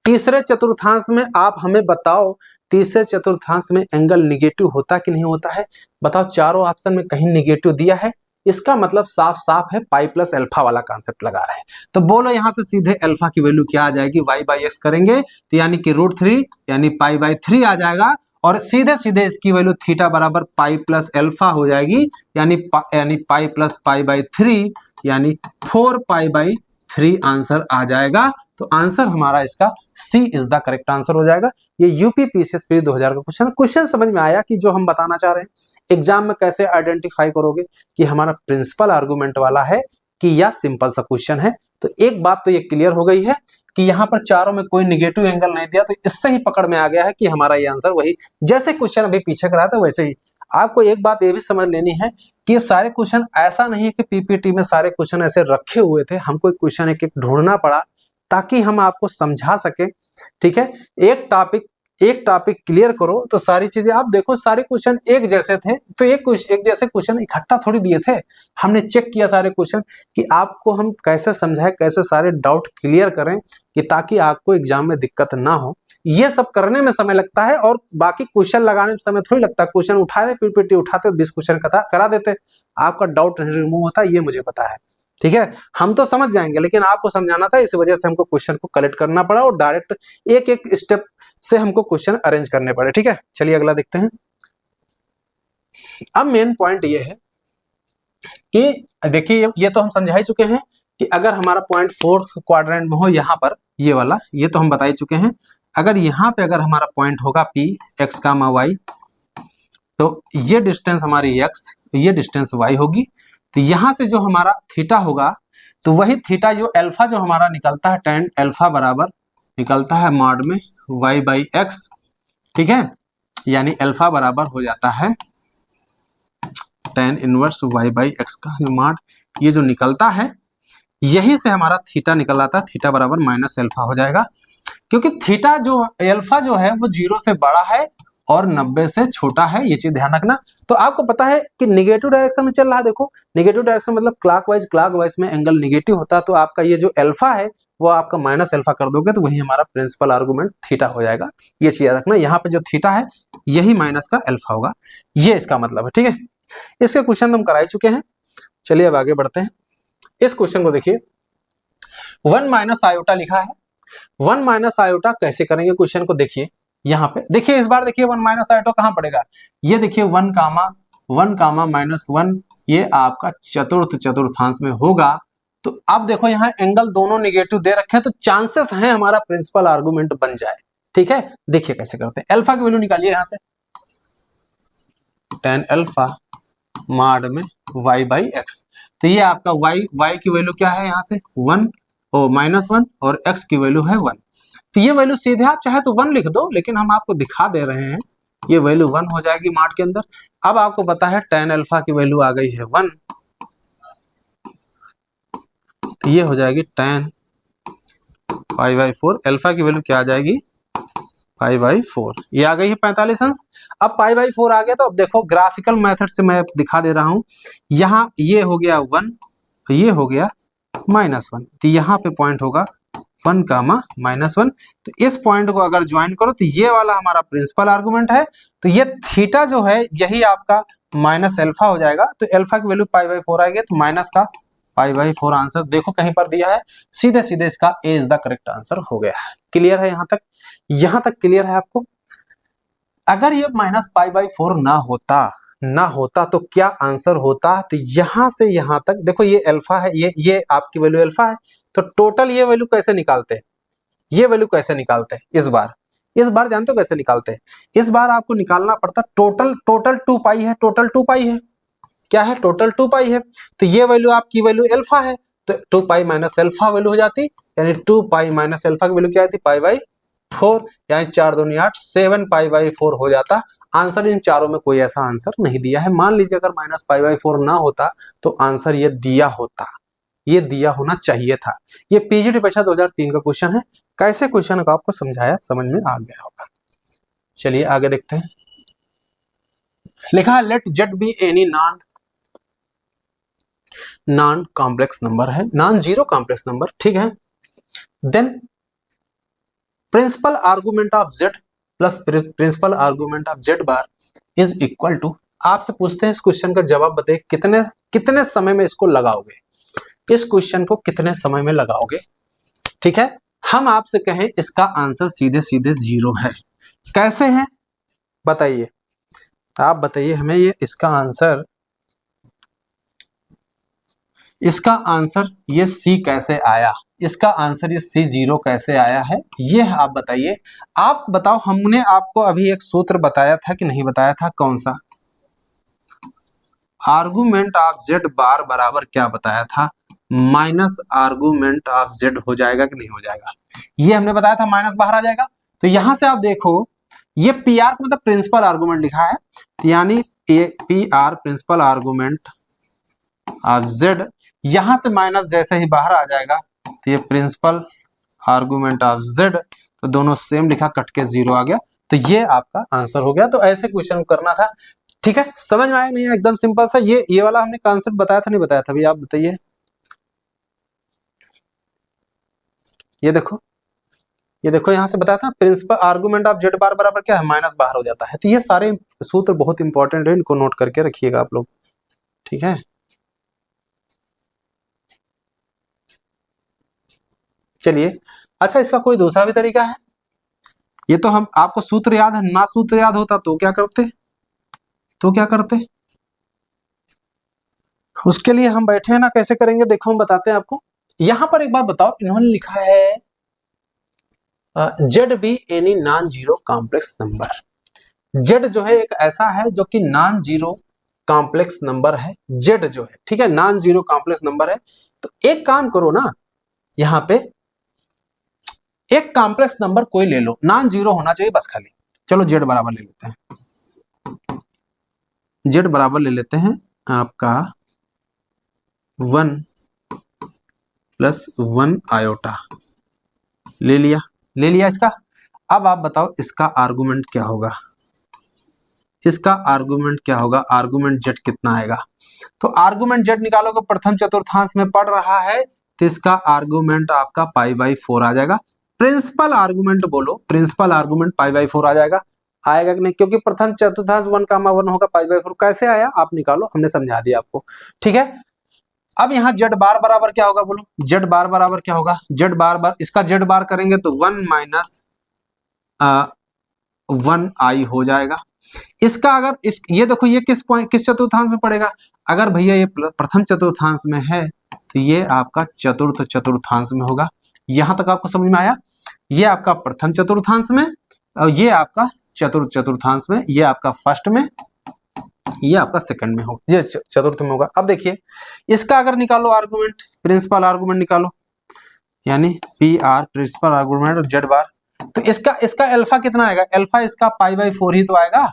तीसरे चतुर्थांश में। आप हमें बताओ तीसरे चतुर्थांश में एंगल निगेटिव होता कि नहीं होता है? बताओ, चारों ऑप्शन में कहीं निगेटिव दिया है, इसका मतलब साफ साफ है पाई प्लस अल्फा वाला कॉन्सेप्ट लगा रहे हैं। तो बोलो यहां से सीधे अल्फा की वैल्यू क्या आ जाएगी? y/x करेंगे तो यानी कि √3 यानी π/3 आ जाएगा, और सीधे सीधे इसकी वैल्यू थीटा बराबर पाई प्लस अल्फा हो जाएगी, यानी पाई प्लस π/3 यानी 4π/3 आंसर आ जाएगा। तो आंसर हमारा इसका सी इज द करेक्ट आंसर हो जाएगा। ये यूपी पीसीएस प्री 2000 का क्वेश्चन। क्वेश्चन समझ में आया कि जो हम बताना चाह रहे हैं एग्जाम में कैसे आइडेंटिफाई करोगे कि हमारा प्रिंसिपल आर्गुमेंट वाला है कि या सिंपल सा क्वेश्चन है। तो एक बात तो ये क्लियर हो गई है कि यहाँ पर चारों में कोई निगेटिव एंगल नहीं दिया, तो इससे ही पकड़ में आ गया है कि हमारा ये आंसर वही, जैसे क्वेश्चन अभी पीछे करा था वैसे ही। आपको एक बात ये भी समझ लेनी है कि ये सारे क्वेश्चन, ऐसा नहीं है कि पीपीटी में सारे क्वेश्चन ऐसे रखे हुए थे, हमको एक क्वेश्चन एक एक ढूंढना पड़ा ताकि हम आपको समझा सके। ठीक है, एक टॉपिक क्लियर करो तो सारी चीजें, आप देखो सारे क्वेश्चन एक जैसे थे तो एक जैसे क्वेश्चन इकट्ठा थोड़ी दिए थे। हमने चेक किया सारे क्वेश्चन कि आपको हम कैसे समझाएं, कैसे सारे डाउट क्लियर करें कि ताकि आपको एग्जाम में दिक्कत ना हो। ये सब करने में समय लगता है और बाकी क्वेश्चन लगाने में समय थोड़ी लगता है। क्वेश्चन उठाते पीपीटी उठाते 20 क्वेश्चन करा देते, आपका डाउट नहीं रिमूव होता, ये मुझे पता है। ठीक है, हम तो समझ जाएंगे लेकिन आपको समझाना था, इस वजह से हमको क्वेश्चन को कलेक्ट करना पड़ा और डायरेक्ट एक एक स्टेप से हमको क्वेश्चन अरेंज करने पड़े। ठीक है, चलिए अगला देखते हैं। अब मेन पॉइंट ये है कि देखिए ये तो हम समझा ही चुके हैं कि अगर हमारा पॉइंट 4th क्वाड्रेंट में हो, यहाँ पर ये वाला, ये तो हम बता ही चुके हैं। अगर यहाँ पे अगर हमारा पॉइंट होगा P x, y, तो ये डिस्टेंस हमारी x, ये डिस्टेंस y होगी। तो यहां से जो हमारा थीटा होगा तो वही थीटा जो अल्फा जो हमारा निकलता है, tan अल्फा बराबर निकलता है मॉड में y/x। ठीक है, यानी अल्फा बराबर हो जाता है tan इनवर्स y/x का मॉड। ये जो निकलता है यही से हमारा थीटा निकल आता है, थीटा बराबर माइनस अल्फा हो जाएगा, क्योंकि थीटा जो अल्फा जो है वो 0 से बड़ा है और 90 से छोटा है, ये चीज ध्यान रखना। तो आपको पता है कि निगेटिव डायरेक्शन में चल रहा है। देखो निगेटिव डायरेक्शन मतलब क्लॉकवाइज में एंगल निगेटिव होता है, तो आपका ये जो अल्फा है वो आपका माइनस अल्फा कर दोगे तो वही हमारा प्रिंसिपल आर्गुमेंट थीटा हो जाएगा। ये चीज याद रखना, यहाँ पे जो थीटा है यही माइनस का अल्फा होगा, ये इसका मतलब है। ठीक है, इसके क्वेश्चन हम करा ही चुके हैं। चलिए अब आगे बढ़ते हैं। इस क्वेश्चन को देखिए, 1 माइनस आयोटा लिखा है। 1 माइनस आयोटा कैसे करेंगे क्वेश्चन को देखिए, यहाँ पे देखिए, इस बार देखिए 1 माइनस आयोटा कहाँ पड़ेगा, ये देखिए 1 कामा -1, ये आपका चतुर्थांश में होगा। तो अब देखो यहाँ एंगल दोनों निगेटिव दे रखे हैं, तो चांसेस हैं हमारा प्रिंसिपल आर्गुमेंट बन जाए। ठीक है, देखिए कैसे करते हैं। अल्फा की वैल्यू निकालिए यहाँ से, tan अल्फा मॉड में y/x। तो ये आपका y की वैल्यू क्या है, यहाँ से 1 और -1 और x की वैल्यू है 1। तो ये वैल्यू सीधे आप चाहे तो 1 लिख दो, लेकिन हम आपको दिखा दे रहे हैं ये वैल्यू 1 हो जाएगी मॉड के अंदर। अब आपको पता है tan अल्फा की वैल्यू आ गई है 1, तो ये हो जाएगी tan π/4। अल्फा की वैल्यू क्या आ जाएगी, π/4, ये आ गई है 45 अंश। अब π/4 आ गया, तो अब देखो ग्राफिकल मेथड से मैं दिखा दे रहा हूं। यहाँ ये हो गया 1, ये हो गया -1, तो यहाँ पे पॉइंट होगा 1 कामा -1। तो इस पॉइंट को अगर ज्वाइन करो तो ये वाला हमारा प्रिंसिपल आर्गुमेंट है। तो ये थीटा जो है यही आपका माइनस अल्फा हो जाएगा। तो अल्फा की वैल्यू π/4 आएगी, तो माइनस का π/4 आंसर देखो कहीं पर दिया है, सीधे सीधे इसका ए इज द करेक्ट आंसर हो गया है। क्लियर है यहाँ तक? यहाँ तक क्लियर है आपको? अगर ये -π/4 ना होता तो क्या आंसर होता? तो यहां से यहां तक देखो, ये अल्फा है, ये आपकी वैल्यू अल्फा है। तो टोटल ये वैल्यू कैसे निकालते हैं, ये वैल्यू कैसे निकालते हैं इस बार, इस बार जानते हो कैसे निकालते हैं? इस बार आपको निकालना पड़ता टोटल 2 पाई है, टोटल 2 पाई है, क्या है? टोटल 2 पाई है। तो ये वैल्यू आपकी वैल्यू अल्फा है, तो 2 पाई माइनस अल्फा वैल्यू हो जाती, यानी 2 पाई माइनस अल्फा की वैल्यू क्या आती? पाई बाई 4, यानी 4 दूनी 8, 7 पाई बाई 4 हो जाता। आंसर इन चारों में कोई ऐसा आंसर नहीं दिया है। मान लीजिए अगर माइनस पाई बाई 4 ना होता तो आंसर ये दिया होता, ये दिया होना चाहिए था। ये पीजीटी परीक्षा 2003 का क्वेश्चन है। कैसे क्वेश्चन को आपको समझाया, समझ में आ गया होगा। चलिए आगे देखते हैं। लिखा है let Z be any non complex number है, नॉन जीरो कॉम्प्लेक्स नंबर, ठीक है। Then principal argument of Z plus principal argument of Z bar is equal to, आपसे पूछते हैं इस क्वेश्चन का जवाब बताइए, कितने कितने समय में इसको लगाओगे, इस क्वेश्चन को कितने समय में लगाओगे, ठीक है। हम आपसे कहें इसका आंसर सीधे सीधे 0 है। कैसे है बताइए, आप बताइए हमें, ये इसका आंसर ये सी कैसे आया, इसका आंसर ये सी 0 कैसे आया है, ये आप बताइए। आप बताओ, हमने आपको अभी एक सूत्र बताया था कि नहीं बताया था? कौन सा? आर्गुमेंट ऑफ जेड बार बराबर क्या बताया था? माइनस आर्गुमेंट ऑफ जेड हो जाएगा कि नहीं हो जाएगा? ये हमने बताया था, माइनस बाहर आ जाएगा। तो यहां से आप देखो, ये पी आर मतलब प्रिंसिपल आर्गुमेंट लिखा है, यानी P R principal argument of Z, यहां से माइनस जैसे ही बाहर आ जाएगा तो ये प्रिंसिपल आर्गुमेंट ऑफ जेड, तो दोनों सेम लिखा, कट के 0 आ गया, तो ये आपका आंसर हो गया। तो ऐसे क्वेश्चन करना था, ठीक है। समझ में आया नहीं? एकदम सिंपल सा, ये वाला हमने कॉन्सेप्ट बताया था नहीं बताया था भैया, आप बताइए। ये देखो यहां से बताया था प्रिंसिपल आर्गुमेंट ऑफ जेड बार बराबर क्या है? माइनस बाहर हो जाता है। तो ये सारे सूत्र बहुत इंपॉर्टेंट है, इनको नोट करके रखिएगा आप लोग, ठीक है। चलिए, अच्छा इसका कोई दूसरा भी तरीका है? ये तो हम आपको सूत्र याद है ना, सूत्र याद होता तो क्या करते, उसके लिए हम बैठे हैं ना, कैसे करेंगे देखो हम बताते हैं आपको। यहां पर एक बात बताओ, इन्होंने लिखा है Z be any non zero complex number. Z जो है एक ऐसा है जो कि नॉन जीरो कॉम्प्लेक्स नंबर है, जेड जो है, ठीक है, नॉन जीरो कॉम्प्लेक्स नंबर है। तो एक काम करो ना, यहां पे एक कॉम्प्लेक्स नंबर कोई ले लो, नॉन जीरो होना चाहिए बस खाली। चलो जेड बराबर ले लेते हैं, जेड बराबर ले लेते हैं आपका 1 प्लस 1 आयोटा, ले लिया इसका। अब आप बताओ इसका आर्गुमेंट क्या होगा, आर्गुमेंट जेड कितना आएगा? तो आर्गुमेंट जेड निकालोगे, प्रथम चतुर्थांश में पड़ रहा है, तो इसका आर्गुमेंट आपका पाई बाई 4 आ जाएगा। प्रिंसिपल आर्गुमेंट बोलो, प्रिंसिपल आर्गुमेंट पाई बाई 4 आ जाएगा, आएगा कि नहीं? क्योंकि प्रथम चतुर्थांश 1, 1 होगा, पाई बाई 4 कैसे आया आप निकालो, हमने समझा दिया आपको, ठीक है। अब यहाँ जेड बार बराबर क्या होगा बोलो, जेड बार बराबर क्या होगा? जेड बार इसका जेड बार करेंगे तो 1 माइनस 1 आई हो जाएगा। इसका अगर ये देखो, ये किस चतुर्थांश में पड़ेगा? अगर भैया ये प्रथम चतुर्थांश में है तो ये आपका चतुर्थ चतुर्थांश में होगा। यहां तक आपको समझ में आया? ये आपका प्रथम चतुर्थांश में, और ये आपका चतुर्थ चतुर्थांश में, ये आपका फर्स्ट में, ये आपका सेकंड में होगा, ये चतुर्थ में होगा। अब देखिए इसका अगर निकालो आर्गुमेंट, प्रिंसिपल आर्गुमेंट निकालो, यानी पी आर प्रिंसिपल आर्गुमेंट और जेड बार, तो इसका अल्फा कितना आएगा? अल्फा इसका पाई बाई 4 ही तो आएगा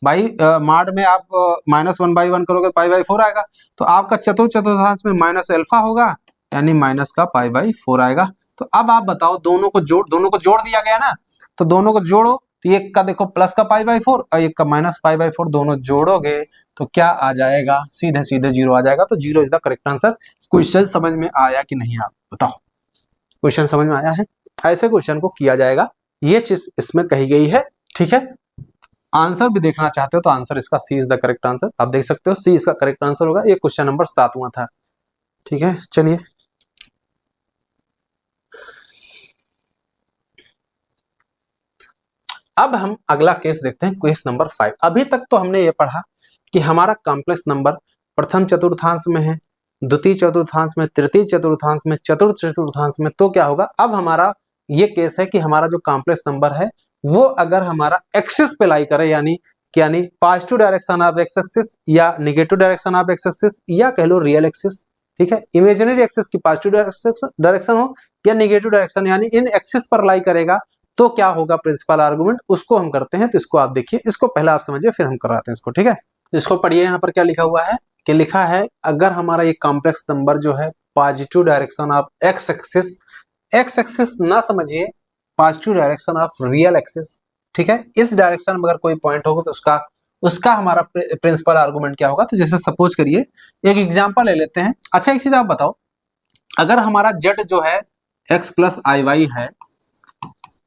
भाई। माड में आप -1/1 करोगे, पाई बाई 4 आएगा। तो आपका चतुर्थांश में माइनस अल्फा होगा, यानी माइनस का पाई बाई 4 आएगा। तो अब आप बताओ, दोनों को जोड़ दिया गया ना, तो दोनों को जोड़ो, तो एक का देखो प्लस का पाई बाई 4 और एक का माइनस पाई बाई 4, दोनों जोड़ोगे तो क्या आ जाएगा? सीधे सीधे 0 आ जाएगा। तो 0 is the correct answer. Question समझ में आया कि नहीं, आप बताओ, क्वेश्चन समझ में आया है? ऐसे क्वेश्चन को किया जाएगा, ये चीज इसमें कही गई है, ठीक है। आंसर भी देखना चाहते हो तो आंसर इसका सी इज द करेक्ट आंसर, आप देख सकते हो सी इसका करेक्ट आंसर होगा। ये क्वेश्चन नंबर 7वां था, ठीक है। चलिए अब हम अगला केस देखते हैं, केस नंबर 5। अभी तक तो हमने ये पढ़ा कि हमारा कॉम्प्लेक्स नंबर प्रथम चतुर्थांश में है, द्वितीय चतुर्थांश में, तृतीय चतुर्थांश में, चतुर्थ चतुर्थांश में, तो क्या होगा? अब हमारा ये केस है कि हमारा जो कॉम्प्लेक्स नंबर है वो अगर हमारा एक्सिस पे लाई करे, यानी positive direction of x axis या negative direction of x axis या कह लो रियल एक्सिस, ठीक है, इमेजिनरी एक्सिस की पॉजिटिव डायरेक्शन हो या निगेटिव डायरेक्शन, यानी इन एक्सिस पर लाई करेगा तो क्या होगा प्रिंसिपल आर्गुमेंट, उसको हम करते हैं। तो इसको आप देखिए, इसको पहले आप समझिए फिर हम कराते हैं इसको, ठीक है। इसको पढ़िए, यहाँ पर क्या लिखा हुआ है कि लिखा है अगर हमारा ये कॉम्प्लेक्स नंबर जो है positive direction of x axis ना समझिए, positive direction of real axis, ठीक है, इस डायरेक्शन में अगर कोई पॉइंट होगा तो उसका हमारा प्रिंसिपल आर्गुमेंट क्या होगा। तो जैसे सपोज करिए एक एग्जांपल ले लेते हैं। अच्छा एक चीज आप बताओ, अगर हमारा z जो है x प्लस आई वाई है,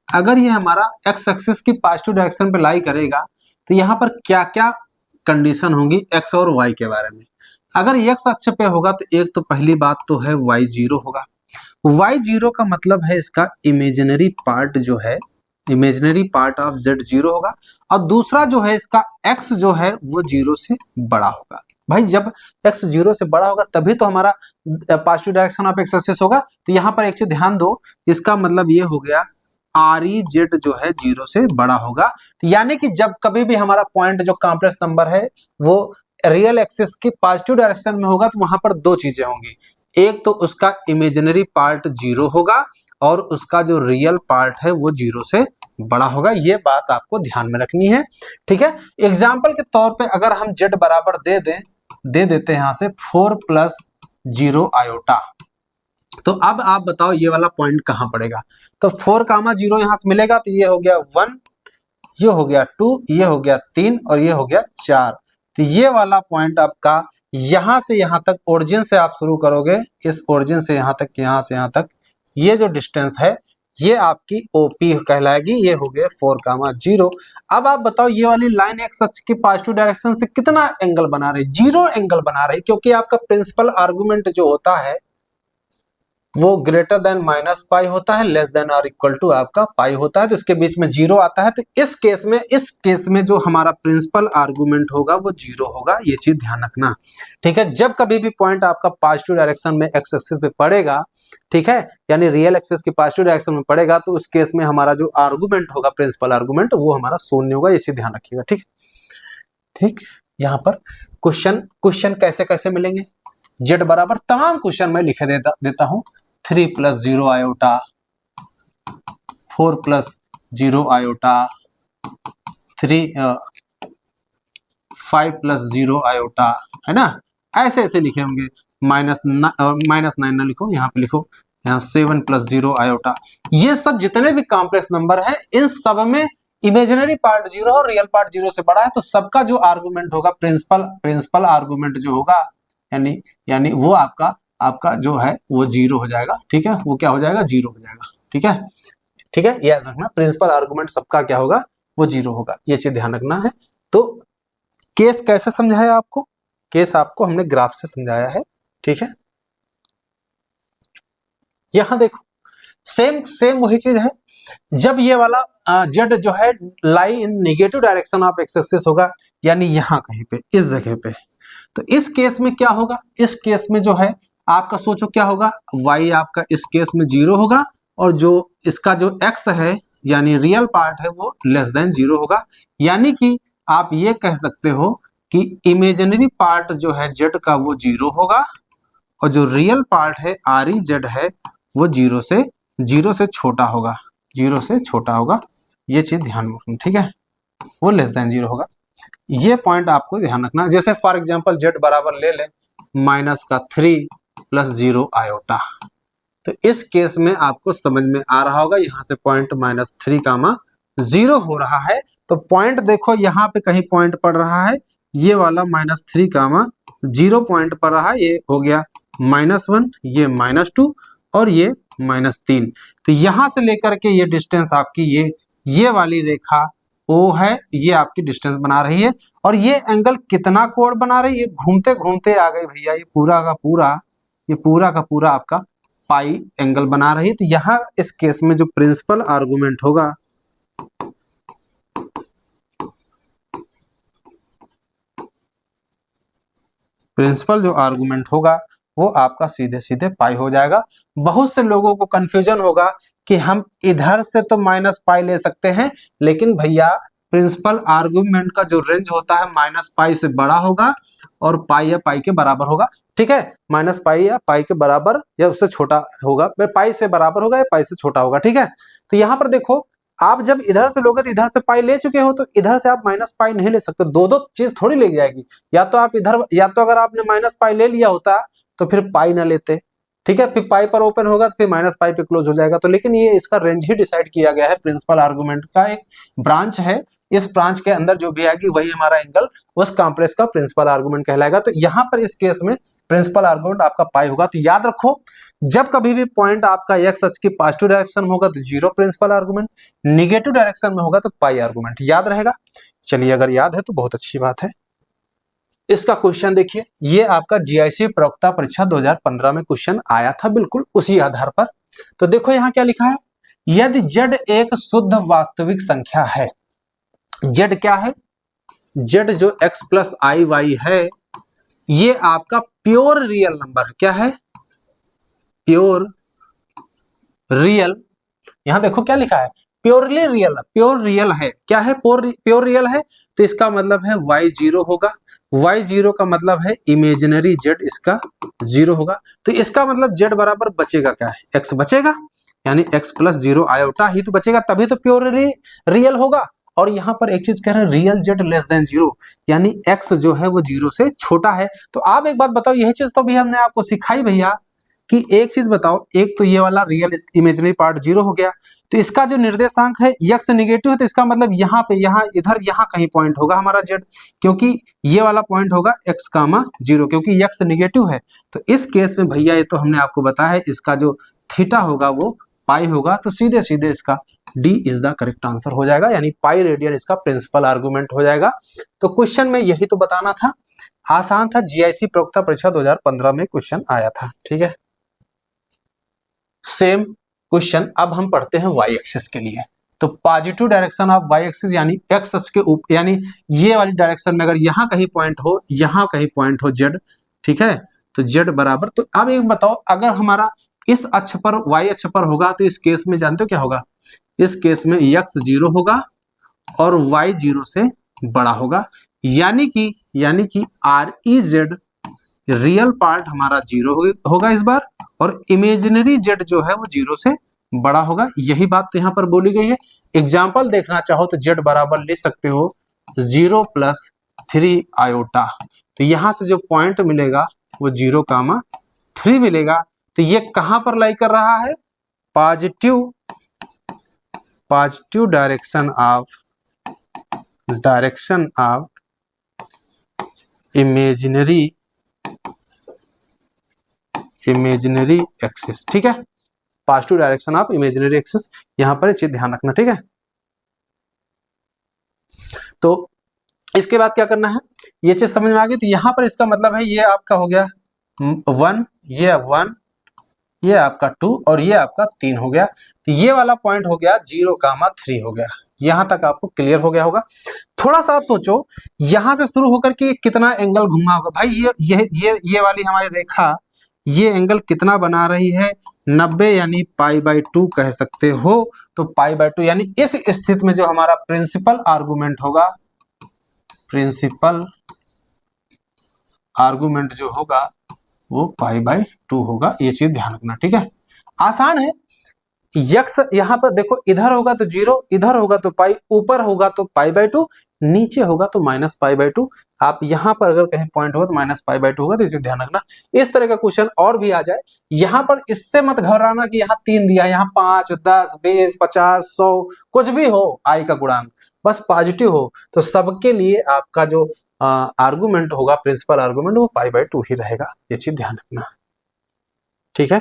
अगर ये हमारा x एक्सिस की पॉजिटिव डायरेक्शन पे लाई करेगा तो यहाँ पर क्या क्या कंडीशन होंगी x और y के बारे में। अगर x अक्ष पे होगा तो एक तो पहली बात तो है y जीरो होगा। y जीरो का मतलब है इसका इमेजिनरी पार्ट जो है, imaginary part of z zero होगा, और दूसरा जो है इसका x जो है वो जीरो से बड़ा होगा। भाई जब x जीरो से बड़ा होगा तभी तो हमारा positive direction of x axis होगा। तो यहाँ पर एक चीज ध्यान दो, इसका मतलब ये हो गया आर ई जेड जो है जीरो से बड़ा होगा। तो यानी कि जब कभी भी हमारा पॉइंट जो कॉम्प्लेक्स नंबर है वो रियल एक्सिस की पॉजिटिव डायरेक्शन में होगा तो वहां पर दो चीजें होंगी, एक तो उसका इमेजिनरी पार्ट जीरो होगा और उसका जो रियल पार्ट है वो जीरो से बड़ा होगा। ये बात आपको ध्यान में रखनी है, ठीक है। एग्जाम्पल के तौर पे अगर हम z बराबर दे देते हैं यहाँ से 4 प्लस 0 आयोटा, तो अब आप बताओ ये वाला पॉइंट कहां पड़ेगा। तो 4 कामा 0 यहां से मिलेगा तो ये हो गया 1, ये हो गया 2, ये हो गया 3 और ये हो गया 4। तो ये वाला पॉइंट आपका यहां से यहां तक, ओरिजिन से आप शुरू करोगे, इस ओरिजिन से यहां तक, यहां से यहां तक ये जो डिस्टेंस है ये आपकी ओपी कहलाएगी। ये हो गया 4 कामा 0। अब आप बताओ ये वाली लाइन एक्स अक्ष की पॉजिटिव डायरेक्शन से कितना एंगल बना रही, 0 एंगल बना रही, क्योंकि आपका प्रिंसिपल आर्गुमेंट जो होता है वो ग्रेटर देन माइनस पाई होता है, लेस देन और इक्वल टू आपका पाई होता है, तो इसके बीच में जीरो आता है। तो इस केस में जो हमारा प्रिंसिपल आर्गुमेंट होगा वो जीरो होगा, ये चीज ध्यान रखना, ठीक है। जब कभी भी पॉइंट आपका पॉजिटिव डायरेक्शन में एक्स एक्सिस पे पड़ेगा, ठीक है, यानी रियल एक्सिस की पॉजिटिव डायरेक्शन में पड़ेगा, तो उस केस में हमारा जो आर्गुमेंट होगा प्रिंसिपल आर्गुमेंट वो हमारा शून्य होगा, ये चीज ध्यान रखिएगा, ठीक ठीक। यहाँ पर क्वेश्चन कैसे कैसे मिलेंगे, जेड बराबर तमाम क्वेश्चन में लिखे देता हूं 3 plus 0 iota, 4 plus 0 iota, 5 plus 0 iota, है ना, ऐसे ऐसे लिखे होंगे। माइनस 9 ना लिखो, यहाँ पे लिखो, यहाँ 7 प्लस 0 आयोटा। ये सब जितने भी कॉम्प्लेक्स नंबर है इन सब में इमेजिनरी पार्ट जीरो और रियल पार्ट जीरो से बड़ा है, तो सबका जो आर्गुमेंट होगा प्रिंसिपल आर्गुमेंट जो होगा, यानी वो आपका जो है वो जीरो हो जाएगा, ठीक है, वो क्या हो जाएगा, जीरो हो जाएगा, ठीक है, ठीक है। याद रखना प्रिंसिपल आर्गुमेंट सबका क्या होगा, वो जीरो होगा, ये चीज ध्यान रखना है। तो केस कैसे समझाया आपको, केस आपको हमने ग्राफ से समझाया है, ठीक है। यहां देखो सेम वही चीज है, जब ये वाला जेड जो है lie in negative direction of x axis होगा, यानी यहां कहीं पे इस जगह पे, तो इस केस में क्या होगा, इस केस में जो है आपका सोचो क्या होगा, y आपका इस केस में जीरो होगा और जो इसका जो x है यानी रियल पार्ट है वो लेस देन जीरो होगा। यानी कि आप ये कह सकते हो कि इमेजिनरी पार्ट जो है z का वो जीरो होगा और जो रियल पार्ट है आर ई जेड है वो जीरो से छोटा होगा, जीरो से छोटा होगा, ये चीज ध्यान में रखना, ठीक है, वो लेस देन जीरो होगा। ये पॉइंट आपको ध्यान रखना। जैसे फॉर एग्जांपल z बराबर ले ले माइनस का 3 प्लस 0 आयोटा, तो इस केस में आपको समझ में आ रहा होगा, यहाँ से पॉइंट माइनस 3 कामा 0 हो रहा है, तो पॉइंट देखो यहाँ पे कहीं पॉइंट पड़ रहा है, ये वाला माइनस 3 कामा 0 पॉइंट पड़ रहा है, ये हो गया -1, ये -2 और ये -3। तो यहां से लेकर के ये डिस्टेंस आपकी ये वाली रेखा O है, ये आपकी डिस्टेंस बना रही है, और ये एंगल कितना कोण बना रही है, घूमते घूमते आ गई भैया, ये पूरा का पूरा आपका पाई एंगल बना रही है। तो यहाँ इस केस में जो प्रिंसिपल आर्गुमेंट होगा, प्रिंसिपल जो आर्गुमेंट होगा वो आपका सीधे सीधे पाई हो जाएगा। बहुत से लोगों को कंफ्यूजन होगा कि हम इधर से तो माइनस पाई ले सकते हैं, लेकिन भैया प्रिंसिपल आर्गुमेंट का जो रेंज होता है माइनस पाई से बड़ा होगा और पाई या पाई के बराबर होगा। ठीक है, माइनस पाई या पाई के बराबर या उससे छोटा होगा, पाई से बराबर होगा या पाई से छोटा होगा। ठीक है, तो यहाँ पर देखो आप जब इधर से लोगे तो इधर से पाई ले चुके हो, तो इधर से आप माइनस पाई नहीं ले सकते, दो दो चीज थोड़ी ले जाएगी। या तो आप इधर, या तो अगर आपने माइनस पाई ले लिया होता तो फिर पाई ना लेते। ठीक है, फिर पाई पर ओपन होगा तो फिर माइनस पाई पे क्लोज हो जाएगा। तो लेकिन ये इसका रेंज ही डिसाइड किया गया है, प्रिंसिपल आर्गुमेंट का एक ब्रांच है, इस ब्रांच के अंदर जो भी आएगी वही हमारा एंगल उस कॉम्प्लेक्स का प्रिंसिपल आर्गुमेंट कहलाएगा। तो यहाँ पर इस केस में प्रिंसिपल आर्गुमेंट आपका पाई होगा। तो याद रखो, जब कभी भी पॉइंट आपका एक्स अक्ष की पॉजिटिव डायरेक्शन में होगा तो zero principal argument, negative direction में होगा तो पाई आर्गुमेंट। याद रहेगा। चलिए, अगर याद है तो बहुत अच्छी बात है। इसका क्वेश्चन देखिए, ये आपका जीआईसी प्रवक्ता परीक्षा 2015 में क्वेश्चन आया था, बिल्कुल उसी आधार पर। तो देखो यहाँ क्या लिखा है, यदि z एक शुद्ध वास्तविक संख्या है, z क्या है, z जो x प्लस आई वाई है, ये आपका प्योर रियल नंबर है। क्या है, प्योर रियल। यहां देखो क्या लिखा है, प्योरली रियल, प्योर रियल है। क्या है, प्योर रियल है, तो इसका मतलब है y जीरो होगा। y जीरो का मतलब है इमेजिनरी z इसका जीरो होगा। तो इसका मतलब z बराबर बचेगा क्या है, x बचेगा, यानी x प्लस जीरो आयोटा ही तो बचेगा, तभी तो प्योर रियल होगा। और यहाँ पर एक चीज कह रहे हैं, real z less than zero, यानी x जो है वो जीरो से छोटा है। तो आप एक बात बताओ, यही चीज तो भी हमने आपको सिखाई भैया, कि एक चीज बताओ, एक तो ये वाला रियल इमेजिनरी पार्ट जीरो हो गया, तो इसका जो निर्देशांक है x नेगेटिव है, तो इसका मतलब यहाँ पे, यहाँ इधर, यहाँ कहीं पॉइंट होगा हमारा z, क्योंकि ये वाला पॉइंट होगा x कामा जीरो, क्योंकि x नेगेटिव है। तो इस केस में भैया ये तो हमने आपको बताया है, इसका जो थीटा होगा वो पाई होगा। तो सीधे सीधे इसका D is the correct answer हो जाएगा, यानी पाई रेडियन इसका प्रिंसिपल आर्गुमेंट हो जाएगा। तो क्वेश्चन में यही तो बताना था, आसान था, जीआईसी प्रवक्ता परीक्षा 2015 में क्वेश्चन आया था। ठीक है, सेम क्वेश्चन अब हम पढ़ते हैं वाई एक्सिस के लिए। तो positive direction of Y axis, यानी एक्स अक्ष के ऊपर, यानी ये वाली डायरेक्शन में अगर यहाँ कहीं पॉइंट हो, यहाँ कहीं पॉइंट हो जेड, ठीक है, तो जेड बराबर, तो अब एक बताओ, अगर हमारा इस अक्ष पर, वाई अक्ष पर होगा, तो इस केस में जानते हो क्या होगा, इस केस में एक्स जीरो होगा और वाई जीरो से बड़ा होगा, यानी कि R E Z real part हमारा जीरो होगा इस बार, और इमेजिनरी जेड जो है वो जीरो से बड़ा होगा। यही बात तो यहाँ पर बोली गई है। एग्जाम्पल देखना चाहो तो जेड बराबर ले सकते हो 0 प्लस 3 आयोटा। तो यहाँ से जो पॉइंट मिलेगा वो 0 कामा 3 मिलेगा। तो ये कहां पर लाई कर रहा है, positive direction of imaginary axis. ठीक है, positive direction of imaginary axis, यहां पर चीज ध्यान रखना। ठीक है, तो इसके बाद क्या करना है, ये चीज समझ में आ गई। तो यहां पर इसका मतलब है, ये आपका हो गया 1, ये 1, ये आपका 2 और ये आपका 3 हो गया। तो ये वाला पॉइंट हो गया 0 कामा 3 हो गया। यहां तक आपको क्लियर हो गया होगा। थोड़ा सा आप सोचो, यहां से शुरू होकर के कितना एंगल घुमा होगा भाई, ये वाली हमारी रेखा ये एंगल कितना बना रही है, 90, यानी π/2 कह सकते हो। तो π/2 यानी इस स्थिति में जो हमारा प्रिंसिपल आर्गुमेंट होगा, प्रिंसिपल आर्गुमेंट जो होगा वो π/2 होगा। ये चीज ध्यान रखना। ठीक है, आसान है। यक्स यहां पर देखो, इधर होगा तो 0, इधर होगा तो पाई, ऊपर होगा तो π/2, नीचे होगा तो माइनस π/2। आप यहां पर अगर कहीं पॉइंट हो तो माइनस π/2 होगा, तो इसे ध्यान रखना। इस तरह का क्वेश्चन और भी आ जाए, यहां पर इससे मत घबराना कि यहाँ 3 दिया, यहाँ 5, 10, 20, 50, 100 कुछ भी हो आई का गुणांक, बस पॉजिटिव हो। तो सबके लिए आपका जो आर्गुमेंट होगा, प्रिंसिपल आर्गुमेंट, वो π/2 ही रहेगा। ये चीज ध्यान रखना। ठीक है,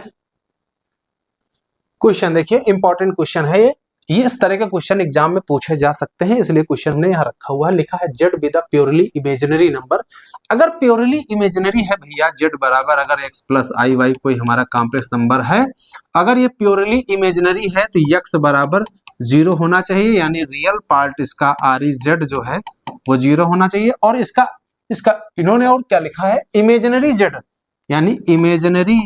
क्वेश्चन देखिए, इंपॉर्टेंट क्वेश्चन है ये इस तरह के क्वेश्चन एग्जाम में पूछे जा सकते हैं, इसलिए क्वेश्चन हमने यहाँ रखा हुआ है। लिखा है Z with a purely imaginary number. अगर प्योरली इमेजिनरी है भैया, जेड बराबर, अगर एक्स प्लस आई वाई कोई हमारा कॉम्प्लेक्स नंबर है, अगर ये प्योरली इमेजिनरी है तो एक्स बराबर 0 होना चाहिए, यानी रियल पार्ट इसका आर ई जेड जो है वो 0 होना चाहिए। और इसका इन्होंने और क्या लिखा है, इमेजिनरी जेड, यानी इमेजिनरी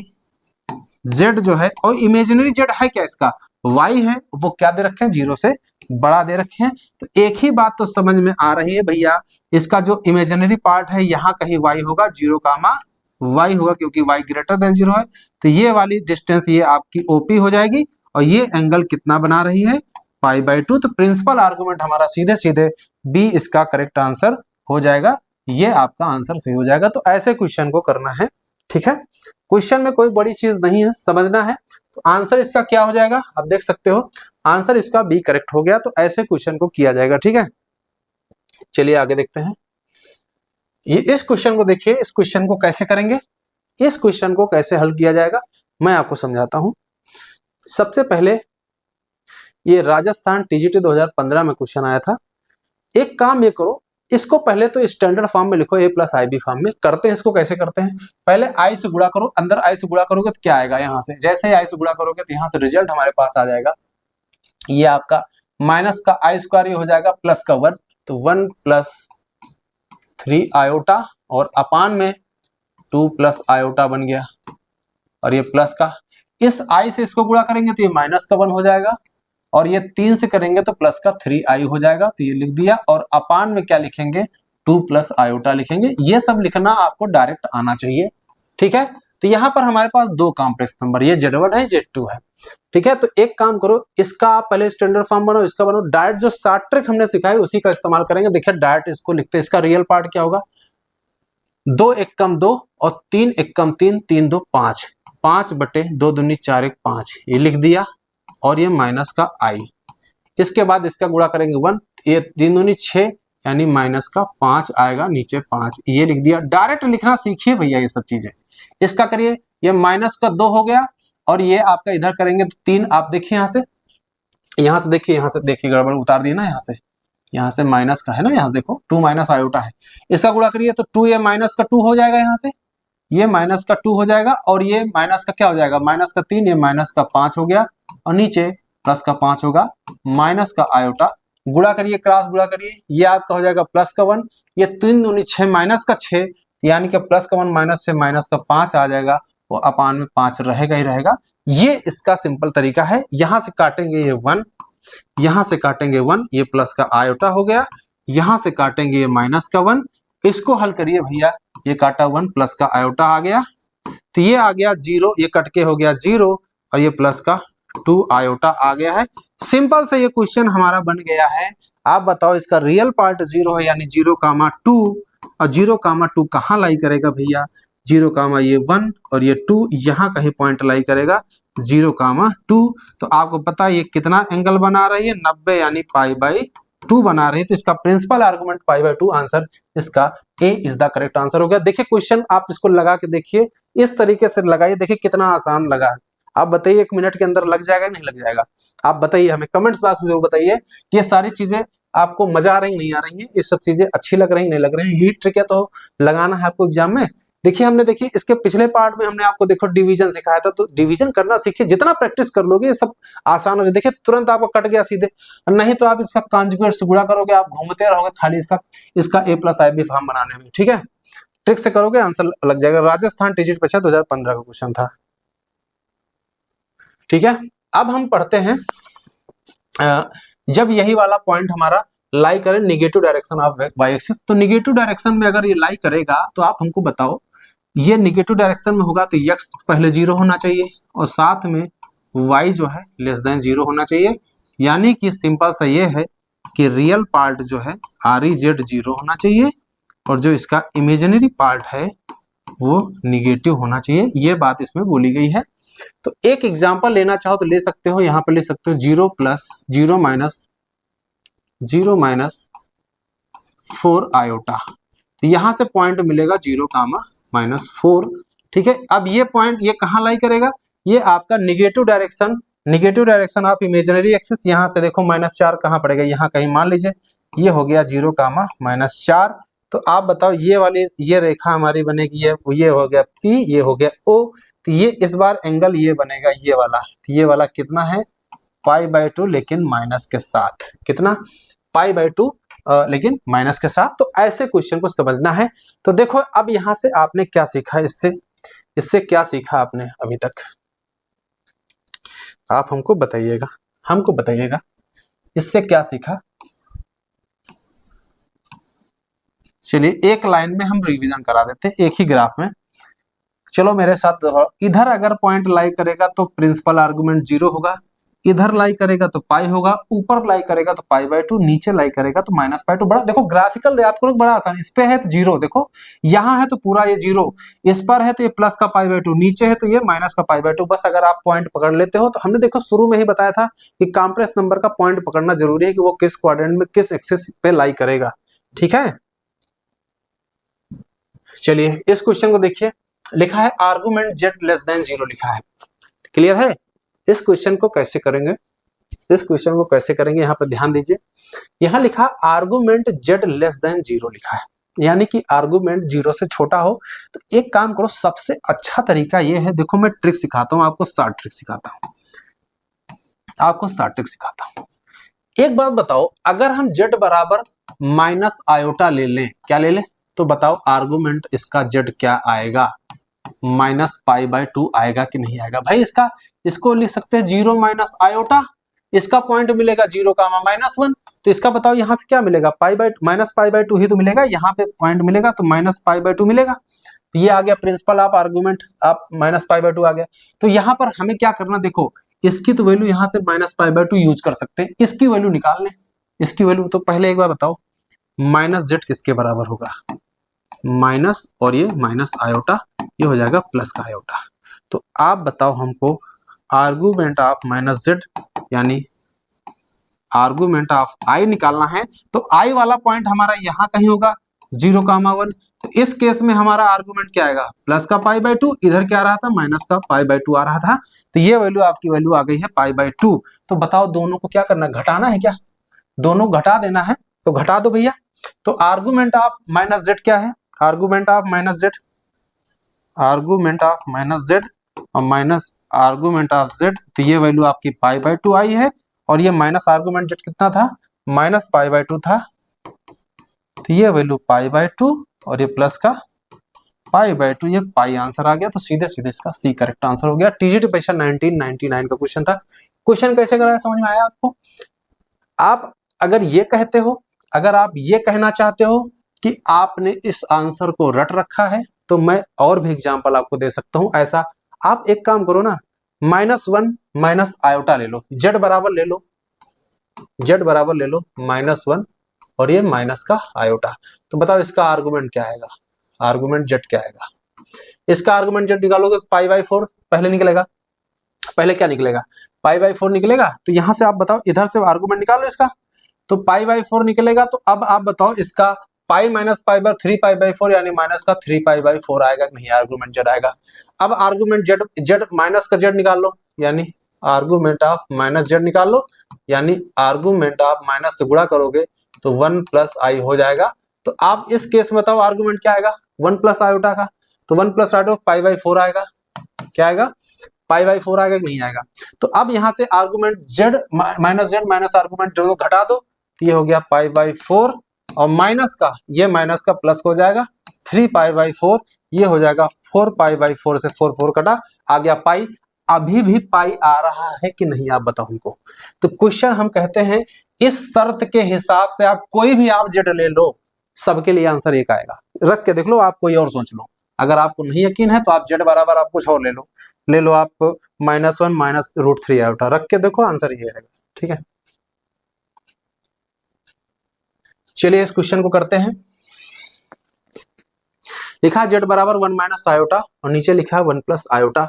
जेड जो है, और इमेजिनरी जेड है क्या इसका, y है वो क्या दे रखे हैं, 0 से बड़ा दे रखे हैं। तो एक ही बात तो समझ में आ रही है भैया, इसका जो इमेजिनरी पार्ट है यहाँ कहीं y होगा, 0 कामा y होगा, क्योंकि y ग्रेटर देन 0 है। तो ये वाली डिस्टेंस ये आपकी OP हो जाएगी, और ये एंगल कितना बना रही है, π/2। तो प्रिंसिपल आर्गुमेंट हमारा सीधे सीधे B इसका करेक्ट आंसर हो जाएगा, ये आपका आंसर सही हो जाएगा। तो ऐसे क्वेश्चन को करना है, ठीक है। क्वेश्चन में कोई बड़ी चीज नहीं है, समझना है। तो आंसर इसका क्या हो जाएगा, आप देख सकते हो आंसर इसका बी करेक्ट हो गया। तो ऐसे क्वेश्चन को किया जाएगा, ठीक है। चलिए आगे देखते हैं। ये इस क्वेश्चन को देखिए, इस क्वेश्चन को कैसे करेंगे, इस क्वेश्चन को कैसे हल किया जाएगा मैं आपको समझाता हूं। सबसे पहले ये राजस्थान टीजीटी 2015 में क्वेश्चन आया था। एक काम ये करो, इसको पहले तो स्टैंडर्ड फॉर्म में लिखो, a+ib फॉर्म में करते हैं। इसको कैसे करते हैं, पहले i से गुणा करो, अंदर i से गुणा करोगे तो क्या आएगा, यहाँ से जैसे ही i से गुणा करोगे तो यहाँ से रिजल्ट हमारे पास आ जाएगा, ये आपका माइनस का i² ये हो जाएगा प्लस का 1, तो 1 + 3 आयोटा और अपान में 2 + आयोटा बन गया, और ये प्लस का, इस i से इसको गुणा करेंगे तो ये माइनस का 1 हो जाएगा, और ये 3 से करेंगे तो प्लस का 3i हो जाएगा, तो ये लिख दिया। और अपान में क्या लिखेंगे, 2 + आयोटा लिखेंगे। ये सब लिखना आपको डायरेक्ट आना चाहिए, ठीक है। तो यहाँ पर हमारे पास दो कॉम्प्लेक्स नंबर, ये Z1 है, Z2 है, ठीक है। तो एक काम करो, इसका आप पहले स्टैंडर्ड फॉर्म बनाओ, इसका बनाओ। डायरेक्ट जो शॉर्ट ट्रिक हमने सिखाई उसी का इस्तेमाल करेंगे। देखिए डायरेक्ट इसको लिखते हैं, इसका रियल पार्ट क्या होगा, 2 × 1 = 2 और 3 × 1 = 3, 3 × 2 = 5, 5/2 दूनी 4 × 1 = 5, ये लिख दिया। और ये माइनस का i, इसके बाद इसका गुणा करेंगे 1, ये 3 दूनी 6 यानी माइनस का 5 आएगा, नीचे 5, ये लिख दिया। डायरेक्ट लिखना सीखिए भैया ये सब चीजें। इसका करिए, ये माइनस का 2 हो गया, और ये आपका इधर करेंगे तो 3, आप देखिए यहाँ से देखिए, यहाँ से देखिए गड़बड़ उतार दिए ना, यहाँ से माइनस का है ना, यहाँ देखो 2 - आयोटा है, इसका गुणा करिए तो 2, ये माइनस का 2 हो जाएगा, यहाँ से ये माइनस का 2 हो जाएगा, और ये माइनस का क्या हो जाएगा, माइनस का 3, ये माइनस का 5 हो गया, और नीचे प्लस का 5 होगा, माइनस का आयोटा, गुणा करिए, क्रॉस गुणा करिए, ये आपका हो जाएगा प्लस का 1, ये 3 दूनी 6 माइनस का 6, यानी कि प्लस का 1 माइनस से माइनस का 5 आ जाएगा, वो अपान में 5 रहेगा ही रहेगा। ये इसका सिंपल तरीका है। यहां से काटेंगे ये 1, यहां से काटेंगे 1, ये प्लस का आयोटा हो गया, यहां से काटेंगे ये माइनस का 1, इसको हल करिए भैया, ये काटा 1, प्लस का आयोटा आ गया, तो ये आ गया 0, ये कट के हो गया 0, और ये प्लस का 2 आयोटा आ गया है। सिंपल से ये क्वेश्चन हमारा बन गया है। आप बताओ इसका रियल पार्ट 0 है, यानी 0,2, और 0,2 कहाँ लाई करेगा भैया, 0, ये 1 और ये 2 यहाँ कहीं पॉइंट लाई करेगा, 0,2। तो आपको पता है ये कितना एंगल बना रही है, 90 यानी π/2 बना रही है। तो इसका प्रिंसिपल आर्गुमेंट π/2 आंसर, इसका ए इज द करेक्ट आंसर हो गया। देखिए क्वेश्चन आप इसको लगा के देखिए, इस तरीके से लगाइए, देखिए कितना आसान लगा है। आप बताइए 1 मिनट के अंदर लग जाएगा नहीं लग जाएगा, आप बताइए, हमें कमेंट्स बॉक्स में जरूर बताइए कि ये सारी चीजें आपको मजा आ रही नहीं आ रही है, ये सब चीजें अच्छी लग रही नहीं लग रही है। यही ट्रिक है तो लगाना है आपको एग्जाम में। देखिए हमने देखिए इसके पिछले पार्ट में हमने आपको देखो डिवीजन सिखाया था, तो डिवीजन करना सीखिए, जितना प्रैक्टिस कर लोगे ये सब आसान हो जाए। देखिए तुरंत आपको कट गया सीधे, नहीं तो आप इसका कॉन्जुगेट से गुणा करोगे, आप घूमते रहोगे खाली इसका a+ib फॉर्म बनाने में, ठीक है। ट्रिक से करोगे आंसर लग जाएगा। राजस्थान टीजीटी परीक्षा 2015 का क्वेश्चन था, ठीक है। अब हम पढ़ते हैं, जब यही वाला पॉइंट हमारा लाई करे negative direction of Y axis, तो नेगेटिव डायरेक्शन में अगर ये लाई करेगा तो आप हमको बताओ, ये नेगेटिव डायरेक्शन में होगा तो x पहले 0 होना चाहिए, और साथ में y जो है <0 होना चाहिए। यानी कि सिंपल सा ये है कि रियल पार्ट जो है REZ 0 होना चाहिए, और जो इसका इमेजिनरी पार्ट है वो निगेटिव होना चाहिए। ये बात इसमें बोली गई है। तो एक एग्जांपल लेना चाहो तो ले सकते हो, यहाँ पे ले सकते हो 0 + 0 - 4 आयोटा, तो यहाँ से पॉइंट मिलेगा 0,-4, ठीक है। अब ये पॉइंट ये कहाँ लाई करेगा, ये आपका negative direction of imaginary axis. यहाँ से देखो -4 कहाँ पड़ेगा, यहाँ कहीं मान लीजिए ये हो गया 0,-4। तो आप बताओ ये वाली ये रेखा हमारी बनेगी, ये हो गया P, ये हो गया O, तो ये इस बार एंगल ये बनेगा ये वाला, तो ये वाला कितना है π/2, लेकिन माइनस के साथ, कितना π/2 लेकिन माइनस के साथ। तो ऐसे क्वेश्चन को समझना है। तो देखो अब यहाँ से आपने क्या सीखा, इससे क्या सीखा आपने अभी तक, आप हमको बताइएगा इससे क्या सीखा। चलिए एक लाइन में हम रिवीजन करा देते हैं एक ही ग्राफ में। चलो मेरे साथ, इधर अगर पॉइंट लाई करेगा तो प्रिंसिपल आर्गुमेंट 0 होगा, इधर लाई करेगा तो पाई होगा, ऊपर लाई करेगा तो पाई/2, नीचे लाई करेगा तो -π2। बड़ा देखो ग्राफिकल याद करो, बड़ा आसान। इस पे है तो 0, देखो यहाँ है तो पूरा ये 0, इस पर है तो ये प्लस का π/2, नीचे है तो ये माइनस का π/2। बस अगर आप पॉइंट पकड़ लेते हो तो हमने देखो शुरू में ही बताया था कि कॉम्प्लेक्स नंबर का पॉइंट पकड़ना जरूरी है कि वो किस क्वाड्रेंट में किस एक्सिस पे लाई करेगा। ठीक है, चलिए इस क्वेश्चन को देखिए, लिखा है आर्गुमेंट z लेस देन 0 लिखा है। क्लियर है? इस क्वेश्चन को कैसे करेंगे, यहाँ पर ध्यान दीजिए। यहाँ लिखा आर्गुमेंट z लेस देन 0 लिखा है, यानी कि आर्गुमेंट 0 से छोटा हो। तो एक काम करो, सबसे अच्छा तरीका ये है, देखो मैं ट्रिक सिखाता हूँ आपको, शॉर्ट ट्रिक सिखाता हूँ। एक बात बताओ, अगर हम z बराबर -i ले लें, क्या ले लें, तो बताओ आर्गुमेंट इसका z क्या आएगा, -π/2 आएगा कि नहीं आएगा। भाई इसको लिख सकते हैं 0 - i, इसका पॉइंट मिलेगा 0, -1, तो इसका बताओ यहाँ से क्या मिलेगा, -π/2 ही तो मिलेगा, यहाँ पे पॉइंट मिलेगा तो -π/2 मिलेगा। तो ये आ गया प्रिंसिपल ऑफ आर्गुमेंट, आप -π/2 आ गया। तो यहाँ पर हमें क्या करना, देखो इसकी तो वैल्यू यहाँ से -π/2 यूज कर सकते हैं, इसकी वैल्यू निकाल लें। इसकी वैल्यू तो पहले एक बार बताओ, -z किसके बराबर होगा, माइनस और ये -i, ये हो जाएगा प्लस का i। तो आप बताओ हमको आर्गुमेंट ऑफ -z यानी आर्गुमेंट ऑफ i निकालना है। तो i वाला पॉइंट हमारा यहाँ कहीं होगा 0, 1। तो इस केस में हमारा आर्गुमेंट क्या आएगा, प्लस का π/2, इधर क्या आ रहा था, माइनस का π/2 आ रहा था। तो ये वैल्यू आपकी वैल्यू आ गई है π/2। तो बताओ दोनों को क्या करना, घटाना है क्या, दोनों घटा देना है, तो घटा दो भैया। तो आर्गुमेंट ऑफ -z क्या है, आर्गुमेंट ऑफ -z और माइनस आर्गुमेंट ऑफ z, तो ये वैल्यू आपकी π/2 आई है, और ये माइनस आर्गुमेंट z कितना था, -π/2 था। तो ये वैल्यू π/2 और ये प्लस का π/2, ये पाई आंसर आ गया। तो सीधे सीधे इसका सी करेक्ट आंसर हो गया। टीजीटी परीक्षा 1999 का क्वेश्चन था। क्वेश्चन कैसे कराया, समझ में आया आपको? आप अगर ये कहते हो, अगर आप ये कहना चाहते हो कि आपने इस आंसर को रट रखा है, तो मैं और भी एग्जांपल आपको दे सकता हूं। ऐसा आप एक काम करो ना, -1 -i ले लो, z बराबर ले लो, -1 और ये माइनस का i। तो बताओ इसका आर्गुमेंट क्या आएगा, आर्गुमेंट z क्या आएगा, इसका आर्गुमेंट z निकालोगे π/4 पहले निकलेगा, पहले क्या निकलेगा, π/4 निकलेगा। तो यहां से आप बताओ, इधर से आर्गुमेंट निकाल लो इसका, तो π/4 निकलेगा। तो अब आप बताओ इसका π - π/3π/4 यानी माइनस का 3π/4 आएगा कि नहीं, आर्गुमेंट z आएगा। अब आर्गुमेंट z माइनस का z निकाल लो, यानी आर्गुमेंट ऑफ -z निकाल लो, यानी आर्गुमेंट ऑफ माइनस से गुणा करोगे तो 1 + i हो जाएगा। तो आप इस केस में बताओ आर्गुमेंट क्या आएगा, 1 + i का, तो 1 + i π/4 आएगा, क्या आएगा, π/4 आएगा कि नहीं आएगा। तो अब यहाँ से आर्गुमेंट z माइनस आर्गुमेंट जो घटा दो, तो ये हो गया π/4 और माइनस का, ये माइनस का प्लस हो जाएगा 3π/4, ये हो जाएगा 4π/4 से 4 कटा, आ गया पाई। अभी भी पाई आ रहा है कि नहीं, आप बताओ हमको। तो क्वेश्चन हम कहते हैं इस शर्त के हिसाब से आप कोई भी आप जेड ले लो, सबके लिए आंसर एक आएगा। रख के देख लो, आप कोई और सोच लो। अगर आपको नहीं यकीन है तो आप जेड बराबर आप कुछ और ले लो आप -1 - √3i, रख के देखो आंसर ये आएगा। ठीक है, चलिए इस क्वेश्चन को करते हैं। लिखा z बराबर 1 - i और नीचे लिखा है 1 + i।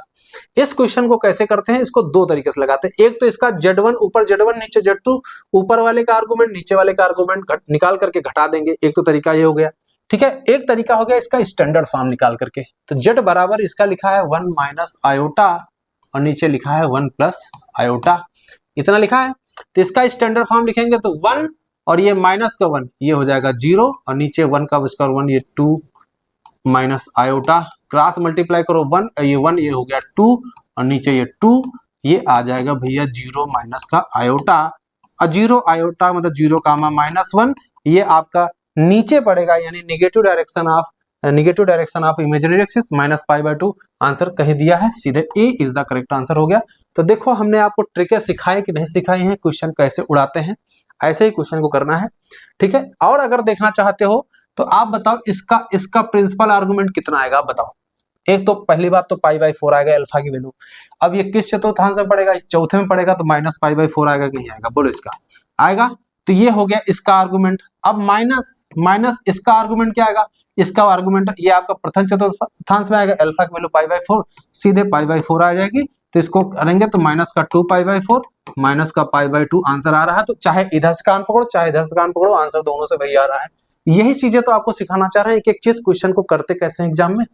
इस क्वेश्चन को कैसे करते हैं, इसको दो तरीके से लगाते हैं। एक तो इसका z1 ऊपर z1 नीचे z2, ऊपर वाले का आर्गुमेंट नीचे वाले का आर्गुमेंट निकाल करके घटा देंगे। एक तो तरीका ये हो गया, ठीक है। एक तरीका हो गया इसका स्टैंडर्ड फॉर्म निकाल करके। तो z बराबर इसका लिखा है 1 - i और नीचे लिखा है 1 + i, इतना लिखा है। तो इसका स्टैंडर्ड फॉर्म लिखेंगे तो 1 और ये माइनस का 1, ये हो जाएगा 0 और नीचे 1 का स्क्वायर 1, ये 2 - i, क्रॉस मल्टीप्लाई करो 1, ये हो गया 2 और नीचे ये 2, ये आ जाएगा भैया 0 माइनस का i। और 0 i मतलब 0, -1, ये आपका नीचे पड़ेगा, यानी negative direction of negative direction of imaginary axis -π/2 answer कहीं दिया है, सीधे a is the correct answer हो गया। तो देखो हमने आपको ट्रिकें सिखाई कि नहीं सिखाई हैं, क्वेश्चन कैसे उड़ाते हैं, ऐसे ही क्वेश्चन को करना है, ठीक है। और अगर देखना चाहते हो तो आप बताओ इसका प्रिंसिपल आर्गुमेंट कितना आएगा, आप बताओ। एक तो पहली बात तो π/4 आएगा अल्फा की वैल्यू। अब ये किस चतुर्थांश में पड़ेगा, इस चौथे में पड़ेगा, तो -π/4 आएगा कि नहीं आएगा, बोलो इसका आएगा। तो ये हो गया इसका आर्गुमेंट। अब माइनस इसका आर्गुमेंट क्या आएगा, इसका आर्गुमेंट ये आपका प्रथम चतुर्थांश में आएगा, अल्फा की वैल्यू π/4, सीधे π/4 आ जाएगी। तो इसको करेंगे तो माइनस का 2π/4 माइनस का π/2 आंसर आ रहा है। तो चाहे इधर से कान पकड़ो चाहे इधर से कान पकड़ो, आंसर दोनों से वही आ रहा है। यही चीजें तो आपको सिखाना चाह रहे हैं, एक एक चीज क्वेश्चन को करते कैसे हैं एग्जाम में,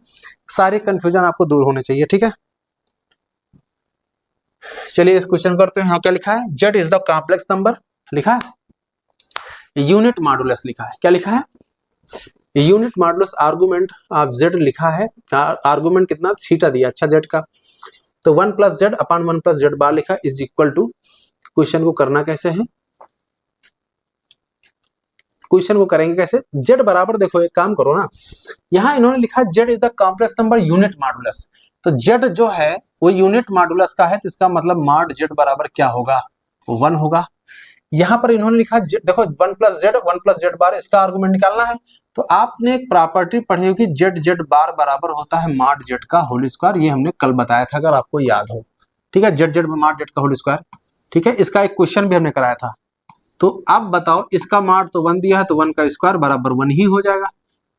सारे कंफ्यूजन आपको दूर होने चाहिए, ठीक है। चलिए इस क्वेश्चन करते हैं। यहाँ क्या लिखा है, Z is the complex number लिखा है, यूनिट मॉडुलस लिखा है, क्या लिखा है, unit modulus argument of Z लिखा है। आर्गुमेंट कितना, थीटा दिया, अच्छा जेड का, तो 1 + z अपॉन 1 + z बार लिखा इज इक्वल टू, क्वेश्चन को करना कैसे है, क्वेश्चन को करेंगे कैसे, z बराबर, देखो एक काम करो ना, यहाँ इन्होंने लिखा z is the complex number unit modulus, तो z जो है वो यूनिट मॉडुलस का है, तो इसका मतलब मॉड z बराबर क्या होगा, 1 होगा। यहाँ पर इन्होंने लिखा देखो 1 + z बार, इसका आर्गुमेंट निकालना है। तो आपने एक प्रॉपर्टी पढ़ी होगी, z बार बराबर होता है मॉड z का होल स्क्वायर, ये हमने कल बताया था अगर आपको याद हो, ठीक है, z मॉड z का होल स्क्वायर, ठीक है। इसका एक क्वेश्चन भी हमने कराया था। तो अब बताओ इसका मॉड तो 1 दिया है, तो 1 का स्क्वायर बराबर 1 ही हो जाएगा,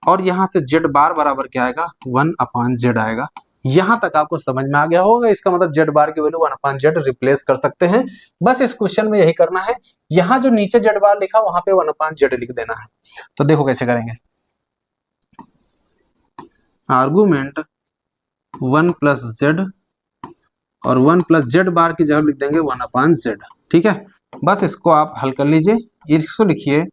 और यहाँ से z बार बराबर क्या आएगा, 1/z आएगा। यहां तक आपको समझ में आ गया होगा, इसका मतलब z बार की वैल्यू 1/z रिप्लेस कर सकते हैं, बस इस क्वेश्चन में यही करना है। यहाँ जो नीचे z बार लिखा वहां पे 1/z लिख देना है। तो देखो कैसे करेंगे, आर्गुमेंट 1 + z और 1 + z बार की जगह लिख देंगे 1/z, ठीक है। बस इसको आप हल कर लीजिए, इसको लिखिए,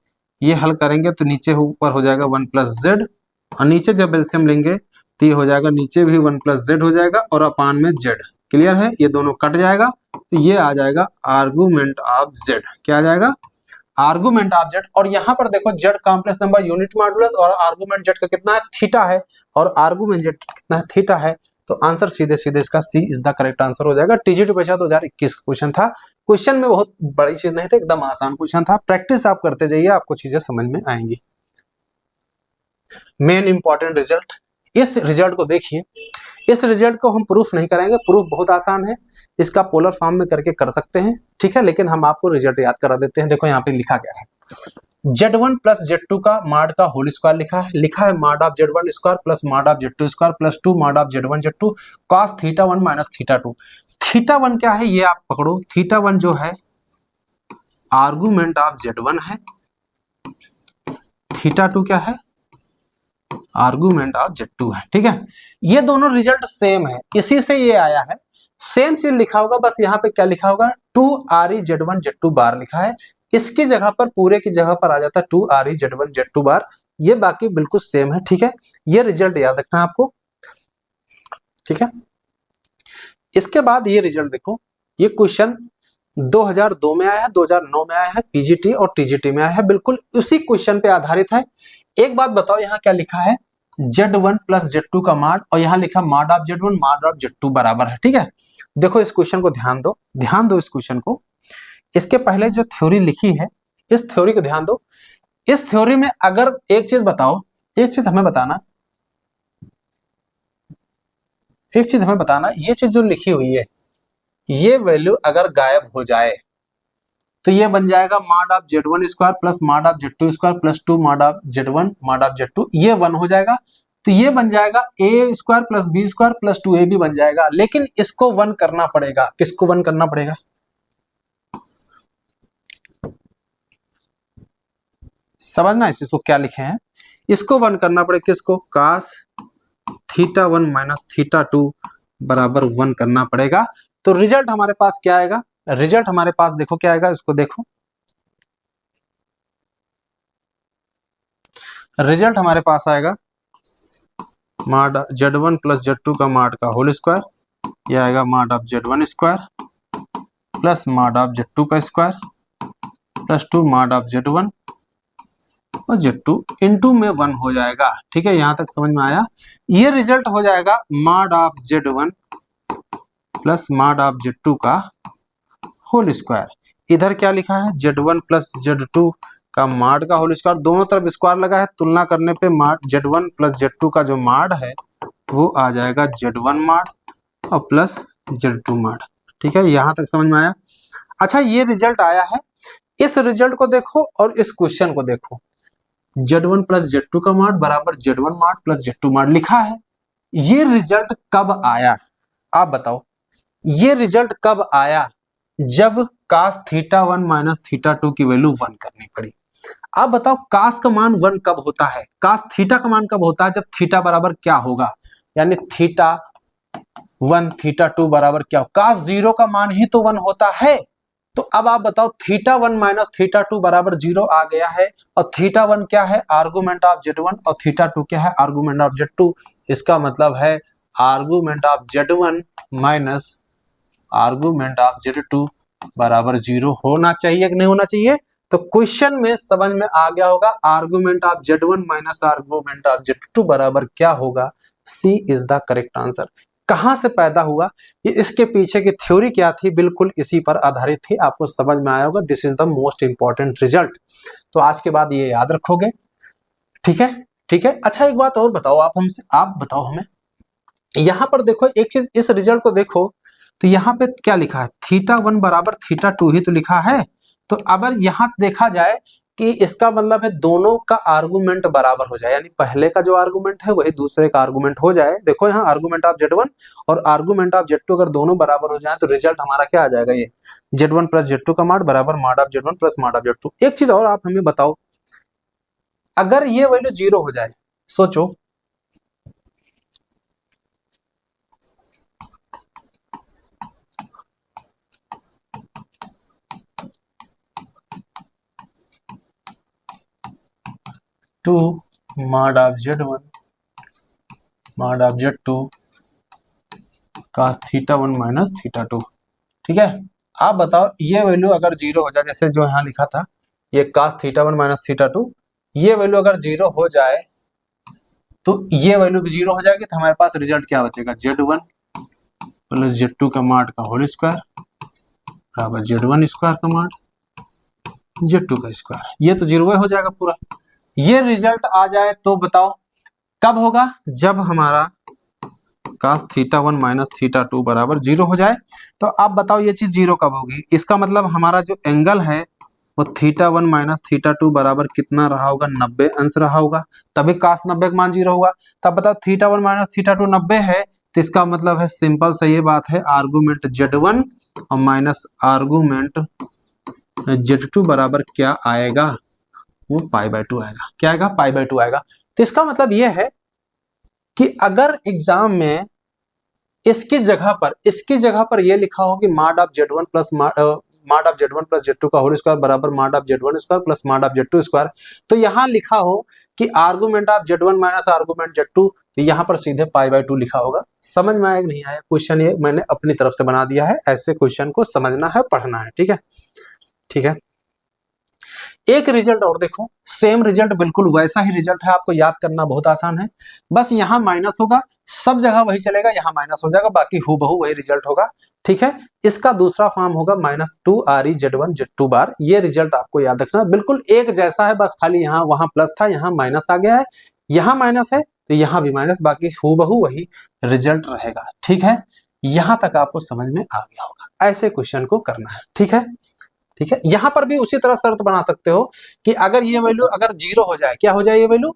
ये हल करेंगे तो नीचे ऊपर हो जाएगा 1 + z, और नीचे जब एलसीएम लेंगे तो ये हो जाएगा, नीचे भी 1 + z हो जाएगा और अपान में z, क्लियर है, ये दोनों कट जाएगा, तो ये आ जाएगा आर्गुमेंट ऑफ z, क्या आ जाएगा, आर्गुमेंट ऑफ z। और यहाँ पर देखो z complex number unit modulus, और आर्गुमेंट z का कितना है, थीटा है, और आर्गुमेंट z कितना है, थीटा है। तो आंसर सीधे सीधे इसका सी इज द करेक्ट आंसर हो जाएगा। टीजीटी परीक्षा 2021 क्वेश्चन था, क्वेश्चन में बहुत बड़ी चीज नहीं था, एकदम आसान क्वेश्चन था, प्रैक्टिस आप करते जाइए, आपको चीजें समझ में आएंगी। मेन इंपॉर्टेंट रिजल्ट, इस रिजल्ट को देखिए, इस रिजल्ट को हम प्रूफ नहीं करेंगे, प्रूफ बहुत आसान है, इसका पोलर फॉर्म में करके कर सकते हैं, ठीक है, लेकिन हम आपको रिजल्ट याद करा देते हैं। देखो यहाँ पे लिखा गया है, z1 + z2 का मॉड का होल स्क्वायर लिखा है mod of z1 square plus mod of z2 square plus 2 mod of z1 z2 cos θ1 - θ2। θ1 क्या है ये आप पकड़ो, θ1 जो है आर्गुमेंट ऑफ z1 है, θ2 क्या है, आर्गुमेंट ऑफ z2 है, ठीक है। ये दोनों रिजल्ट सेम है, इसी से ये आया है, सेम चीज लिखा होगा, बस यहाँ पे क्या लिखा होगा, 2re z1 z2 बार लिखा है, इसकी जगह पर पूरे की जगह पर आ जाता है 2re z1 z2 बार, ये बाकी बिल्कुल सेम है, ठीक है। ये रिजल्ट याद रखना है आपको, ठीक है। इसके बाद ये रिजल्ट देखो, ये क्वेश्चन 2002 में आया है, 2009 में आया है, पीजीटी और टीजीटी में आया है, बिल्कुल उसी क्वेश्चन पे आधारित है। एक बात बताओ, यहाँ क्या लिखा है, z1 + z2 का मॉड, और यहाँ लिखा mod of z1 mod of z2 बराबर है, ठीक है। देखो इस क्वेश्चन को ध्यान दो इस क्वेश्चन को, इसके पहले जो थ्योरी लिखी है इस थ्योरी को ध्यान दो। इस थ्योरी में अगर एक चीज बताओ, एक चीज हमें बताना, ये चीज जो लिखी हुई है, ये वैल्यू अगर गायब हो जाए तो ये बन जाएगा mod of z1 square plus mod of z2 square plus 2 mod of z1 mod of z2, ये 1 हो जाएगा, तो ये बन जाएगा a square plus b square plus 2ab बन जाएगा। लेकिन इसको 1 करना पड़ेगा, किसको 1 करना पड़ेगा, समझना इसको क्या लिखे हैं, इसको 1 करना पड़ेगा, किसको, cos θ1 - θ2 बराबर 1 करना पड़ेगा। तो रिजल्ट हमारे पास क्या आएगा, रिजल्ट हमारे पास देखो क्या आएगा, इसको देखो, रिजल्ट हमारे पास आएगा मॉड z1 + z2 का मॉड का होल स्क्वायर, ये आएगा mod of z1 square plus mod of z2 का square plus 2 mod of z1 और Z2 इंटू में 1 हो जाएगा। ठीक है, यहां तक समझ में आया। ये रिजल्ट हो जाएगा mod of Z1 plus mod of Z2 का होल स्क्वायर। इधर क्या लिखा है, Z1 प्लस Z2 का मॉड का होल स्क्वायर, दोनों तरफ स्क्वायर लगा है, तुलना करने पे मॉड Z1 प्लस Z2 का जो मॉड है वो आ जाएगा Z1 मॉड और प्लस Z2 मॉड। ठीक है, यहां तक समझ में आया। अच्छा, ये रिजल्ट आया है, इस रिजल्ट को देखो और इस क्वेश्चन को देखो। Z1 प्लस Z2 का मॉड बराबर Z1 mod plus Z2 mod लिखा है। ये रिजल्ट कब आया, आप बताओ। ये रिजल्ट कब आया, जब cos θ1 माइनस θ2 की वैल्यू 1 करनी पड़ी। आप बताओ cos का मान 1 कब होता है, cos थीटा का मान कब होता है, जब थीटा बराबर क्या होगा, यानी θ1 θ2 बराबर क्या हो, cos 0 का मान ही तो 1 होता है। तो अब आप बताओ θ1 माइनस θ2 बराबर 0 आ गया है, और θ1 क्या है, आर्गुमेंट ऑफ Z1, और θ2 क्या है, आर्गुमेंट ऑफ Z2। इसका मतलब है argument of Z1 minus argument of Z2 बराबर 0 होना चाहिए कि नहीं होना चाहिए। तो क्वेश्चन में समझ में आ गया होगा, argument of Z1 minus argument of Z2 बराबर क्या होगा, सी इज द करेक्ट आंसर। कहां से पैदा हुआ, ये इसके पीछे की थ्योरी क्या थी, बिल्कुल इसी पर आधारित थी। आपको समझ में आया होगा, this is the most important result. तो आज के बाद ये याद रखोगे। ठीक है, ठीक है। अच्छा, एक बात और बताओ, आप बताओ हमें, यहां पर देखो एक चीज, इस रिजल्ट को देखो तो यहाँ पे क्या लिखा है, θ1 बराबर θ2 ही तो लिखा है। तो अगर यहां से देखा जाए कि इसका मतलब है दोनों का आर्गुमेंट बराबर हो जाए, यानी पहले का जो आर्गुमेंट है वही दूसरे का आर्गुमेंट हो जाए। देखो यहाँ आर्गुमेंट ऑफ Z1 और आर्गुमेंट ऑफ Z2 अगर दोनों बराबर हो जाए तो रिजल्ट हमारा क्या आ जाएगा, ये Z1 प्लस Z2 का मॉड बराबर mod of Z1 plus mod of Z2। एक चीज और आप हमें बताओ, अगर ये वैल्यू 0 हो जाए, सोचो 2 mod of Z1 mod of Z2 cos θ1 minus θ2। ठीक है, आप बताओ ये वैल्यू अगर 0 हो जाए, जैसे जो यहाँ लिखा था ये cos θ1 माइनस θ2, ये वैल्यू अगर 0 हो जाए तो ये वैल्यू भी 0 हो जाएगी, तो हमारे पास रिजल्ट क्या बचेगा, Z1 प्लस Z2 का मॉड का होल स्क्वायर बराबर Z1 स्क्वायर का मॉड Z2 का स्क्वायर। ये तो 0 हो जाएगा पूरा। ये रिजल्ट आ जाए तो बताओ कब होगा, जब हमारा cos θ1 माइनस θ2 बराबर 0 हो जाए। तो आप बताओ ये चीज 0 कब होगी, इसका मतलब हमारा जो एंगल है वो θ1 माइनस θ2 बराबर कितना रहा होगा, 90 अंश रहा होगा, तभी cos 90 का मान 0 होगा। तब बताओ θ1 माइनस θ2 90 है, तो इसका मतलब है सिंपल सा ये बात है, आर्गुमेंट Z1 और माइनस आर्गुमेंट Z2 बराबर क्या आएगा, वो π/2 आएगा। क्या आएगा, π/2 आएगा। तो इसका मतलब ये है कि अगर एग्जाम में इसकी जगह पर ये लिखा हो कि mod of Z1 plus mod of Z1 plus Z2 का होल स्क्वायर बराबर mod of Z1 square plus mod of Z2 square, तो यहाँ लिखा हो कि argument of Z1 minus argument Z2, तो यहाँ पर सीधे π/2 लिखा होगा। समझ में आया कि नहीं आया, क्वेश्चन ये मैंने अपनी तरफ से बना दिया है, ऐसे क्वेश्चन को समझना है, पढ़ना है। ठीक है, ठीक है। एक रिजल्ट और देखो, सेम रिजल्ट, बिल्कुल वैसा ही रिजल्ट है, आपको याद करना बहुत आसान है। बस यहाँ माइनस होगा, सब जगह वही चलेगा, यहाँ माइनस हो जाएगा, बाकी हूबहू वही रिजल्ट होगा। ठीक है, इसका दूसरा फॉर्म होगा -2 ReZ1 Z2 बार। ये रिजल्ट आपको याद रखना, बिल्कुल एक जैसा है, बस खाली यहाँ वहां प्लस था, यहाँ माइनस आ गया है, यहाँ माइनस है तो यहाँ भी माइनस, बाकी हूबहू वही रिजल्ट रहेगा। ठीक है, यहाँ तक आपको समझ में आ गया होगा, ऐसे क्वेश्चन को करना है। ठीक है, ठीक है। यहां पर भी उसी तरह शर्त बना सकते हो कि अगर ये वैल्यू अगर 0 हो जाए, क्या हो जाए, ये वैल्यू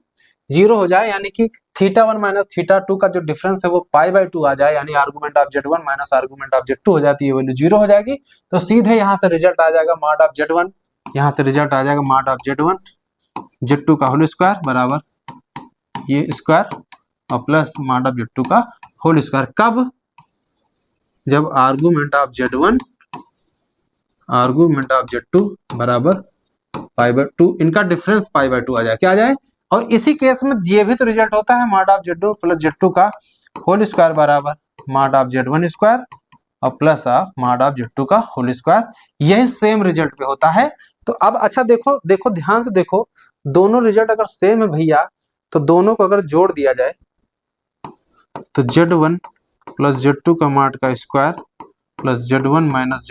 0 हो जाए, यानी कि θ1 माइनस θ2 का जो डिफरेंस है वो π/2 आ जाए, यानी argument of Z1 minus argument of Z2 हो जाती है, ये वैल्यू 0 हो जाएगी, तो सीधे यहां से रिजल्ट आ जाएगा मॉड ऑफ Z1, यहां से रिजल्ट आ जाएगा मॉड ऑफ Z1 Z2 का होल स्क्वायर बराबर ये स्क्वायर और प्लस मॉड ऑफ Z2 का होल स्क्वायर। कब, जब argument of Z1 argument of Z2 बराबर π/2, इनका डिफरेंस π/2 आ जाए, क्या आ जाए। और इसी केस में ये भी तो रिजल्ट होता है, mod of Z2 plus Z2 का होल स्क्वायर बराबर मॉड ऑफ Z1 स्क्वायर और plus of mod of Z2 का होल स्क्वायर, यही सेम रिजल्ट पे होता है। तो अब अच्छा देखो, देखो ध्यान से देखो, दोनों रिजल्ट अगर सेम है भैया, तो दोनों को अगर जोड़ दिया जाए तो Z1 प्लस Z2 का माड का square plus Z1 minus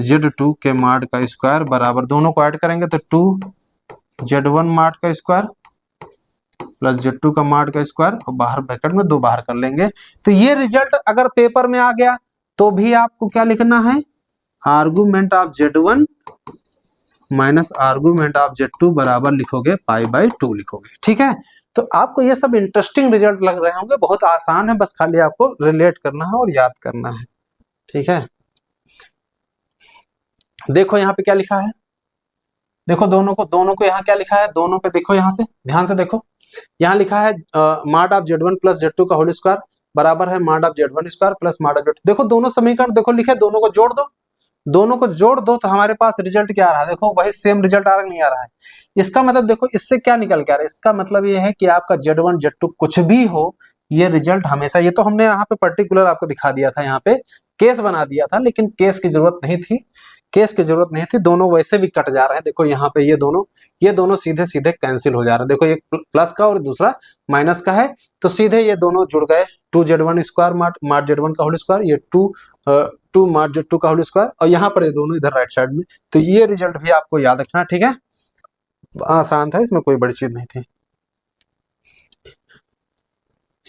Z2 के माड का स्क्वायर बराबर, दोनों को ऐड करेंगे तो 2Z1 माड का स्क्वायर प्लस Z2 का माड का स्क्वायर, और बाहर ब्रैकेट में 2 बाहर कर लेंगे। तो ये रिजल्ट अगर पेपर में आ गया तो भी आपको क्या लिखना है, argument of Z1 minus argument of Z2 बराबर लिखोगे π/2 लिखोगे। ठीक है, तो आपको ये सब इंटरेस्टिंग रिजल्ट लग रहे होंगे, बहुत आसान है, बस खाली आपको रिलेट करना है और याद करना है। ठीक है, देखो यहाँ पे क्या लिखा है, देखो दोनों को यहाँ क्या लिखा है, दोनों पे देखो, यहाँ से ध्यान से देखो, यहाँ लिखा है माड ऑफ Z1 प्लस Z2 का होल स्क्वायर बराबर है माड ऑफ Z1 स्क्वायर प्लस माड ऑफ Z2। देखो दोनों समीकरण देखो लिखे, दोनों को जोड़ दो, दोनों को जोड़ दो तो हमारे पास रिजल्ट क्या आ रहा है, देखो वही सेम रिजल्ट आ रहा नहीं आ रहा है। इसका मतलब देखो इससे क्या निकल के आ रहा है, इसका मतलब ये है कि आपका Z1 Z2 कुछ भी हो, ये रिजल्ट हमेशा, ये तो हमने यहाँ पे पर्टिकुलर आपको दिखा दिया था, यहाँ पे केस बना दिया था, लेकिन केस की जरूरत नहीं थी, केस की जरूरत नहीं थी, दोनों वैसे भी कट जा रहे हैं। देखो यहाँ पे ये दोनों सीधे सीधे कैंसिल हो जा रहे हैं। देखो एक प्लस का और दूसरा माइनस का है, तो सीधे ये दोनों जुड़ गए, 2Z1 स्क्वायर माड Z1 का होल स्क्वायर, ये 2 माड Z2 का होल स्क्वायर, और यहाँ पर ये दोनों इधर राइट साइड में। तो ये रिजल्ट भी आपको याद रखना, ठीक है, आसान था, इसमें कोई बड़ी चीज नहीं थी।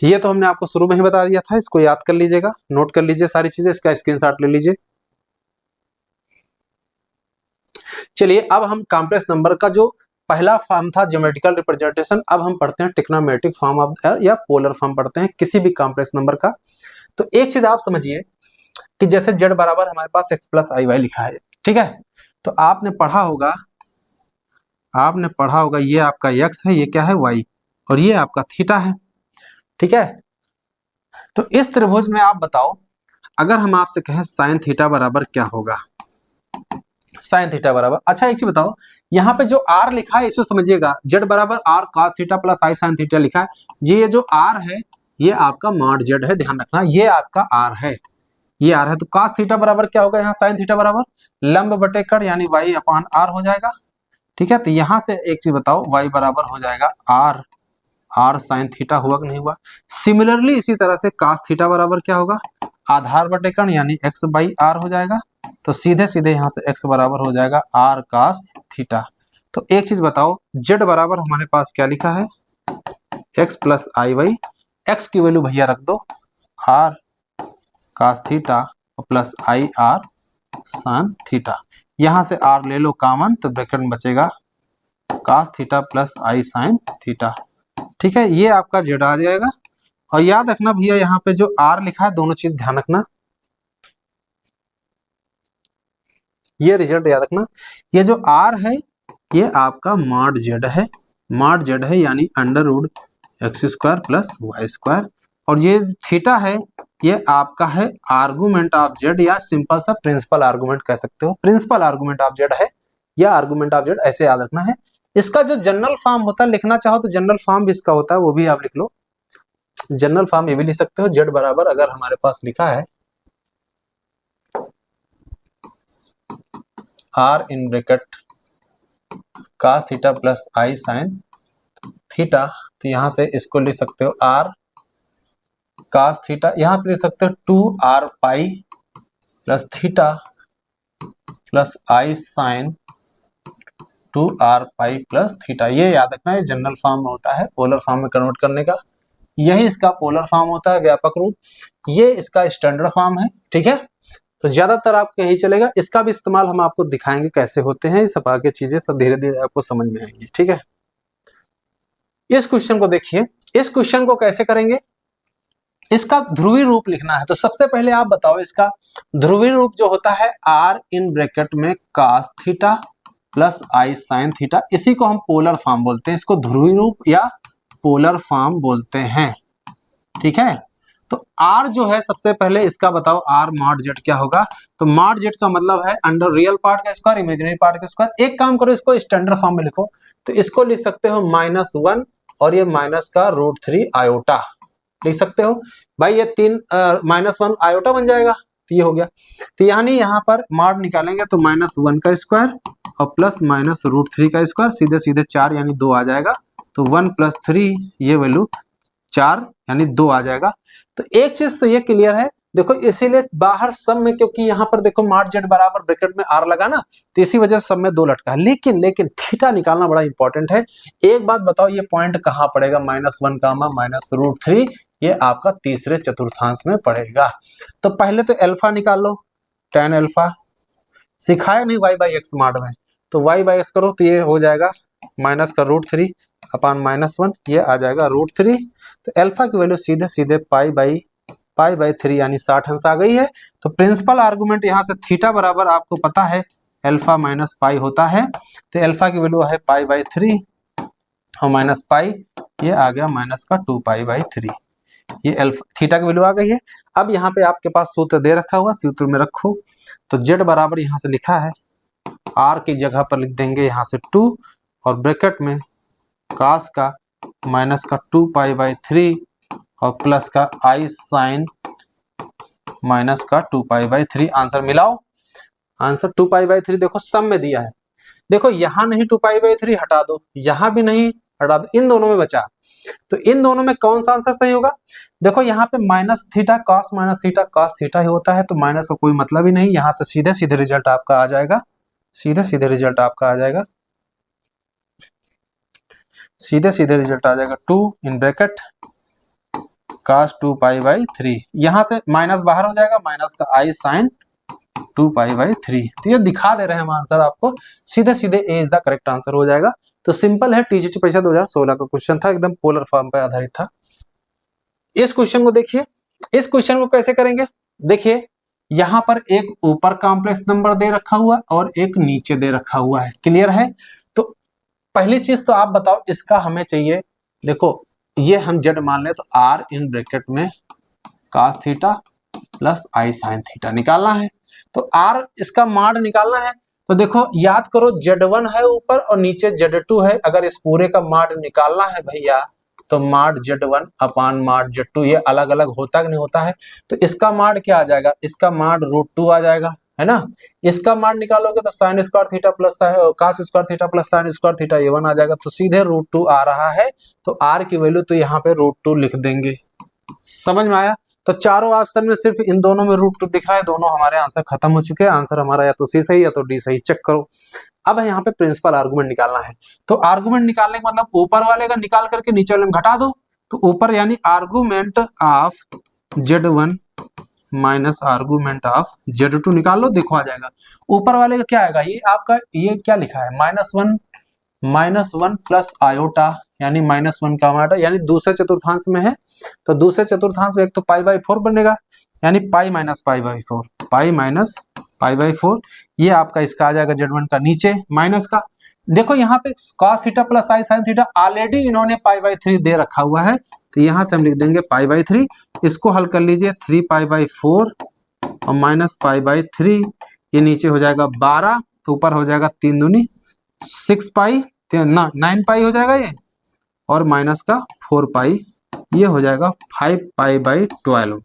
ये तो हमने आपको शुरू में ही बता दिया था, इसको याद कर लीजिएगा, नोट कर लीजिए सारी चीजें, इसका स्क्रीनशॉट ले लीजिए। चलिए अब हम कॉम्प्लेक्स नंबर का जो पहला फॉर्म था ज्योमेट्रिकल रिप्रेजेंटेशन, अब हम पढ़ते हैं ट्रिग्नोमेट्रिक फॉर्म ऑफ या पोलर फॉर्म पढ़ते हैं किसी भी कॉम्प्लेक्स नंबर का। तो एक चीज आप समझिए कि जैसे z बराबर हमारे पास x प्लस आई वाई लिखा है, ठीक है, तो आपने पढ़ा होगा ये आपका x है, ये क्या है y, और ये आपका थीटा है। ठीक है, तो इस त्रिभुज में आप बताओ, अगर हम आपसे कहें साइन थीटा बराबर क्या होगा, साइन थीटा बराबर, अच्छा एक चीज बताओ, यहाँ पे जो r लिखा है इसको समझिएगा, z बराबर r cos theta plus i sin theta लिखा है, ये जो r है ये आपका मॉड z है, ध्यान रखना, ये आपका r है, ये r है। तो cos थीटा बराबर क्या होगा, यहाँ sin थीटा बराबर लंब बटे कड़ यानी y अपॉन r हो जाएगा। ठीक है, तो यहाँ से एक चीज बताओ, y बराबर हो जाएगा r sin थीटा, हुआ कि नहीं हुआ। सिमिलरली इसी तरह से cos थीटा बराबर क्या होगा, आधार बटे कण यानी x बाई r हो जाएगा। तो सीधे सीधे यहाँ से x बराबर हो जाएगा r cos थीटा। तो एक चीज बताओ, z बराबर हमारे पास क्या लिखा है, x प्लस आई वाई, x की वैल्यू भैया रख दो r cos थीटा प्लस आई r sin थीटा, यहाँ से r ले लो कॉमन, तो ब्रैकेट में बचेगा cos theta plus i sin theta. ठीक है, ये आपका z आ जाएगा। और याद रखना भैया, यहाँ पे जो r लिखा है, दोनों चीज ध्यान रखना, ये रिजल्ट याद रखना, ये जो r है ये आपका मॉड z है, मॉड z है यानी under root X square plus Y square, और ये थीटा है ये आपका है आर्गुमेंट ऑफ z, या सिंपल सा प्रिंसिपल आर्गुमेंट कह सकते हो, प्रिंसिपल आर्गुमेंट ऑफ z है या आर्गुमेंट ऑफ z, ऐसे याद रखना है। इसका जो जनरल फॉर्म होता है, लिखना चाहो तो जनरल फॉर्म भी इसका होता है, वो भी आप लिख लो, जनरल फॉर्म ये भी लिख सकते हो, z बराबर अगर हमारे पास लिखा है r in bracket cos theta plus i sin theta, तो यहाँ से इसको लिख सकते हो r cos थीटा, यहाँ से लिख सकते हो 2r pi plus theta plus i sin 2r pi plus theta. ये याद रखना है, जनरल फॉर्म में होता है, पोलर फॉर्म में कन्वर्ट करने का, यही इसका पोलर फॉर्म होता है, व्यापक रूप, ये इसका स्टैंडर्ड फॉर्म है। ठीक है, तो ज्यादातर आपको यही चलेगा, इसका भी इस्तेमाल हम आपको दिखाएंगे कैसे होते हैं, सब आगे चीजें सब धीरे धीरे आपको समझ में आएंगी। ठीक है, इस क्वेश्चन को देखिए, इस क्वेश्चन को कैसे करेंगे, इसका ध्रुवीय रूप लिखना है। तो सबसे पहले आप बताओ, इसका ध्रुवीय रूप जो होता है r इन ब्रैकेट में cos theta plus i sin theta, इसी को हम पोलर फॉर्म बोलते हैं, इसको ध्रुवीय रूप या पोलर फॉर्म बोलते हैं। ठीक है, तो r जो है सबसे पहले इसका बताओ, r मॉड z क्या होगा, तो मॉड z का मतलब है अंडर रियल पार्ट का स्क्वायर इमेजिनरी पार्ट का स्क्वायर। एक काम करो, इसको स्टैंडर्ड फॉर्म में लिखो, तो इसको लिख सकते हो -1 और ये माइनस का √3 आयोटा लिख सकते हो भाई, ये 3 -1 आयोटा बन जाएगा, तो ये हो गया। तो यानी यहाँ पर मॉड निकालेंगे तो -1 का स्क्वायर और प्लस माइनस रूट 3 का स्क्वायर, सीधे सीधे 4 यानी 2 आ जाएगा। तो 1 + 3 ये वैल्यू 4 यानी 2 आ जाएगा। तो एक चीज तो ये क्लियर है, देखो इसीलिए बाहर सब में, क्योंकि यहाँ पर देखो मार्ट जेड बराबर ब्रैकेट में आर लगा ना, तो इसी वजह से सब में 2 लटका है। लेकिन थीटा निकालना बड़ा इंपॉर्टेंट है। एक बात बताओ, ये पॉइंट कहाँ पड़ेगा? -1 माइनस रूट 3, ये आपका तीसरे चतुर्थांश में पड़ेगा। तो पहले तो अल्फा निकाल लो, tan अल्फा सिखाया नहीं y/x मार्ट में, तो y/x करो तो ये हो जाएगा माइनस का √3 अपान -1, ये आ जाएगा √3। तो अल्फा की वैल्यू सीधे सीधे पाई/3 यानी 60 अंश आ गई है। तो प्रिंसिपल आर्गुमेंट यहाँ से थीटा बराबर आपको पता है अल्फा माइनस पाई होता है। तो अल्फा की वैल्यू है पाई/3 और माइनस पाई, ये आ गया माइनस का 2π/3। ये अल्फा थीटा की वैल्यू आ गई है। अब यहाँ पे आपके पास सूत्र दे रखा हुआ, सूत्र में रखो। तो जेड बराबर यहाँ से लिखा है, आर की जगह पर लिख देंगे यहाँ से 2 और ब्रैकेट में कास का माइनस का 2π/3 और प्लस का आई साइन माइनस का 2π/3। आंसर मिलाओ, आंसर 2π/3 देखो सम में दिया है। देखो यहाँ नहीं 2π/3 हटा दो, यहाँ भी नहीं हटा दो, इन दोनों में बचा। तो इन दोनों में कौन सा आंसर सही होगा? देखो यहाँ पे minus theta cos minus theta cos theta ही होता है, तो माइनस का कोई मतलब ही नहीं। यहाँ से सीधे सीधे रिजल्ट आपका आ जाएगा, सीधे सीधे रिजल्ट आपका आ जाएगा, सीधे सीधे रिजल्ट आ जाएगा 2 इन ब्रैकेट cos 2π/3। यहाँ से माइनस बाहर हो जाएगा, माइनस का आई साइन 2π/3। तो ये दिखा दे रहे हैं हम आंसर आपको, सीधे सीधे a is the correct answer हो जाएगा। तो सिंपल है, टीजीटी परीक्षा 2016 का क्वेश्चन था, एकदम पोलर फॉर्म पर आधारित था। इस क्वेश्चन को देखिए, इस क्वेश्चन को कैसे करेंगे? देखिए यहाँ पर एक ऊपर कॉम्प्लेक्स नंबर दे रखा हुआ और एक नीचे दे रखा हुआ है, क्लियर है? तो पहली चीज तो आप बताओ, इसका हमें चाहिए, देखो ये हम जेड मान ले तो आर इन ब्रैकेट में cos theta plus I sine theta निकालना है। तो आर इसका माड निकालना है। तो देखो याद करो, Z1 है ऊपर और नीचे Z2 है। अगर इस पूरे का माड निकालना है भैया, तो माड Z1 अपान माड Z2, ये अलग अलग होता कि नहीं होता है? तो इसका माड क्या आ जाएगा? इसका माड √2 आ जाएगा, है ना? इसका माड निकालोगे तो sine square theta plus cos square theta plus sine square theta, ये 1 आ जाएगा। तो सीधे √2 आ रहा है, तो आर की वैल्यू तो यहाँ पे √2 लिख देंगे। समझ में आया? तो चारों ऑप्शन में सिर्फ इन दोनों में √2 दिख रहा है, दोनों हमारे आंसर खत्म हो चुके हैं। आंसर हमारा या तो सी सही या तो डी सही, चेक करो। अब यहाँ पे प्रिंसिपल आर्गुमेंट निकालना है। तो आर्गुमेंट निकालने का मतलब ऊपर वाले का निकाल करके नीचे वाले में घटा दो। तो ऊपर यानी argument of Z1 minus argument of Z2 निकाल लो, देखो आ जाएगा। ऊपर वाले का क्या आएगा? ये आपका ये क्या लिखा है? -1 प्लस आयोटा यानी -1 का आयोटा, यानी दूसरे चतुर्थांश में है। तो दूसरे चतुर्थांश में एक तो π/4 बनेगा, यानी पाई माइनस π/4, ये आपका इसका आ जाएगा Z1 का। नीचे माइनस का देखो यहाँ पे cos theta plus I sine theta, already इन्होंने π/3 दे रखा हुआ है, तो यहाँ से हम लिख देंगे π/3। इसको हल कर लीजिए, 3π/4 और माइनस π/3, ये नीचे हो जाएगा 12, ऊपर हो जाएगा 3 दूनी 6π, 9π हो जाएगा ये, और माइनस का 4π, ये हो जाएगा 5π/12।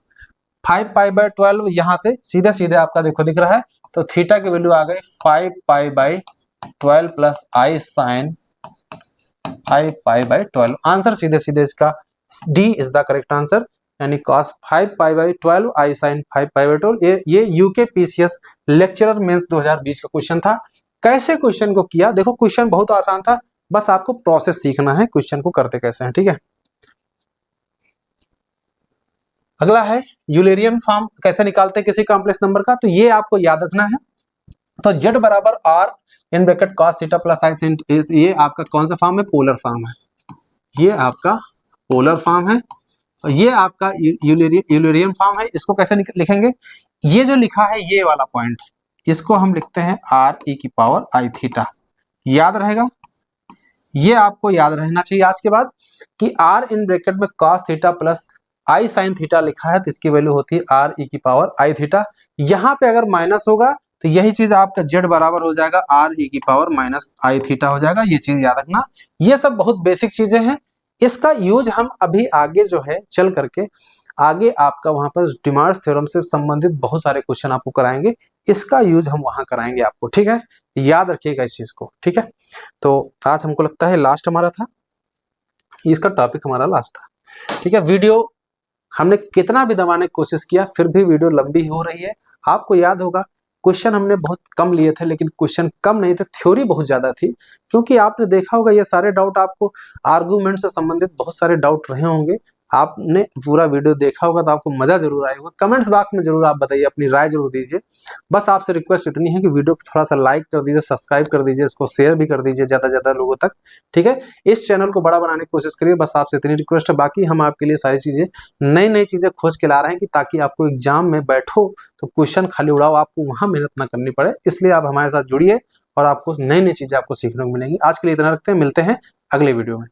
5π/12 यहाँ से सीधे सीधे आपका देखो दिख रहा है। तो थीटा की वैल्यू आ गई 5π/12 प्लस आई साइन 5π/12। आंसर सीधे सीधे इसका D is the correct answer, यानी cos 5π/12 आई साइन 5π/12। ये यूके पीसीएस लेक्चरर मेंस 2020 का क्वेश्चन था। कैसे क्वेश्चन को किया? देखो क्वेश्चन बहुत आसान था, बस आपको प्रोसेस सीखना है, क्वेश्चन को करते कैसे हैं, ठीक है। अगला है यूलेरियन फॉर्म कैसे निकालते हैं किसी कॉम्प्लेक्स नंबर का, तो ये आपको याद रखना है। तो Z बराबर R in bracket cos theta plus I sine, ये आपका कौन सा फॉर्म है? पोलर फॉर्म है, ये आपका पोलर फॉर्म है। और ये आपका यूलेरियन फॉर्म है। इसको कैसे लिखेंगे? ये जो लिखा है ये वाला पॉइंट, इसको हम लिखते हैं Re⁻I थीटा, याद रहेगा? ये आपको याद रहना चाहिए आज के बाद कि R इन ब्रैकेट में cos theta plus I sine theta लिखा है, तो इसकी वैल्यू होती है Re⁻I थीटा। यहाँ पे अगर माइनस होगा तो यही चीज आपका Z बराबर हो जाएगा Re⁻−I थीटा हो जाएगा। ये चीज याद रखना। ये सब बहुत बेसिक चीजें हैं, इसका यूज हम अभी आगे जो है चल करके आगे आपका वहां पर डिमार्स थ्योरम से संबंधित बहुत सारे क्वेश्चन आपको कराएंगे, इसका यूज हम वहां कराएंगे आपको, ठीक है। याद रखिएगा इस चीज को, ठीक है। तो आज हमको लगता है लास्ट हमारा था, इसका टॉपिक हमारा लास्ट था, ठीक है। वीडियो हमने कितना भी दबाने की कोशिश किया फिर भी वीडियो लंबी हो रही है। आपको याद होगा क्वेश्चन हमने बहुत कम लिए थे, लेकिन क्वेश्चन कम नहीं थे, थ्योरी बहुत ज्यादा थी, क्योंकि आपने देखा होगा ये सारे डाउट आपको आर्गुमेंट से संबंधित बहुत सारे डाउट रहे होंगे। आपने पूरा वीडियो देखा होगा तो आपको मजा जरूर आएगा। कमेंट्स बॉक्स में जरूर आप बताइए, अपनी राय जरूर दीजिए। बस आपसे रिक्वेस्ट इतनी है कि वीडियो को थोड़ा सा लाइक कर दीजिए, सब्सक्राइब कर दीजिए, इसको शेयर भी कर दीजिए ज्यादा से ज्यादा लोगों तक, ठीक है। इस चैनल को बड़ा बनाने की कोशिश करिए, बस आपसे इतनी रिक्वेस्ट है। बाकी हम आपके लिए सारी चीजें नई नई चीजें खोज के ला रहे हैं कि ताकि आपको एग्जाम में बैठो तो क्वेश्चन खाली उड़ाओ, आपको वहां मेहनत ना करनी पड़े। इसलिए आप हमारे साथ जुड़िए और आपको नई नई चीजें आपको सीखने को मिलेंगी। आज के लिए इतना रखते हैं, मिलते हैं अगले वीडियो में।